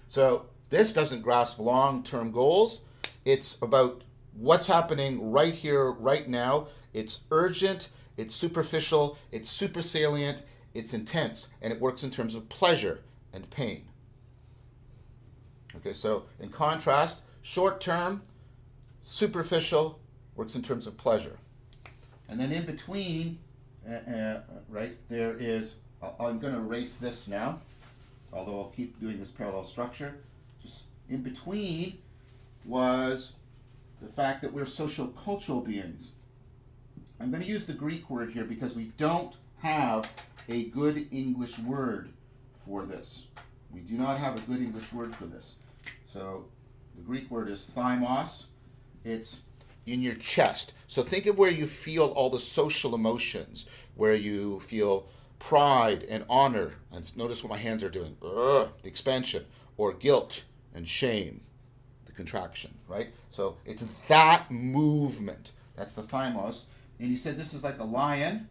So this doesn't grasp long-term goals. It's about what's happening right here, right now. It's urgent, it's superficial, it's super salient, it's intense, and it works in terms of pleasure and pain. Okay, so in contrast, short-term, superficial, works in terms of pleasure. And then in between, right, there is, I'm going to erase this now, although I'll keep doing this parallel structure. Just in between was the fact that we're social cultural beings. I'm going to use the Greek word here because we don't have a good English word for this. We do not have a good English word for this. So the Greek word is thymos. It's in your chest. So think of where you feel all the social emotions, where you feel pride and honor. And notice what my hands are doing. The expansion. Or guilt and shame. The contraction, right? So it's that movement. That's the thymos. And he said this is like a lion.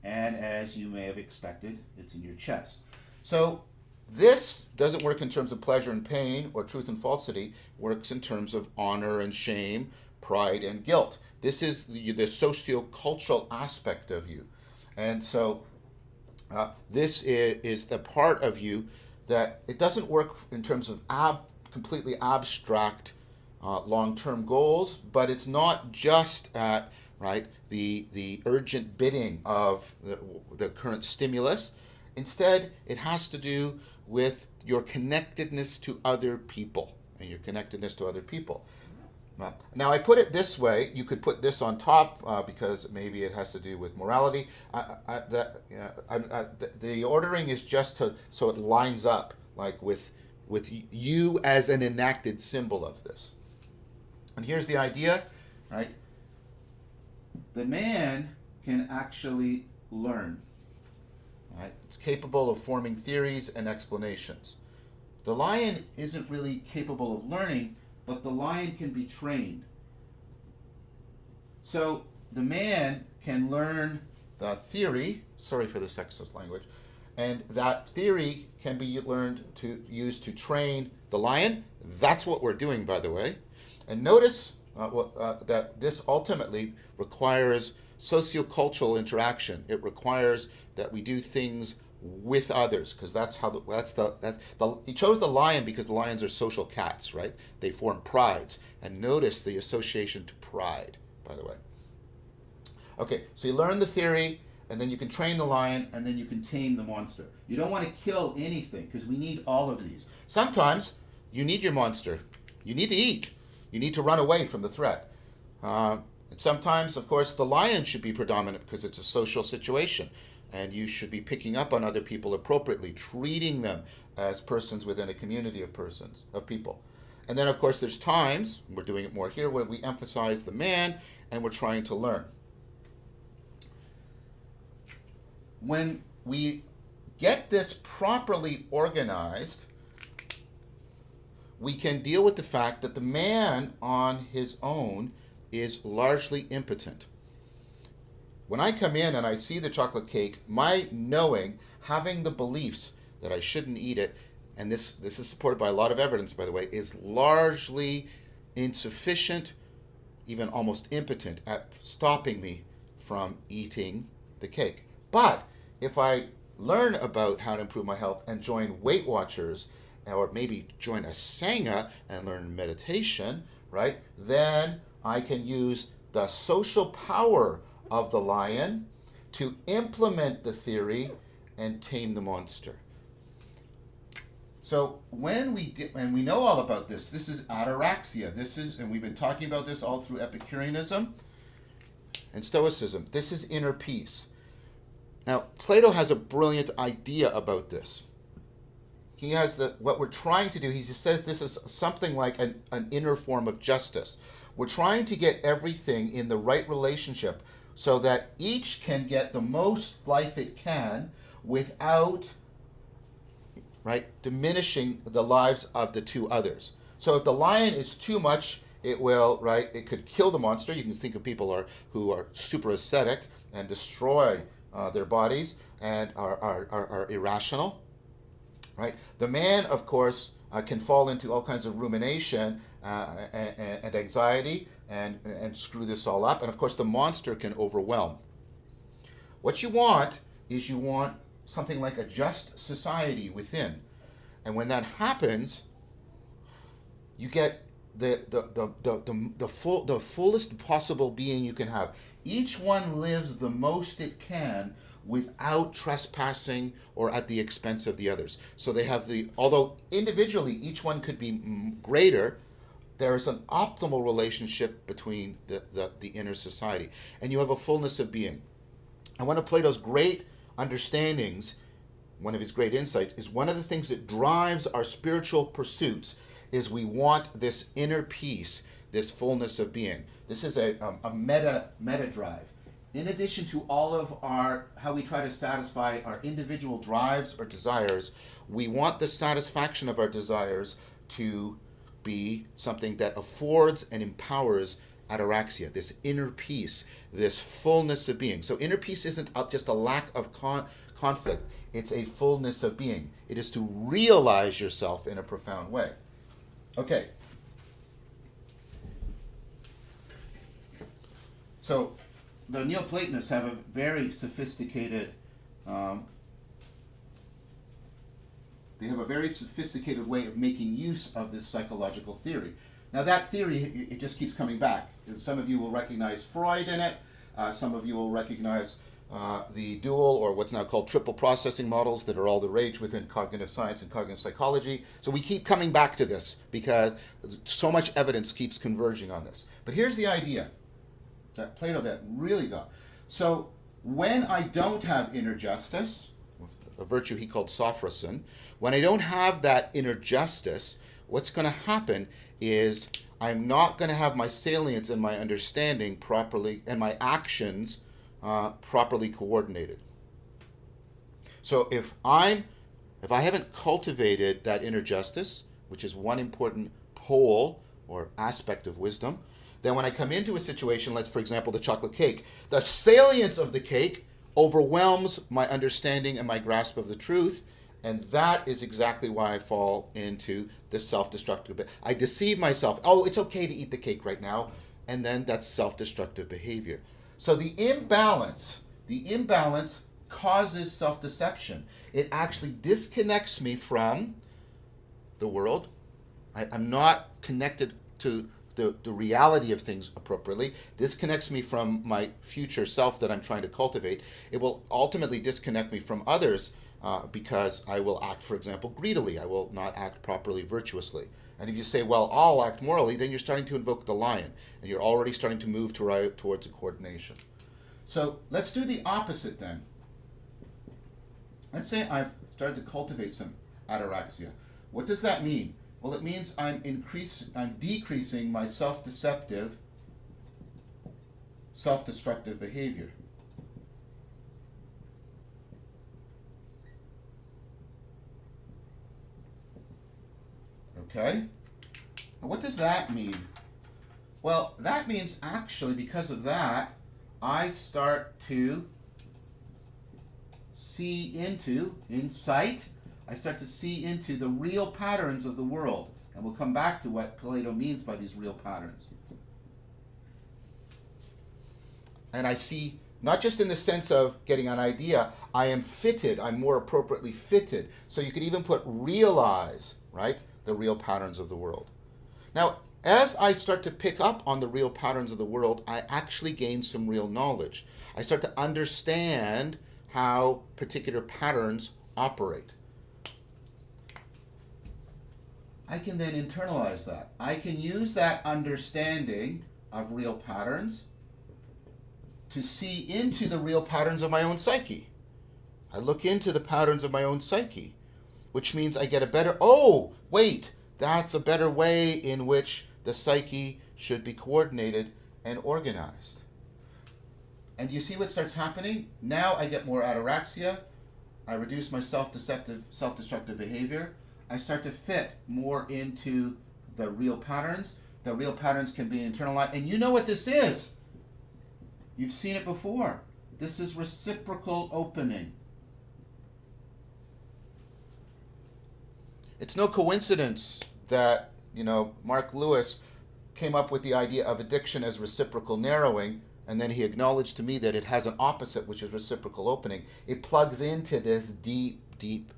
And as you may have expected, it's in your chest. So this doesn't work in terms of pleasure and pain or truth and falsity. It works in terms of honor and shame, pride and guilt. This is the socio-cultural aspect of you. And so this is the part of you that it doesn't work in terms of completely abstract long-term goals, but it's not just at the urgent bidding of the current stimulus. Instead, it has to do with your connectedness to other people and your connectedness to other people. Now, I put it this way. You could put this on top because maybe it has to do with morality. The ordering is just so it lines up like with you as an enacted symbol of this. And here's the idea, right? The man can actually learn. Right? It's capable of forming theories and explanations. The lion isn't really capable of learning, but the lion can be trained. So the man can learn the theory, sorry for the sexist language, and that theory can be learned to use to train the lion. That's what we're doing, by the way. And notice that this ultimately requires sociocultural interaction. It requires that we do things with others, because he chose the lion because the lions are social cats, right? They form prides. And notice the association to pride, by the way. Okay, so you learn the theory, and then you can train the lion, and then you can tame the monster. You don't want to kill anything, because we need all of these. Sometimes you need your monster. You need to eat. You need to run away from the threat. And sometimes, of course, the lion should be predominant because it's a social situation. And you should be picking up on other people appropriately, treating them as persons within a community of people. And then, of course, there's times, we're doing it more here, where we emphasize the man and we're trying to learn. When we get this properly organized, we can deal with the fact that the man on his own is largely impotent. When I come in and I see the chocolate cake, my knowing, having the beliefs that I shouldn't eat it, and this is supported by a lot of evidence, by the way, is largely insufficient, even almost impotent at stopping me from eating the cake. But if I learn about how to improve my health and join Weight Watchers, or maybe join a Sangha and learn meditation, right, then I can use the social power of the lion to implement the theory and tame the monster. So when we know all about this, this is ataraxia. This is, and we've been talking about this all through Epicureanism and Stoicism. This is inner peace. Now, Plato has a brilliant idea about this. He has what we're trying to do, he says this is something like an inner form of justice. We're trying to get everything in the right relationship so that each can get the most life it can without, right, diminishing the lives of the two others. So if the lion is too much, it will, right, it could kill the monster. You can think of people who are super ascetic and destroy their bodies and are irrational, right? The man, of course, can fall into all kinds of rumination and anxiety and screw this all up. And of course, the monster can overwhelm. What you want is something like a just society within. And when that happens, you get the fullest possible being you can have. Each one lives the most it can without trespassing or at the expense of the others. So they have although individually each one could be greater, there's an optimal relationship between the inner society. And you have a fullness of being. And one of Plato's great understandings, one of his great insights, is one of the things that drives our spiritual pursuits is we want this inner peace, this fullness of being. This is a meta drive. In addition to all of how we try to satisfy our individual drives or desires, we want the satisfaction of our desires to be something that affords and empowers ataraxia, this inner peace, this fullness of being. So inner peace isn't just a lack of conflict, it's a fullness of being. It is to realize yourself in a profound way. Okay. So the Neoplatonists have a very sophisticated way of making use of this psychological theory. Now that theory, it just keeps coming back. Some of you will recognize Freud in it. Some of you will recognize the dual, or what's now called triple processing models that are all the rage within cognitive science and cognitive psychology. So we keep coming back to this because so much evidence keeps converging on this. But here's the idea that Plato that really got. So when I don't have inner justice, a virtue he called sophrosin, when I don't have that inner justice, what's going to happen is I'm not going to have my salience and my understanding properly and my actions properly coordinated. So if I haven't cultivated that inner justice, which is one important pole or aspect of wisdom, then when I come into a situation, let's, for example, the chocolate cake, the salience of the cake overwhelms my understanding and my grasp of the truth, and that is exactly why I fall into this self-destructive bit. I deceive myself. Oh, it's okay to eat the cake right now, and then that's self-destructive behavior. So the imbalance causes self-deception. It actually disconnects me from the world. I'm not connected to the reality of things appropriately. This connects me from my future self that I'm trying to cultivate. It will ultimately disconnect me from others because I will act, for example, greedily. I will not act properly virtuously. And if you say, well, I'll act morally, then you're starting to invoke the lion, and you're already starting to move towards a coordination. So let's do the opposite then. Let's say I've started to cultivate some ataraxia. What does that mean? Well, it means I'm decreasing my self-destructive behavior. Okay? What does that mean? Well, that means actually, because of that, I start to see into, insight, I start to see into the real patterns of the world. And we'll come back to what Plato means by these real patterns. And I see, not just in the sense of getting an idea, I am fitted, I'm more appropriately fitted. So you could even put realize, right, the real patterns of the world. Now, As I start to pick up on the real patterns of the world, I actually gain some real knowledge. I start to understand how particular patterns operate. I can then internalize that. I can use that understanding of real patterns to see into the real patterns of my own psyche. I look into the patterns of my own psyche, which means I get a better, oh, wait, that's a better way in which the psyche should be coordinated and organized. And you see what starts happening? Now I get more ataraxia. I reduce my self-destructive behavior. I start to fit more into the real patterns. The real patterns can be internalized. And you know what this is. You've seen it before. This is reciprocal opening. It's no coincidence that, Mark Lewis came up with the idea of addiction as reciprocal narrowing, and then he acknowledged to me that it has an opposite, which is reciprocal opening. It plugs into this deep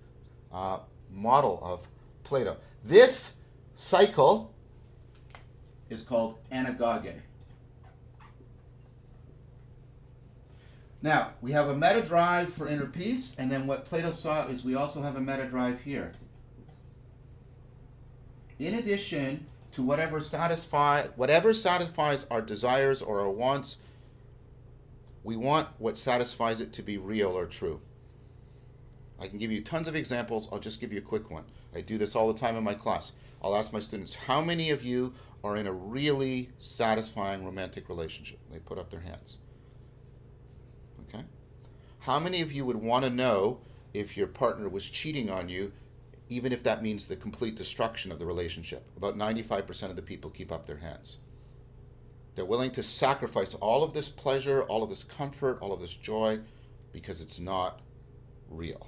model of Plato. This cycle is called anagoge. Now, we have a meta drive for inner peace, and then what Plato saw is we also have a meta drive here. In addition to whatever satisfies our desires or our wants, we want what satisfies it to be real or true. I can give you tons of examples. I'll just give you a quick one. I do this all the time in my class. I'll ask my students, how many of you are in a really satisfying romantic relationship? They put up their hands. Okay? How many of you would want to know if your partner was cheating on you, even if that means the complete destruction of the relationship? About 95% of the people keep up their hands. They're willing to sacrifice all of this pleasure, all of this comfort, all of this joy, because it's not real.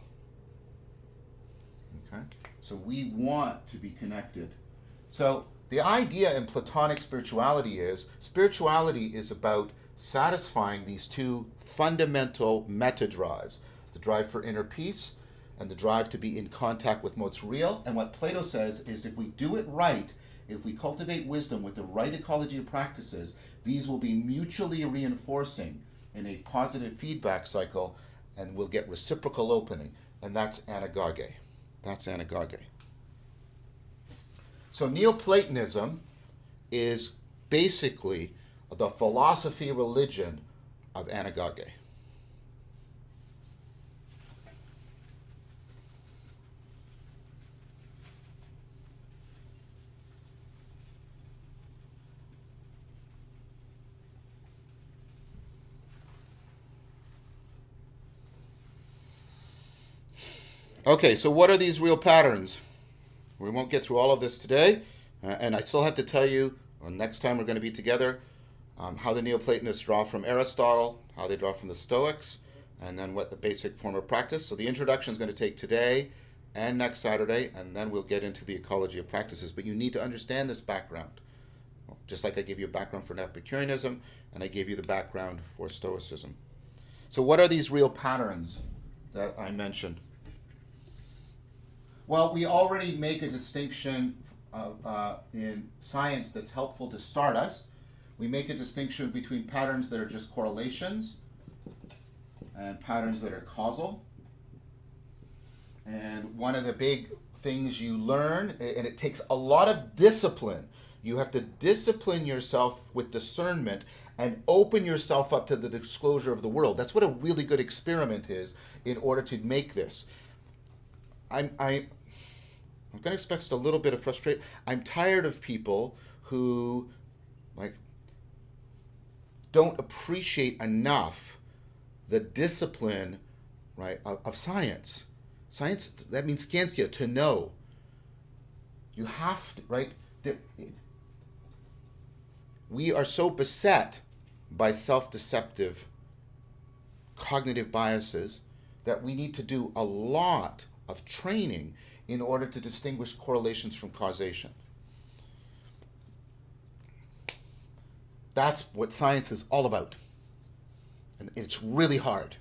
Okay? So we want to be connected. So the idea in Platonic spirituality is about satisfying these two fundamental meta drives, the drive for inner peace and the drive to be in contact with what's real. And what Plato says is if we do it right, if we cultivate wisdom with the right ecology of practices, these will be mutually reinforcing in a positive feedback cycle, and we'll get reciprocal opening. And that's anagoge. That's anagoge. So Neoplatonism is basically the philosophy religion of anagoge. Okay, so what are these real patterns? We won't get through all of this today, and I still have to tell you, next time we're going to be together, how the Neoplatonists draw from Aristotle, how they draw from the Stoics, and then what the basic form of practice. So the introduction is going to take today and next Saturday, and then we'll get into the ecology of practices. But you need to understand this background, just like I gave you a background for Epicureanism, and I gave you the background for Stoicism. So what are these real patterns that I mentioned? Well, we already make a distinction in science that's helpful to start us. We make a distinction between patterns that are just correlations and patterns that are causal. And one of the big things you learn, and it takes a lot of discipline, you have to discipline yourself with discernment and open yourself up to the disclosure of the world. That's what a really good experiment is in order to make this. I'm going to expect a little bit of frustration. I'm tired of people who don't appreciate enough the discipline, right, of science. Science, that means scientia, to know. You have to, right? We are so beset by self-deceptive cognitive biases that we need to do a lot of training in order to distinguish correlations from causation. That's what science is all about. And it's really hard.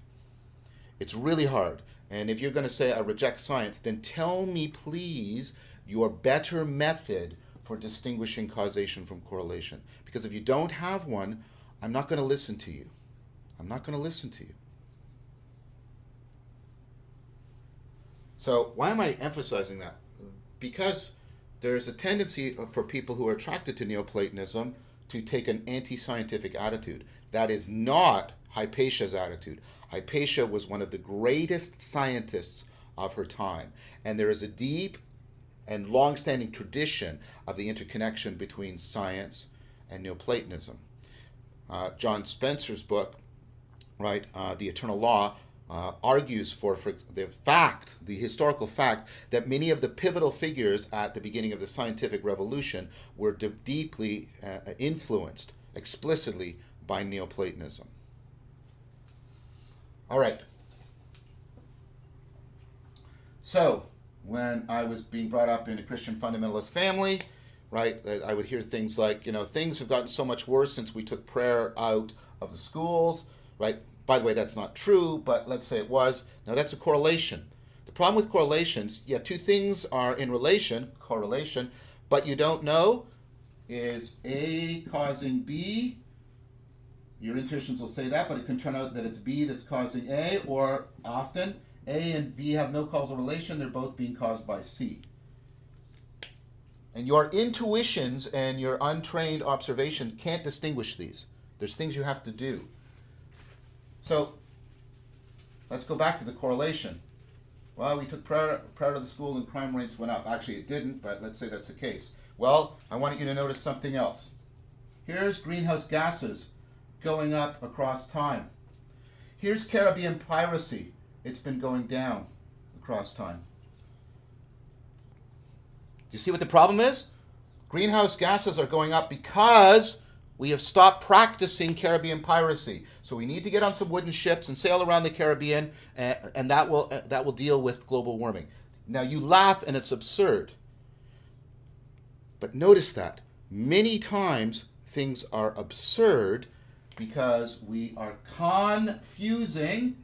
It's really hard. And if you're going to say, I reject science, then tell me, please, your better method for distinguishing causation from correlation. Because if you don't have one, I'm not going to listen to you. I'm not going to listen to you. So why am I emphasizing that? Because there's a tendency for people who are attracted to Neoplatonism to take an anti-scientific attitude. That is not Hypatia's attitude. Hypatia was one of the greatest scientists of her time. And there is a deep and long-standing tradition of the interconnection between science and Neoplatonism. John Spencer's book, right, The Eternal Law, argues for the historical fact that many of the pivotal figures at the beginning of the scientific revolution were deeply influenced explicitly by Neoplatonism. All right. So, when I was being brought up in a Christian fundamentalist family, right, I would hear things like, things have gotten so much worse since we took prayer out of the schools, right? By the way, that's not true, but let's say it was. Now, that's a correlation. The problem with correlations, two things are in relation, correlation, but you don't know is A causing B. Your intuitions will say that, but it can turn out that it's B that's causing A, or often A and B have no causal relation. They're both being caused by C. And your intuitions and your untrained observation can't distinguish these. There's things you have to do. So, let's go back to the correlation. Well, we took prayer to the school and crime rates went up. Actually, it didn't, but let's say that's the case. Well, I want you to notice something else. Here's greenhouse gases going up across time. Here's Caribbean piracy. It's been going down across time. Do you see what the problem is? Greenhouse gases are going up because we have stopped practicing Caribbean piracy. So we need to get on some wooden ships and sail around the Caribbean, and that will deal with global warming. Now you laugh and it's absurd. But notice that many times things are absurd because we are confusing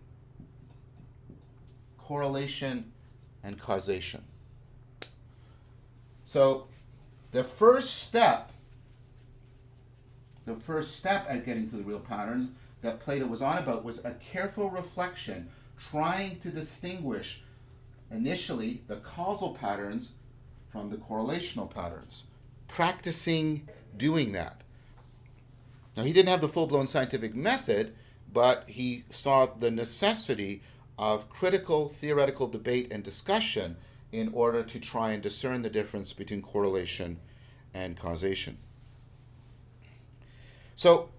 correlation and causation. So the first step at getting to the real patterns that Plato was on about was a careful reflection, trying to distinguish initially the causal patterns from the correlational patterns, practicing doing that. Now, he didn't have the full-blown scientific method, but he saw the necessity of critical theoretical debate and discussion in order to try and discern the difference between correlation and causation. So,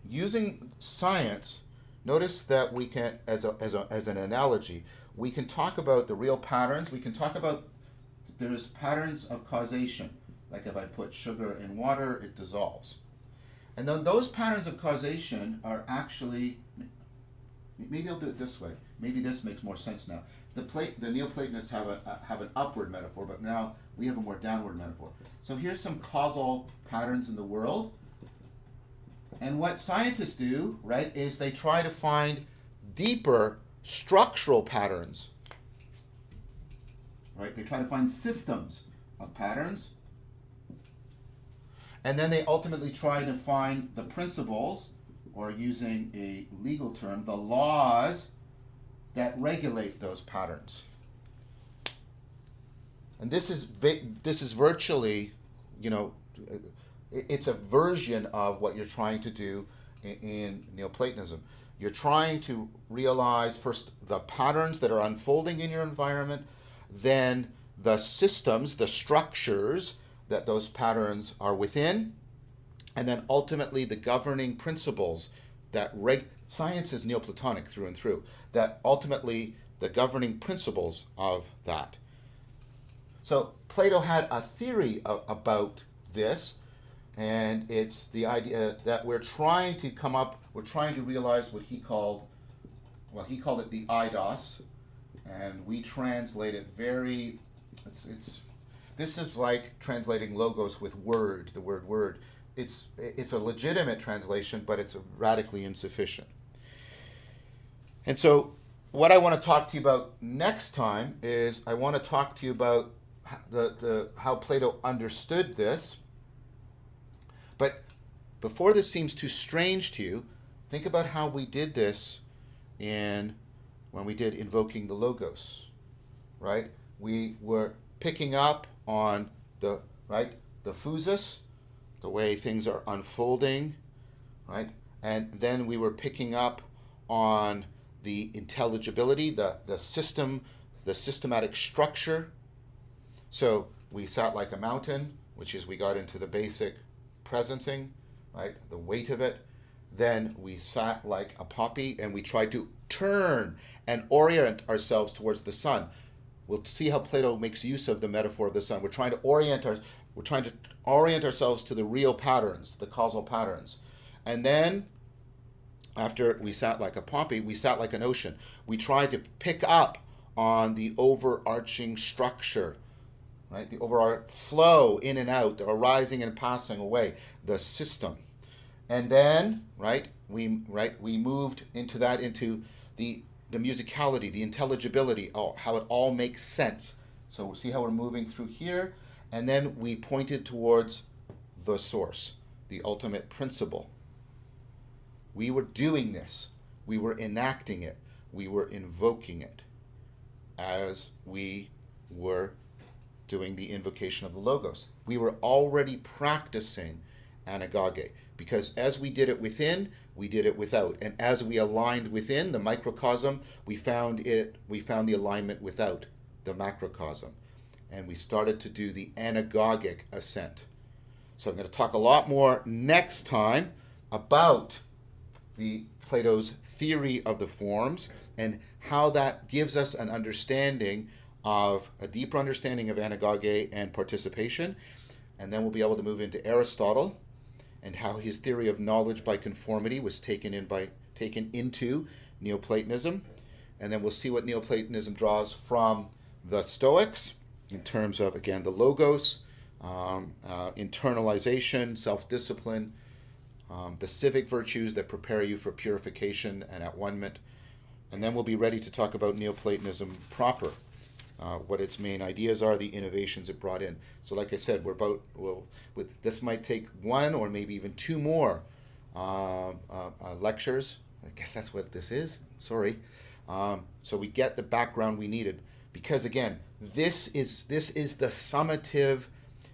using science, notice that we can, as an analogy, we can talk about the real patterns. We can talk about there's patterns of causation. Like if I put sugar in water, it dissolves. And then those patterns of causation are actually, maybe I'll do it this way. Maybe this makes more sense now. The Neoplatonists have an upward metaphor, but now we have a more downward metaphor. So here's some causal patterns in the world. And what scientists do, right, is they try to find deeper structural patterns. Right? They try to find systems of patterns. And then they ultimately try to find the principles, or using a legal term, the laws that regulate those patterns. And this is virtually, it's a version of what you're trying to do in Neoplatonism. You're trying to realize first the patterns that are unfolding in your environment, then the systems, the structures that those patterns are within, and then ultimately the governing principles that science is Neoplatonic through and through, that ultimately the governing principles of that. So Plato had a theory about this, and it's the idea that we're trying to realize what he called it the eidos, and we translate it this is like translating logos with word, the word word. It's a legitimate translation, but it's radically insufficient. And so what I want to talk to you about next time is I want to talk to you about how Plato understood this. But before this seems too strange to you, think about how we did this when we did invoking the logos, right? We were picking up on the phusis, the way things are unfolding, right? And then we were picking up on the intelligibility, the system, the systematic structure. So we sat like a mountain, which is we got into the basic presencing, right? The weight of it. Then we sat like a poppy and we tried to turn and orient ourselves towards the sun. We'll see how Plato makes use of the metaphor of the sun. We're trying to orient ourselves to the real patterns, the causal patterns. And then after we sat like a poppy, we sat like an ocean. We tried to pick up on the overarching structure, right? The overall flow in and out, the arising and passing away, the system. And then, we moved into the musicality, the intelligibility, how it all makes sense. So we'll see how we're moving through here. And then we pointed towards the source, the ultimate principle. We were doing this. We were enacting it. We were invoking it as we were doing the invocation of the Logos. We were already practicing anagoge, because as we did it within, we did it without. And as we aligned within the microcosm, we found the alignment without the macrocosm. And we started to do the anagogic ascent. So I'm going to talk a lot more next time about Plato's theory of the forms and how that gives us an understanding of a deeper understanding of anagoge and participation. And then we'll be able to move into Aristotle and how his theory of knowledge by conformity was taken into Neoplatonism. And then we'll see what Neoplatonism draws from the Stoics in terms of, again, the logos, internalization, self-discipline, the civic virtues that prepare you for purification and at one-ment. And then we'll be ready to talk about Neoplatonism proper, what its main ideas are, the innovations it brought in. So like I said, this might take one or maybe even two more lectures. I guess that's what this is. Sorry. So we get the background we needed. Because again, this is the summative,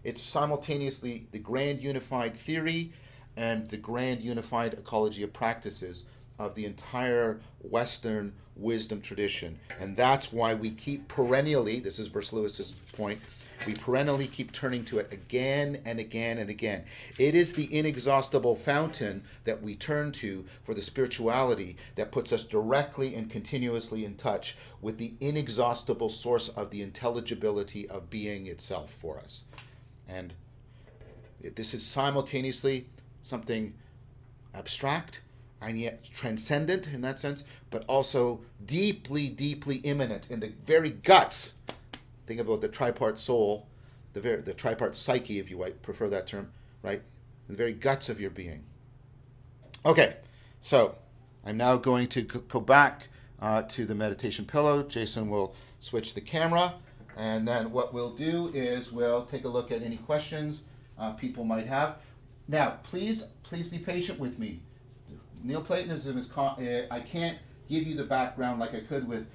it's simultaneously the grand unified theory and the grand unified ecology of practices of the entire Western wisdom tradition. And that's why we keep perennially, this is Verse Lewis's point, we perennially keep turning to it again and again and again. It is the inexhaustible fountain that we turn to for the spirituality that puts us directly and continuously in touch with the inexhaustible source of the intelligibility of being itself for us. And this is simultaneously something abstract and yet transcendent in that sense, but also deeply, deeply immanent in the very guts. Think about the tripart soul, the tripart psyche, if you prefer that term, right? The very guts of your being. Okay, so I'm now going to go back to the meditation pillow. Jason will switch the camera, and then what we'll do is we'll take a look at any questions people might have. Now, please be patient with me. Neoplatonism is, I can't give you the background like I could with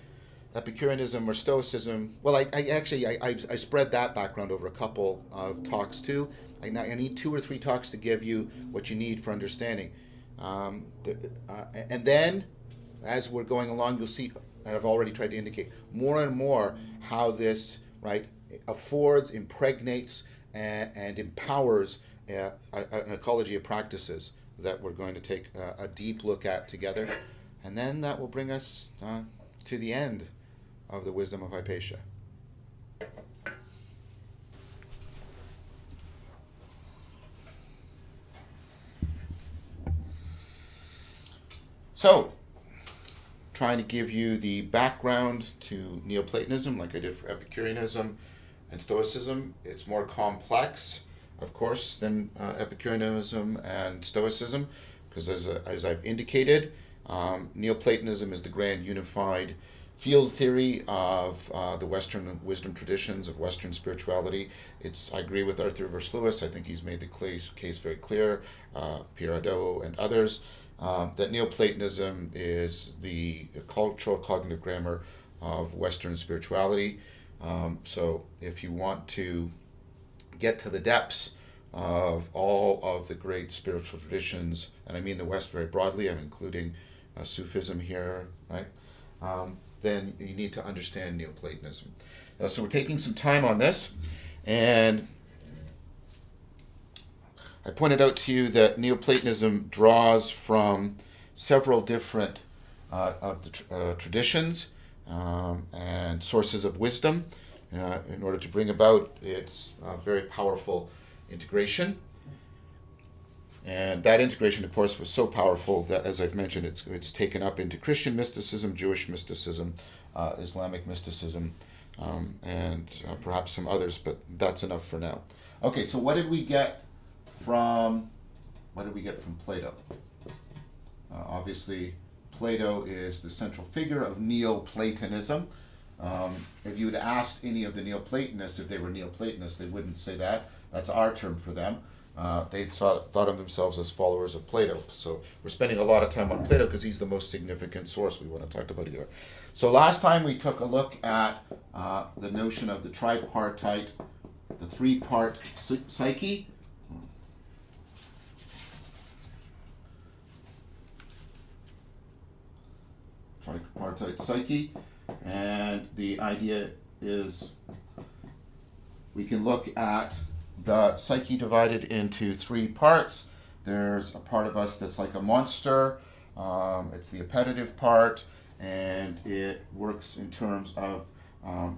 Epicureanism or Stoicism. Well, I spread that background over a couple of talks too. I need 2 or 3 talks to give you what you need for understanding. And then, as we're going along, you'll see, and I've already tried to indicate, more and more how this, affords, impregnates, and empowers an ecology of practices that we're going to take a deep look at together. And then that will bring us to the end of the Wisdom of Hypatia. So, trying to give you the background to Neoplatonism, like I did for Epicureanism and Stoicism. It's more complex, of course, than Epicureanism and Stoicism, because as I've indicated, Neoplatonism is the grand unified field theory of the Western wisdom traditions, of Western spirituality. I agree with Arthur Verse Lewis. I think he's made the case very clear, Pierre Hadot and others, that Neoplatonism is the cultural cognitive grammar of Western spirituality. So if you want to get to the depths of all of the great spiritual traditions, and I mean the West very broadly, I'm including Sufism here, right? Then you need to understand Neoplatonism. So we're taking some time on this, and I pointed out to you that Neoplatonism draws from several different of the traditions and sources of wisdom in order to bring about its very powerful integration. And that integration, of course, was so powerful that, as I've mentioned, it's taken up into Christian mysticism, Jewish mysticism, Islamic mysticism, and perhaps some others, but that's enough for now. Okay, so what did we get from Plato? Obviously, Plato is the central figure of Neo-Platonism. If you had asked any of the Neoplatonists if they were Neoplatonists, they wouldn't say that. That's our term for them. They thought of themselves as followers of Plato. So we're spending a lot of time on Plato because he's the most significant source we want to talk about here. So last time we took a look at the notion of the tripartite, the three-part psyche. Tripartite psyche. And the idea is we can look at the psyche divided into three parts. There's a part of us that's like a monster. It's the appetitive part, and it works in terms of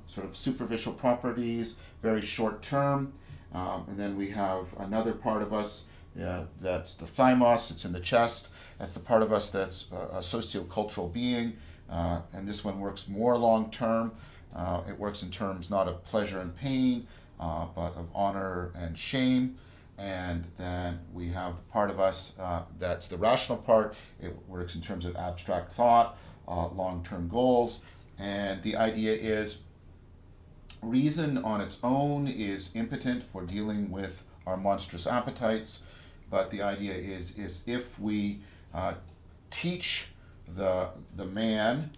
sort of superficial properties, very short term. And then we have another part of us that's the thymos. It's in the chest. That's the part of us that's a sociocultural being. And this one works more long term. It works in terms not of pleasure and pain, but of honor and shame. And then we have the part of us that's the rational part. It works in terms of abstract thought, long-term goals. And the idea is reason on its own is impotent for dealing with our monstrous appetites. But the idea is if we teach the man,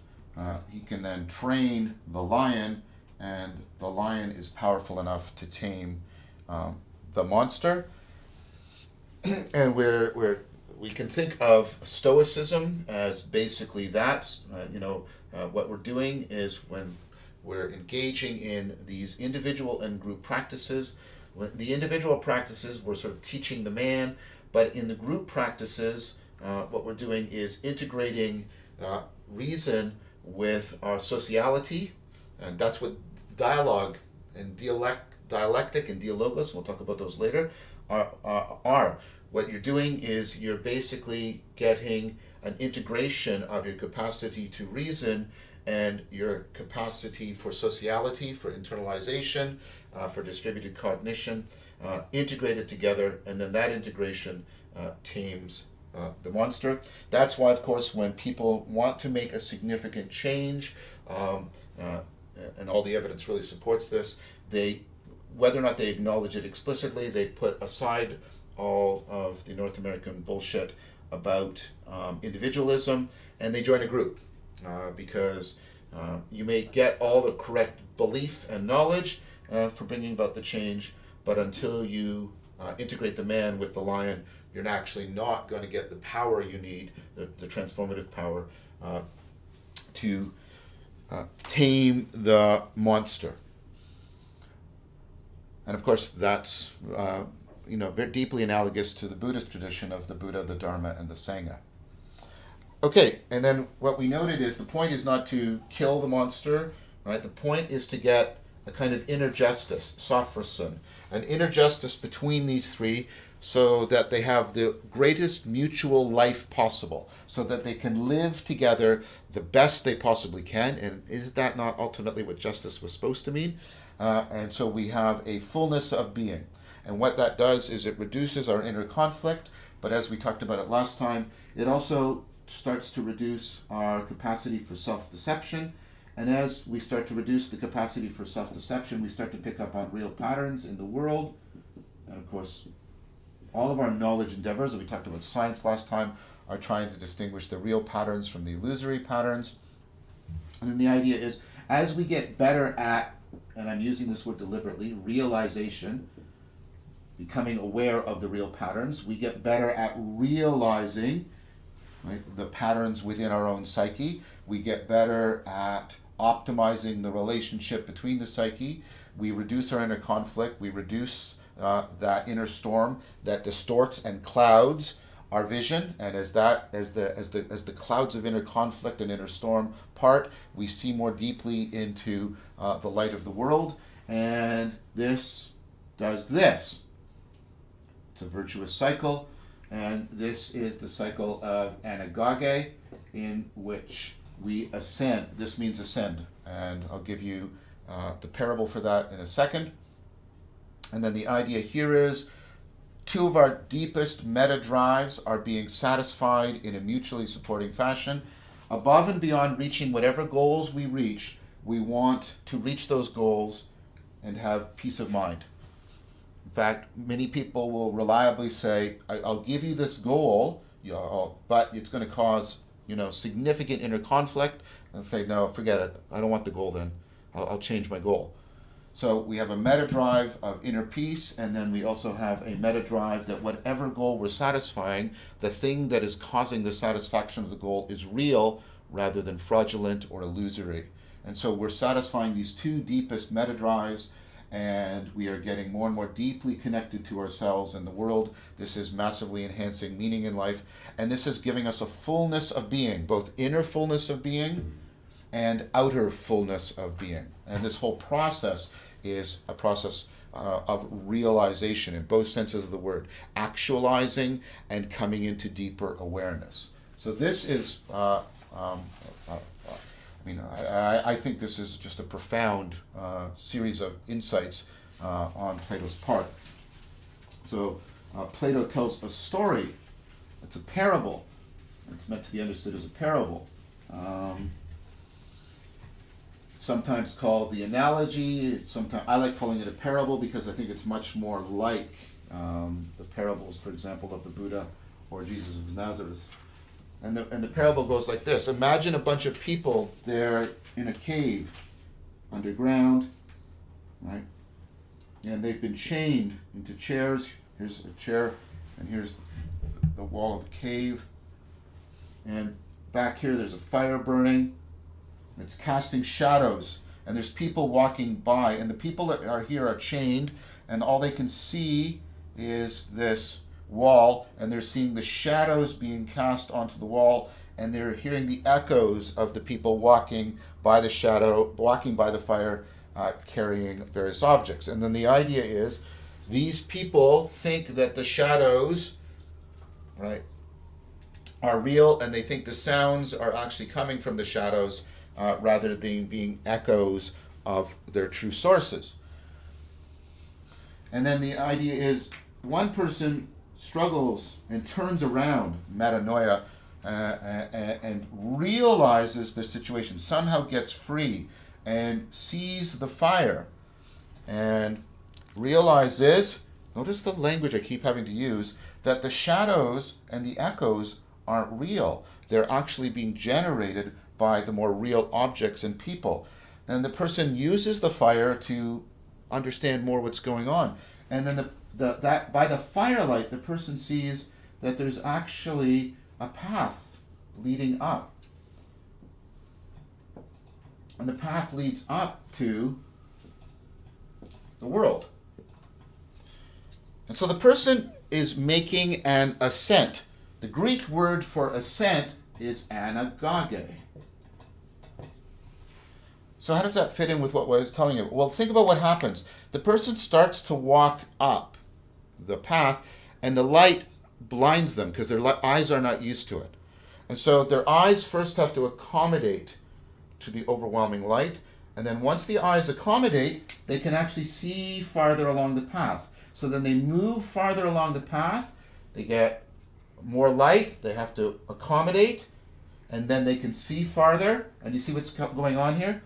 he can then train the lion, and the lion is powerful enough to tame the monster. And we can think of Stoicism as basically that. What we're doing is when we're engaging in these individual and group practices. The individual practices, we're sort of teaching the man, but in the group practices, what we're doing is integrating reason with our sociality, and that's what dialogue and dialectic and dialogos, we'll talk about those later, are. What you're doing is you're basically getting an integration of your capacity to reason and your capacity for sociality, for internalization, for distributed cognition, integrated together, and then that integration tames the monster. That's why, of course, when people want to make a significant change, and all the evidence really supports this, whether or not they acknowledge it explicitly, they put aside all of the North American bullshit about individualism, and they join a group because you may get all the correct belief and knowledge for bringing about the change, but until you integrate the man with the lion, you're actually not going to get the power you need, the transformative power, to tame the monster. And of course, that's very deeply analogous to the Buddhist tradition of the Buddha, the Dharma, and the Sangha. Okay, and then what we noted is the point is not to kill the monster, right? The point is to get a kind of inner justice, sophrosun, an inner justice between these three, so that they have the greatest mutual life possible, so that they can live together the best they possibly can. And is that not ultimately what justice was supposed to mean? And so we have a fullness of being. And what that does is it reduces our inner conflict, but as we talked about it last time, it also starts to reduce our capacity for self-deception, And as we start to reduce the capacity for self-deception, we start to pick up on real patterns in the world. And of course, all of our knowledge endeavors, and we talked about science last time, are trying to distinguish the real patterns from the illusory patterns. And then the idea is, as we get better at, and I'm using this word deliberately, realization, becoming aware of the real patterns, we get better at realizing, right, the patterns within our own psyche. We get better at optimizing the relationship between the psyche. We reduce our inner conflict. We reduce that inner storm that distorts and clouds our vision. And as the clouds of inner conflict and inner storm part, we see more deeply into the light of the world. And this does this. It's a virtuous cycle. And this is the cycle of anagage, in which we ascend. This means ascend. And I'll give you the parable for that in a second. And then the idea here is two of our deepest meta drives are being satisfied in a mutually supporting fashion. Above and beyond reaching whatever goals we reach, we want to reach those goals and have peace of mind. In fact, many people will reliably say, I'll give you this goal, but it's going to cause, significant inner conflict, and say, no, forget it. I don't want the goal then. I'll change my goal. So we have a meta drive of inner peace, and then we also have a meta drive that whatever goal we're satisfying, the thing that is causing the satisfaction of the goal is real rather than fraudulent or illusory. And so we're satisfying these two deepest meta drives, and we are getting more and more deeply connected to ourselves and the world. This is massively enhancing meaning in life, and this is giving us a fullness of being, both inner fullness of being and outer fullness of being. And this whole process is a process of realization in both senses of the word, actualizing and coming into deeper awareness. So this is, I think this is just a profound series of insights on Plato's part. So Plato tells a story. It's a parable. It's meant to be understood as a parable. Sometimes called the analogy. Sometimes I like calling it a parable because I think it's much more like the parables, for example, of the Buddha or Jesus of Nazareth. And the parable goes like this. Imagine a bunch of people, they're in a cave underground, right? And they've been chained into chairs. Here's a chair, and here's the wall of a cave. And back here there's a fire burning. It's casting shadows, and there's people walking by, and the people that are here are chained, and all they can see is this wall, and they're seeing the shadows being cast onto the wall, and they're hearing the echoes of the people walking by the shadow, walking by the fire, carrying various objects. And then the idea is these people think that the shadows, right, are real, and they think the sounds are actually coming from the shadows rather than being echoes of their true sources. And then the idea is one person struggles and turns around, metanoia, and realizes the situation, somehow gets free and sees the fire and realizes, notice the language I keep having to use, that the shadows and the echoes aren't real. They're actually being generated by the more real objects and people. And the person uses the fire to understand more what's going on. And then that by the firelight, the person sees that there's actually a path leading up. And the path leads up to the world. And so the person is making an ascent. The Greek word for ascent is anagage. So how does that fit in with what I was telling you? Well, think about what happens. The person starts to walk up the path, and the light blinds them because their eyes are not used to it. And so their eyes first have to accommodate to the overwhelming light, and then once the eyes accommodate, they can actually see farther along the path. So then they move farther along the path, they get more light, they have to accommodate, and then they can see farther. And you see what's going on here?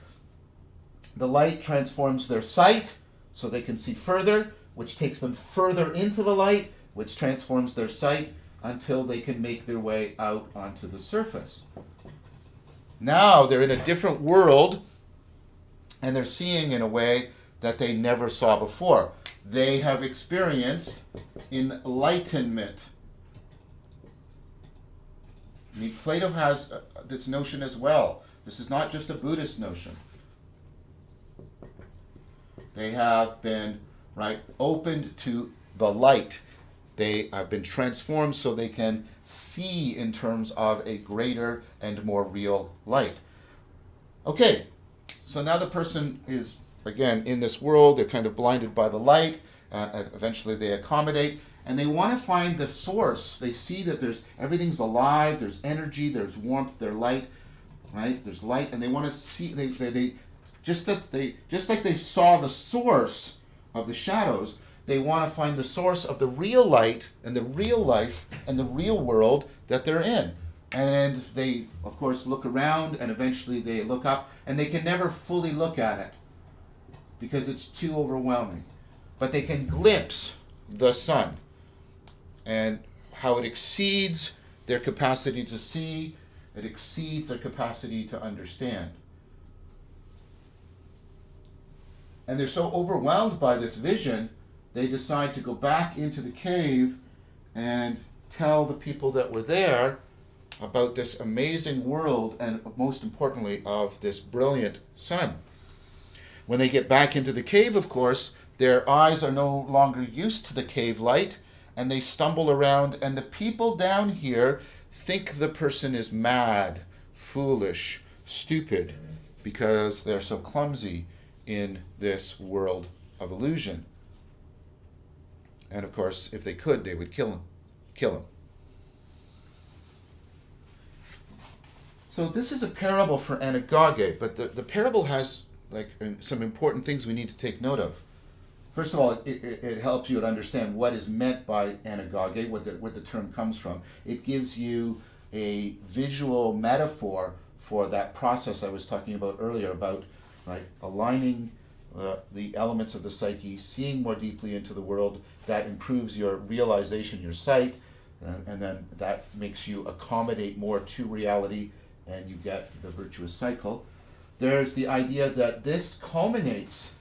The light transforms their sight so they can see further, which takes them further into the light, which transforms their sight until they can make their way out onto the surface. Now they're in a different world, and they're seeing in a way that they never saw before. They have experienced enlightenment. I mean, Plato has this notion as well. This is not just a Buddhist notion. They have been, opened to the light. They have been transformed so they can see in terms of a greater and more real light. Okay, so now the person is, again, in this world. They're kind of blinded by the light. Eventually they accommodate, and they want to find the source. They see that everything's alive, there's energy, there's warmth, there's light, right? There's light, and they want to see, just like they saw the source of the shadows, they want to find the source of the real light and the real life and the real world that they're in. And they, of course, look around, and eventually they look up, and they can never fully look at it because it's too overwhelming. But they can glimpse the sun and how it exceeds their capacity to see, it exceeds their capacity to understand. And they're so overwhelmed by this vision, they decide to go back into the cave and tell the people that were there about this amazing world, and most importantly, of this brilliant sun. When they get back into the cave, of course, their eyes are no longer used to the cave light, and they stumble around, and the people down here think the person is mad, foolish, stupid, because they're so clumsy in this world of illusion. And of course, if they could, they would kill him. So this is a parable for anagoge, but the parable has some important things we need to take note of. First of all, it helps you to understand what is meant by anagoge, what the term comes from. It gives you a visual metaphor for that process I was talking about earlier, about aligning the elements of the psyche, seeing more deeply into the world. That improves your realization, your sight, and then that makes you accommodate more to reality, and you get the virtuous cycle. There's the idea that this culminates,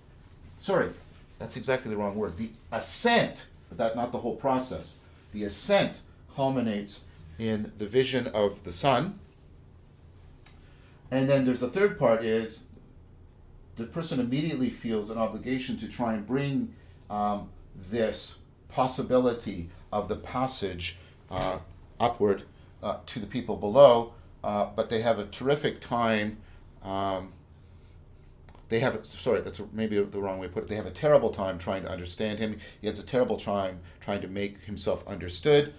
that's exactly the wrong word, the ascent, but that not the whole process. The ascent culminates in the vision of the sun. And then there's the third part is the person immediately feels an obligation to try and bring this possibility of the passage upward to the people below, but they have a terrific time. That's maybe the wrong way to put it. They have a terrible time trying to understand him. He has a terrible time trying to make himself understood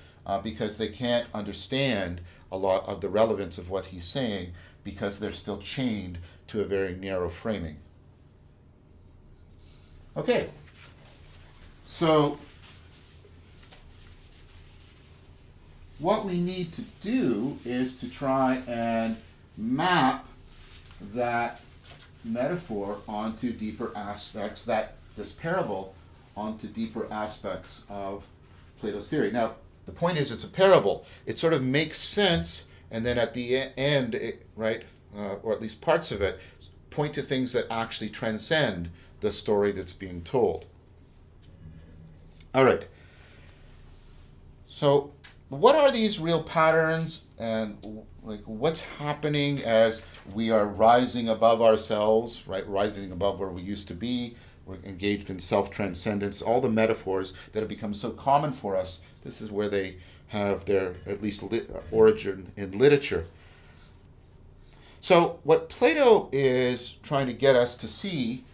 because they can't understand a lot of the relevance of what he's saying because they're still chained to a very narrow framing. Okay, so what we need to do is to try and map that metaphor onto deeper aspects, this parable onto deeper aspects of Plato's theory. Now, the point is it's a parable. It sort of makes sense, and then at the end, or at least parts of it, point to things that actually transcend the story that's being told. All right. So, what are these real patterns, and what's happening as we are rising above ourselves, rising above where we used to be? We're engaged in self-transcendence. All the metaphors that have become so common for us, this is where they have their, at least, origin in literature. So what Plato is trying to get us to see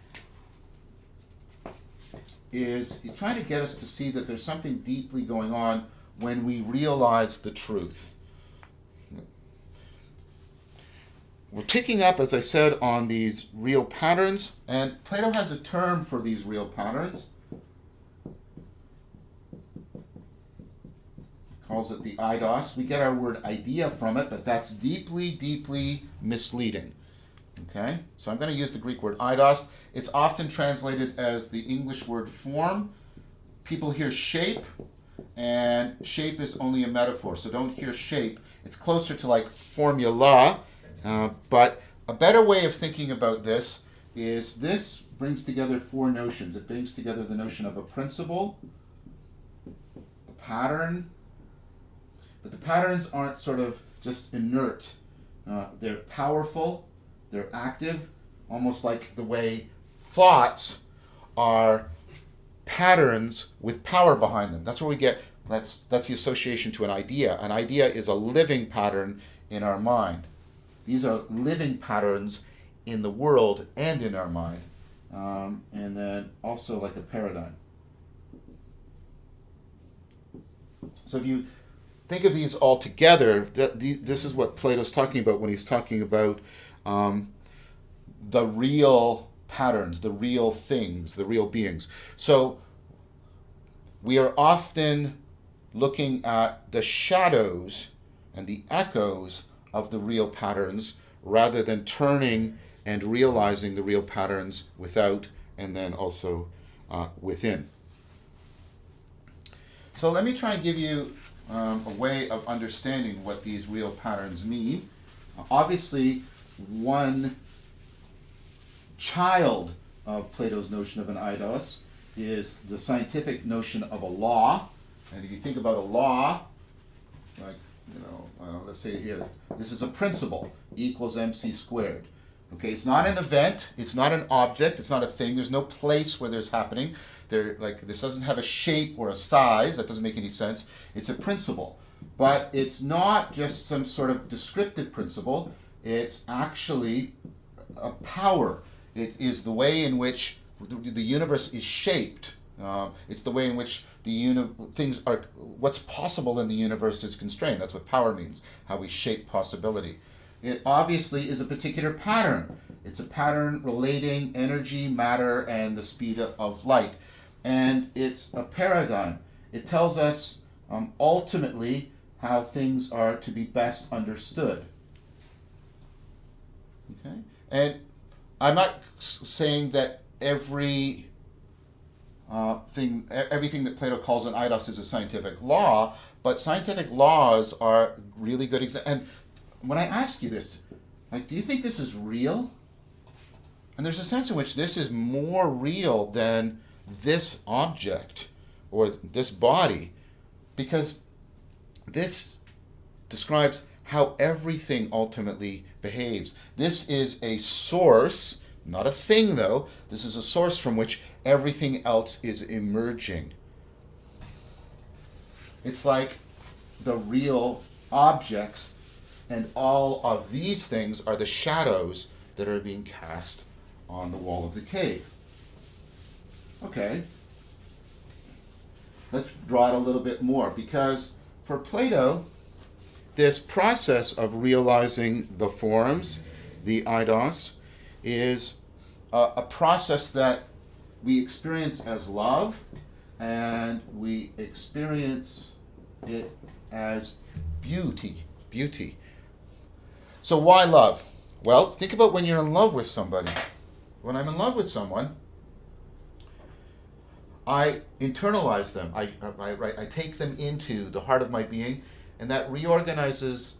is he's trying to get us to see that there's something deeply going on when we realize the truth. We're picking up, as I said, on these real patterns, and Plato has a term for these real patterns. He calls it the eidos. We get our word idea from it, but that's deeply, deeply misleading. Okay, so I'm going to use the Greek word eidos. It's often translated as the English word form. People hear shape, and shape is only a metaphor, so don't hear shape. It's closer to like formula, but a better way of thinking about this is this brings together four notions. It brings together the notion of a principle, a pattern, but the patterns aren't sort of just inert. They're powerful, they're active, almost like the way thoughts are patterns with power behind them. That's where we get, that's the association to an idea. An idea is a living pattern in our mind. These are living patterns in the world and in our mind. And then also like a paradigm. So if you think of these all together, this is what Plato's talking about when he's talking about the real patterns, the real things, the real beings. So we are often looking at the shadows and the echoes of the real patterns rather than turning and realizing the real patterns without and then also within. So let me try and give you a way of understanding what these real patterns mean. Obviously, one child of Plato's notion of an eidos is the scientific notion of a law. And if you think about a law, like, let's say here, this is a principle, E equals mc squared. Okay, it's not an event, it's not an object, it's not a thing, there's no place where there's happening. This doesn't have a shape or a size, that doesn't make any sense. It's a principle. But it's not just some sort of descriptive principle, it's actually a power. It is the way in which the universe is shaped. It's the way in which things are, what's possible in the universe is constrained. That's what power means, how we shape possibility. It obviously is a particular pattern. It's a pattern relating energy, matter, and the speed of light. And it's a paradigm. It tells us ultimately how things are to be best understood. Okay? And I'm not saying that everything that Plato calls an eidos is a scientific law, but scientific laws are really good examples. And when I ask you this, do you think this is real? And there's a sense in which this is more real than this object or this body, because this describes how everything ultimately behaves. This is a source, not a thing though, this is a source from which everything else is emerging. It's like the real objects, and all of these things are the shadows that are being cast on the wall of the cave. Okay, let's draw it a little bit more, because for Plato, this process of realizing the forms, the eidos, is a process that we experience as love, and we experience it as beauty. So why love? Well, think about when you're in love with somebody. When I'm in love with someone, I internalize them. I take them into the heart of my being, and that reorganizes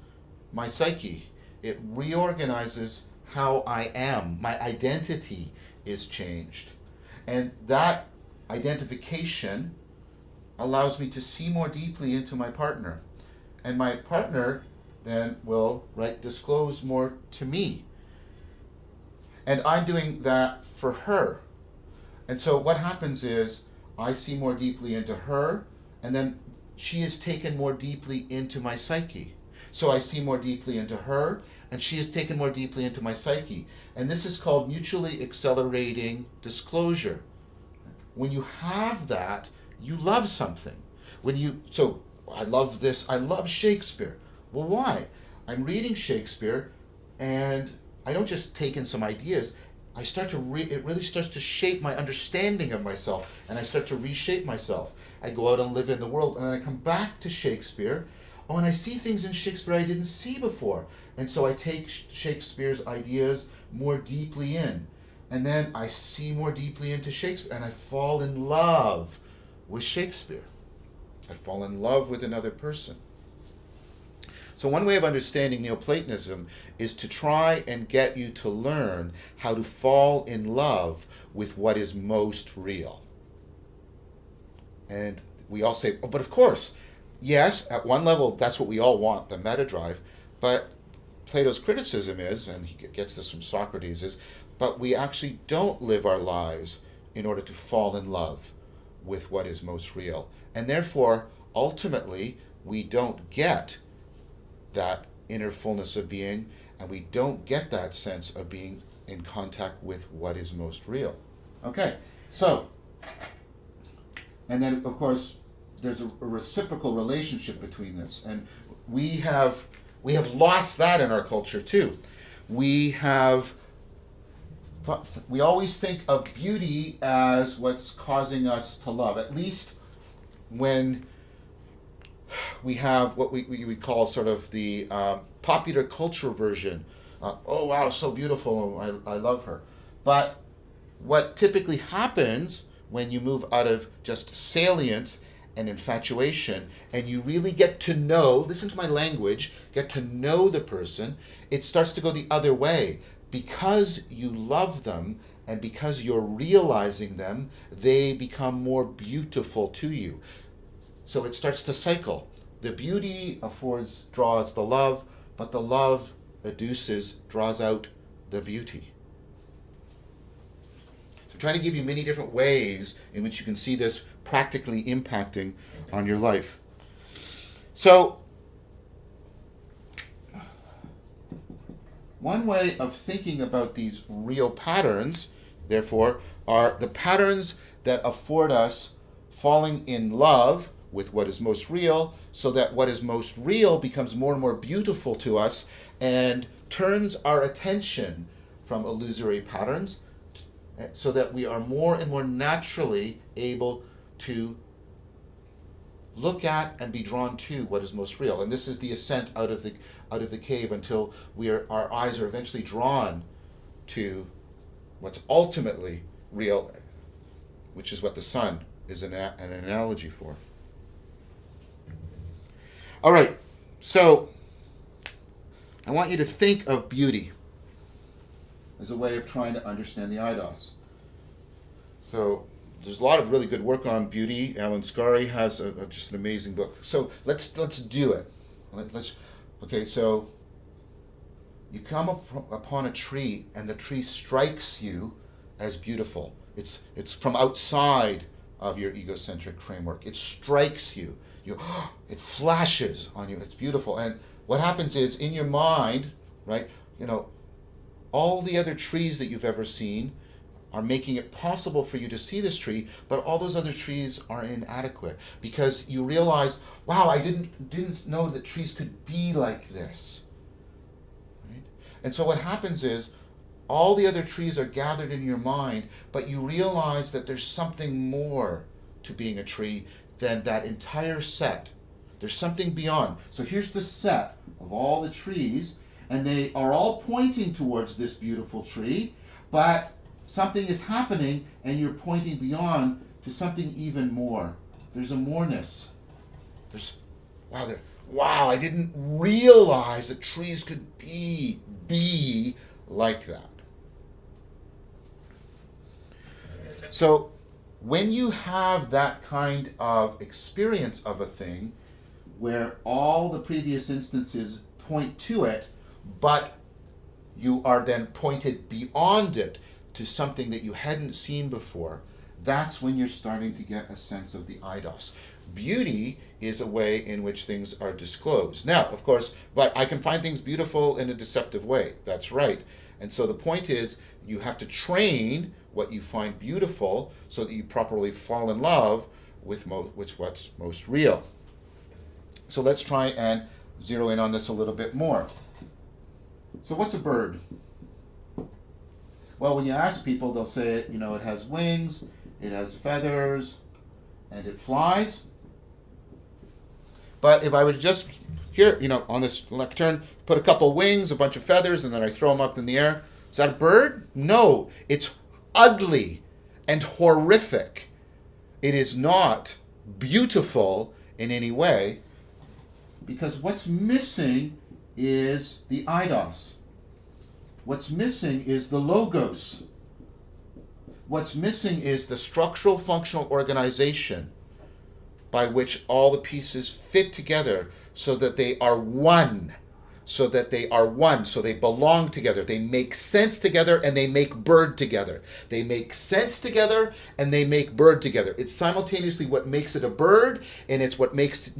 my psyche. It reorganizes how I am. My identity is changed. And that identification allows me to see more deeply into my partner. And my partner then will disclose more to me. And I'm doing that for her. And so what happens is I see more deeply into her, and then she is taken more deeply into my psyche. So I see more deeply into her, and she is taken more deeply into my psyche. And this is called mutually accelerating disclosure. When you have that, you love something. So I love this, I love Shakespeare. Well, why? I'm reading Shakespeare, and I don't just take in some ideas. It really starts to shape my understanding of myself, and I start to reshape myself. I go out and live in the world, and then I come back to Shakespeare. oh, and I see things in Shakespeare I didn't see before. And so I take Shakespeare's ideas more deeply in. And then I see more deeply into Shakespeare, and I fall in love with Shakespeare. I fall in love with another person. So one way of understanding Neoplatonism is to try and get you to learn how to fall in love with what is most real. And we all say, oh, but of course, yes, at one level, that's what we all want, the meta drive. But Plato's criticism is, and he gets this from Socrates, is, but we actually don't live our lives in order to fall in love with what is most real. And therefore, ultimately, we don't get that inner fullness of being, and we don't get that sense of being in contact with what is most real. Okay, so, and then, of course, there's a reciprocal relationship between this, and we have lost that in our culture too. We always think of beauty as what's causing us to love, at least when we have what we call sort of the popular culture version. Oh wow, so beautiful, I love her. But what typically happens when you move out of just salience and infatuation, and you really get to know, listen to my language, get to know the person, it starts to go the other way. Because you love them and because you're realizing them, they become more beautiful to you. So it starts to cycle. The beauty draws the love, but the love draws out the beauty. So I'm trying to give you many different ways in which you can see this practically impacting on your life. So one way of thinking about these real patterns, therefore, are the patterns that afford us falling in love with what is most real, so that what is most real becomes more and more beautiful to us and turns our attention from illusory patterns, so that we are more and more naturally able to look at and be drawn to what is most real. And this is the ascent out of the cave until our eyes are eventually drawn to what's ultimately real, which is what the sun is an analogy for. All right, so I want you to think of beauty as a way of trying to understand the eidos. So there's a lot of really good work on beauty. Alan Scarry has just an amazing book. So let's do it. Okay, so you come upon a tree, and the tree strikes you as beautiful. It's from outside of your egocentric framework. It strikes you. It flashes on you. It's beautiful. And what happens is, in your mind, right, all the other trees that you've ever seen are making it possible for you to see this tree, but all those other trees are inadequate, because you realize, wow, I didn't know that trees could be like this. Right? And so what happens is, all the other trees are gathered in your mind, but you realize that there's something more to being a tree than that entire set. There's something beyond. So here's the set of all the trees, and they are all pointing towards this beautiful tree, but something is happening, and you're pointing beyond to something even more. There's a moreness. Wow, I didn't realize that trees could be like that. So when you have that kind of experience of a thing, where all the previous instances point to it, but you are then pointed beyond it to something that you hadn't seen before, that's when you're starting to get a sense of the eidos. Beauty is a way in which things are disclosed. Now, of course, but I can find things beautiful in a deceptive way. That's right. And so the point is, you have to train what you find beautiful so that you properly fall in love with what's most real. So let's try and zero in on this a little bit more. So what's a bird? Well, when you ask people, they'll say, it has wings, it has feathers, and it flies. But if I would just here, on this lectern, put a couple wings, a bunch of feathers, and then I throw them up in the air. Is that a bird? No, it's ugly and horrific. It is not beautiful in any way, because what's missing is the eidos. What's missing is the logos. What's missing is the structural functional organization by which all the pieces fit together so that they are one. So they belong together. They make sense together, and they make bird together. They make sense together, and they make bird together. It's simultaneously what makes it a bird, and it's what makes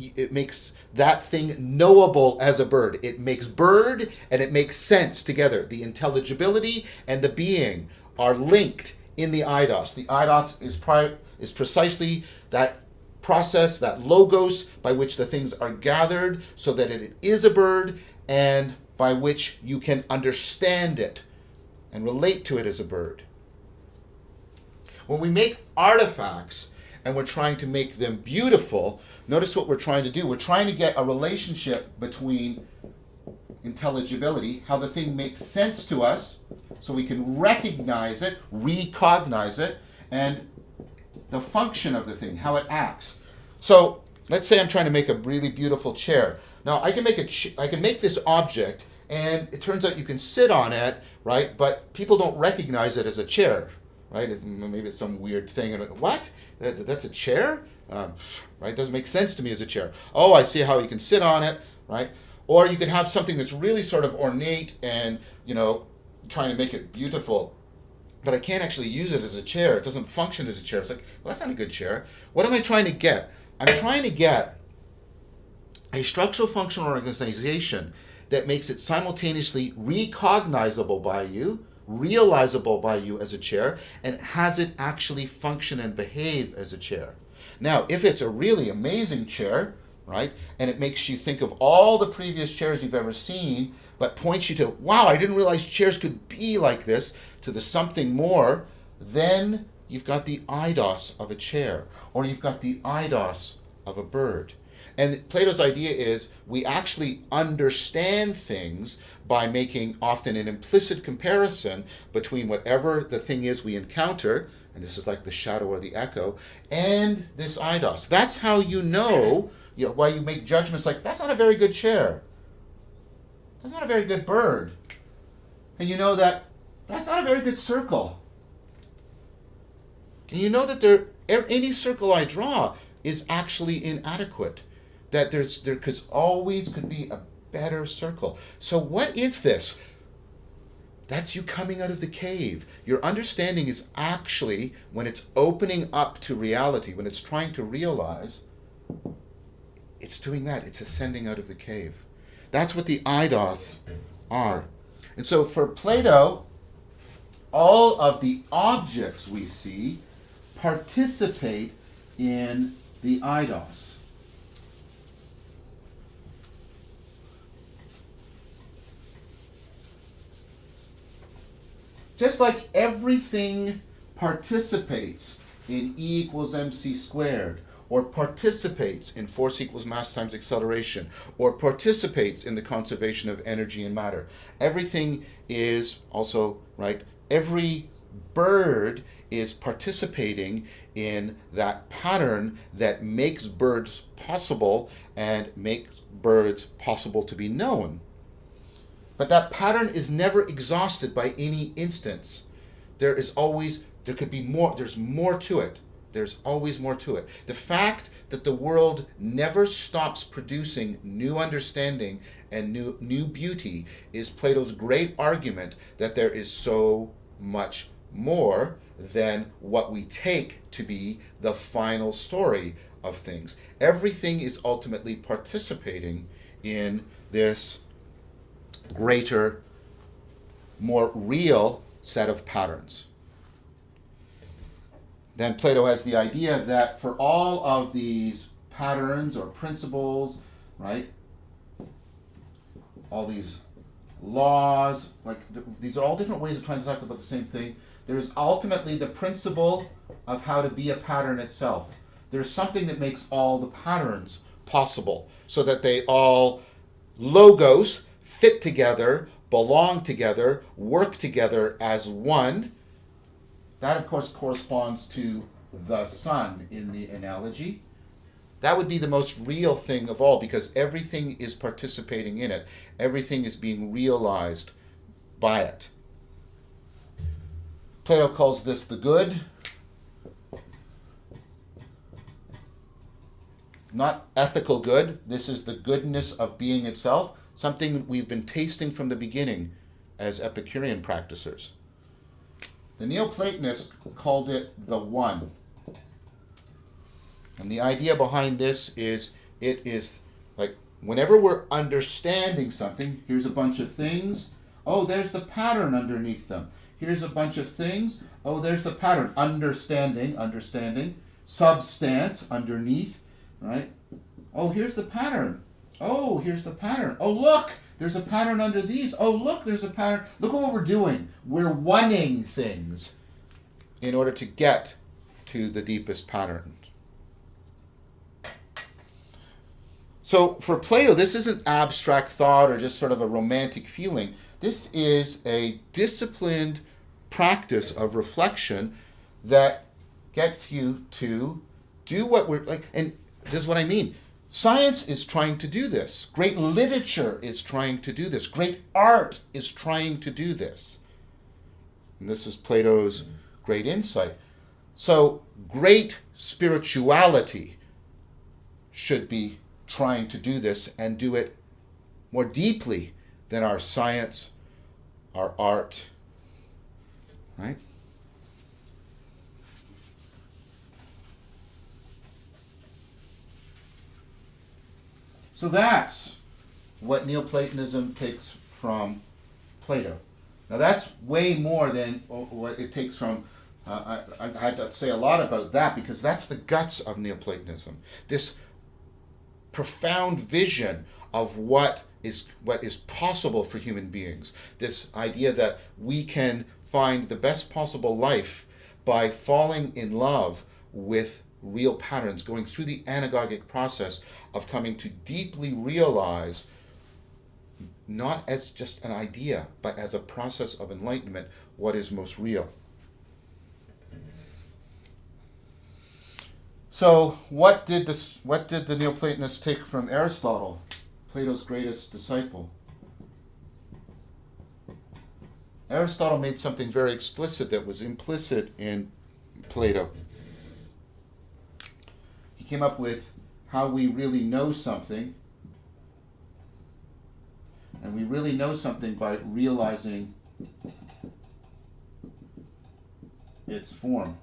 that thing knowable as a bird. It makes bird, and it makes sense together. The intelligibility and the being are linked in the eidos. The eidos is precisely that process, that logos by which the things are gathered so that it is a bird, and by which you can understand it and relate to it as a bird. When we make artifacts and we're trying to make them beautiful, notice what we're trying to do. We're trying to get a relationship between intelligibility, how the thing makes sense to us, so we can recognize it, recognize it, and the function of the thing, how it acts. So let's say I'm trying to make a really beautiful chair. Now I can make this object, and it turns out you can sit on it, right? But people don't recognize it as a chair, right? Maybe it's some weird thing. And what? That's a chair, right? Doesn't make sense to me as a chair. Oh, I see how you can sit on it, right? Or you could have something that's really sort of ornate and trying to make it beautiful, but I can't actually use it as a chair. It doesn't function as a chair. It's like, well, that's not a good chair. What am I trying to get? I'm trying to get a structural functional organization that makes it simultaneously recognizable by you, realizable by you as a chair, and has it actually function and behave as a chair. Now, if it's a really amazing chair, right, and it makes you think of all the previous chairs you've ever seen, but points you to, wow, I didn't realize chairs could be like this, to the something more, then you've got the eidos of a chair, or you've got the eidos of a bird. And Plato's idea is we actually understand things by making often an implicit comparison between whatever the thing is we encounter, and this is like the shadow or the echo, and this eidos. That's how why you make judgments like, that's not a very good chair. That's not a very good bird. And you know that that's not a very good circle. And you know that any circle I draw is actually inadequate. That there could be a better circle. So what is this? That's you coming out of the cave. Your understanding is actually, when it's opening up to reality, when it's trying to realize, it's doing that. It's ascending out of the cave. That's what the eidos are. And so for Plato, all of the objects we see participate in the eidos. Just like everything participates in E equals mc squared, or participates in force equals mass times acceleration, or participates in the conservation of energy and matter. Everything is also, right, every bird is participating in that pattern that makes birds possible and makes birds possible to be known. But that pattern is never exhausted by any instance. There's more to it. There's always more to it. The fact that the world never stops producing new understanding and new beauty is Plato's great argument that there is so much more than what we take to be the final story of things. Everything is ultimately participating in this greater, more real set of patterns. Then Plato has the idea that for all of these patterns or principles, right, all these laws, these are all different ways of trying to talk about the same thing. There's ultimately the principle of how to be a pattern itself. There's something that makes all the patterns possible so that they all logos fit together, belong together, work together as one. That, of course, corresponds to the sun in the analogy. That would be the most real thing of all, because everything is participating in it. Everything is being realized by it. Plato calls this the good. Not ethical good. This is the goodness of being itself, something we've been tasting from the beginning as Epicurean practicers. The Neoplatonists called it the one. And the idea behind this is, it is like whenever we're understanding something, here's a bunch of things. Oh, there's the pattern underneath them. Here's a bunch of things. Oh, there's the pattern. Understanding. Substance underneath, right? Oh, here's the pattern. Oh, here's the pattern. Oh, look, there's a pattern under these. Oh, look, there's a pattern. Look at what we're doing. We're oneing things in order to get to the deepest pattern. So for Plato, this isn't abstract thought or just sort of a romantic feeling. This is a disciplined practice of reflection that gets you to do what we're like. And this is what I mean. Science is trying to do this. Great literature is trying to do this. Great art is trying to do this. And this is Plato's great insight. So great spirituality should be trying to do this and do it more deeply than our science, our art, right? So that's what Neoplatonism takes from Plato. Now that's way more than what it takes from, I had to say a lot about that because that's the guts of Neoplatonism. This profound vision of what is possible for human beings. This idea that we can find the best possible life by falling in love with real patterns, going through the anagogic process of coming to deeply realize, not as just an idea, but as a process of enlightenment, what is most real. So what did the Neoplatonists take from Aristotle, Plato's greatest disciple? Aristotle made something very explicit that was implicit in Plato. He came up with how we really know something, and we really know something by realizing its form.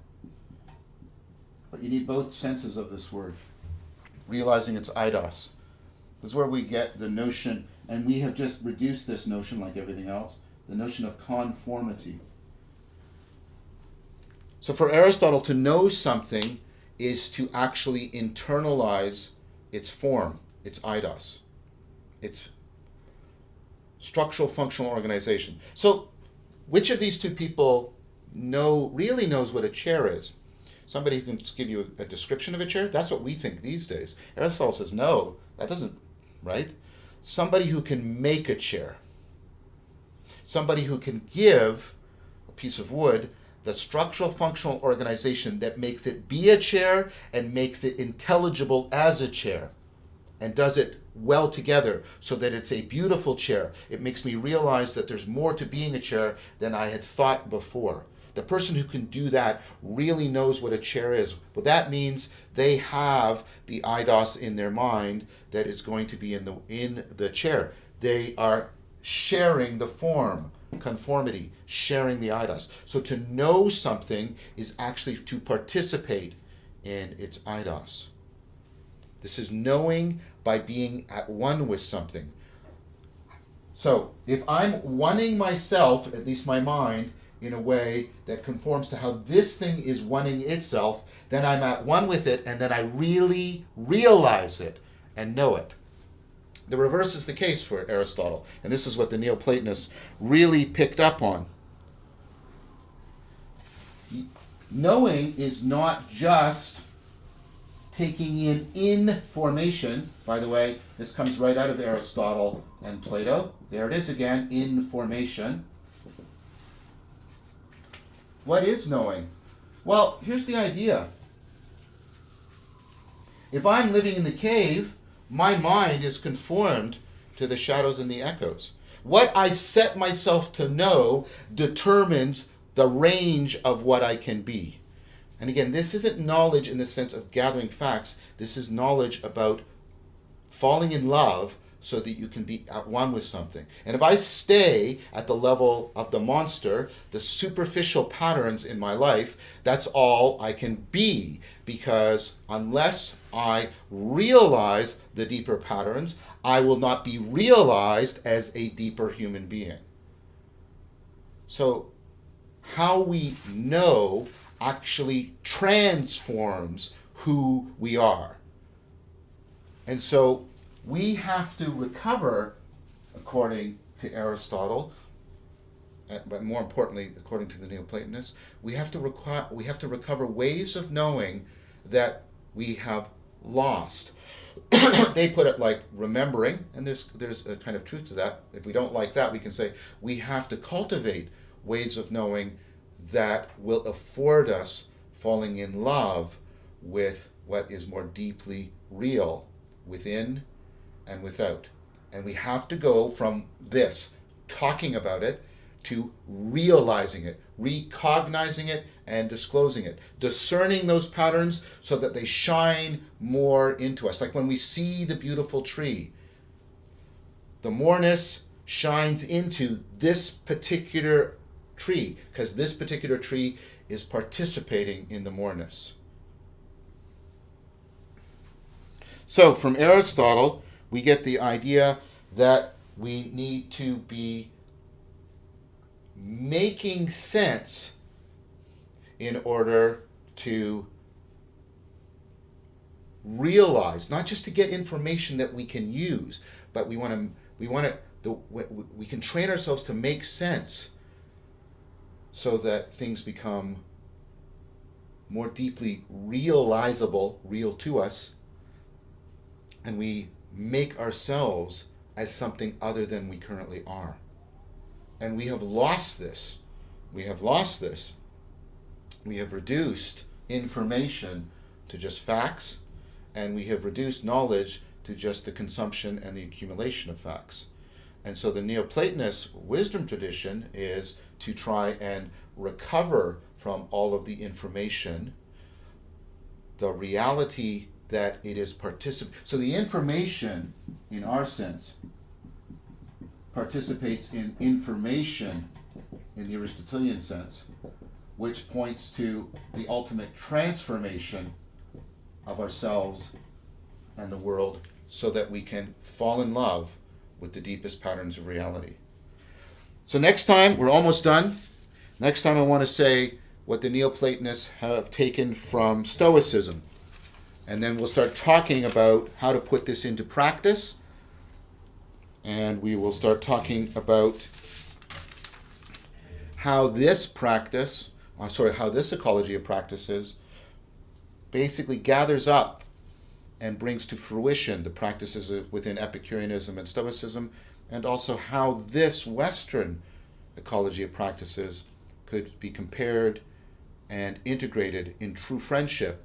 But you need both senses of this word. Realizing its eidos. This is where we get the notion, and we have just reduced this notion like everything else, the notion of conformity. So for Aristotle, to know something is to actually internalize its form, its eidos, its structural functional organization. So which of these two people really knows what a chair is? Somebody who can give you a description of a chair? That's what we think these days. Aristotle says, no, that doesn't, right? Somebody who can make a chair. Somebody who can give a piece of wood the structural functional organization that makes it be a chair and makes it intelligible as a chair and does it well together so that it's a beautiful chair. It makes me realize that there's more to being a chair than I had thought before. The person who can do that really knows what a chair is. Well, that means they have the eidos in their mind that is going to be in the chair. They are sharing the form, conformity, sharing the eidos. So to know something is actually to participate in its eidos. This is knowing by being at one with something. So if I'm oneing myself, at least my mind, in a way that conforms to how this thing is oneing itself, then I'm at one with it, and then I really realize it and know it. The reverse is the case for Aristotle, and this is what the Neoplatonists really picked up on. Knowing is not just taking in information. By the way, this comes right out of Aristotle and Plato. There it is again, information. What is knowing? Well, here's the idea. If I'm living in the cave, my mind is conformed to the shadows and the echoes. What I set myself to know determines the range of what I can be. And again, this isn't knowledge in the sense of gathering facts. This is knowledge about falling in love so that you can be at one with something. And if I stay at the level of the monster, the superficial patterns in my life, that's all I can be. Because unless I realize the deeper patterns, I will not be realized as a deeper human being. So how we know actually transforms who we are. And so we have to recover, according to Aristotle, but more importantly, according to the Neoplatonists, we have to recover ways of knowing that we have lost. They put it like remembering, and there's a kind of truth to that. If we don't like that, we can say we have to cultivate ways of knowing that will afford us falling in love with what is more deeply real within and without. And we have to go from this, talking about it, to realizing it, recognizing it, and disclosing it. Discerning those patterns so that they shine more into us. Like when we see the beautiful tree, the moreness shines into this particular tree, because this particular tree is participating in the moreness. So from Aristotle, we get the idea that we need to be making sense in order to realize, not just to get information that we can use, but we can train ourselves to make sense so that things become more deeply realizable, real to us, and we make ourselves as something other than we currently are. And we have lost this. We have reduced information to just facts, and we have reduced knowledge to just the consumption and the accumulation of facts. And so the Neoplatonist wisdom tradition is to try and recover from all of the information the reality that it is So the information, in our sense, participates in information in the Aristotelian sense, which points to the ultimate transformation of ourselves and the world so that we can fall in love with the deepest patterns of reality. So next time, we're almost done. Next time I want to say what the Neoplatonists have taken from Stoicism. And then we'll start talking about how to put this into practice. And we will start talking about how this ecology of practices basically gathers up and brings to fruition the practices within Epicureanism and Stoicism, and also how this Western ecology of practices could be compared and integrated in true friendship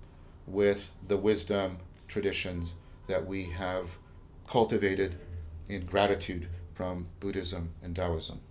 with the wisdom traditions that we have cultivated in gratitude from Buddhism and Taoism.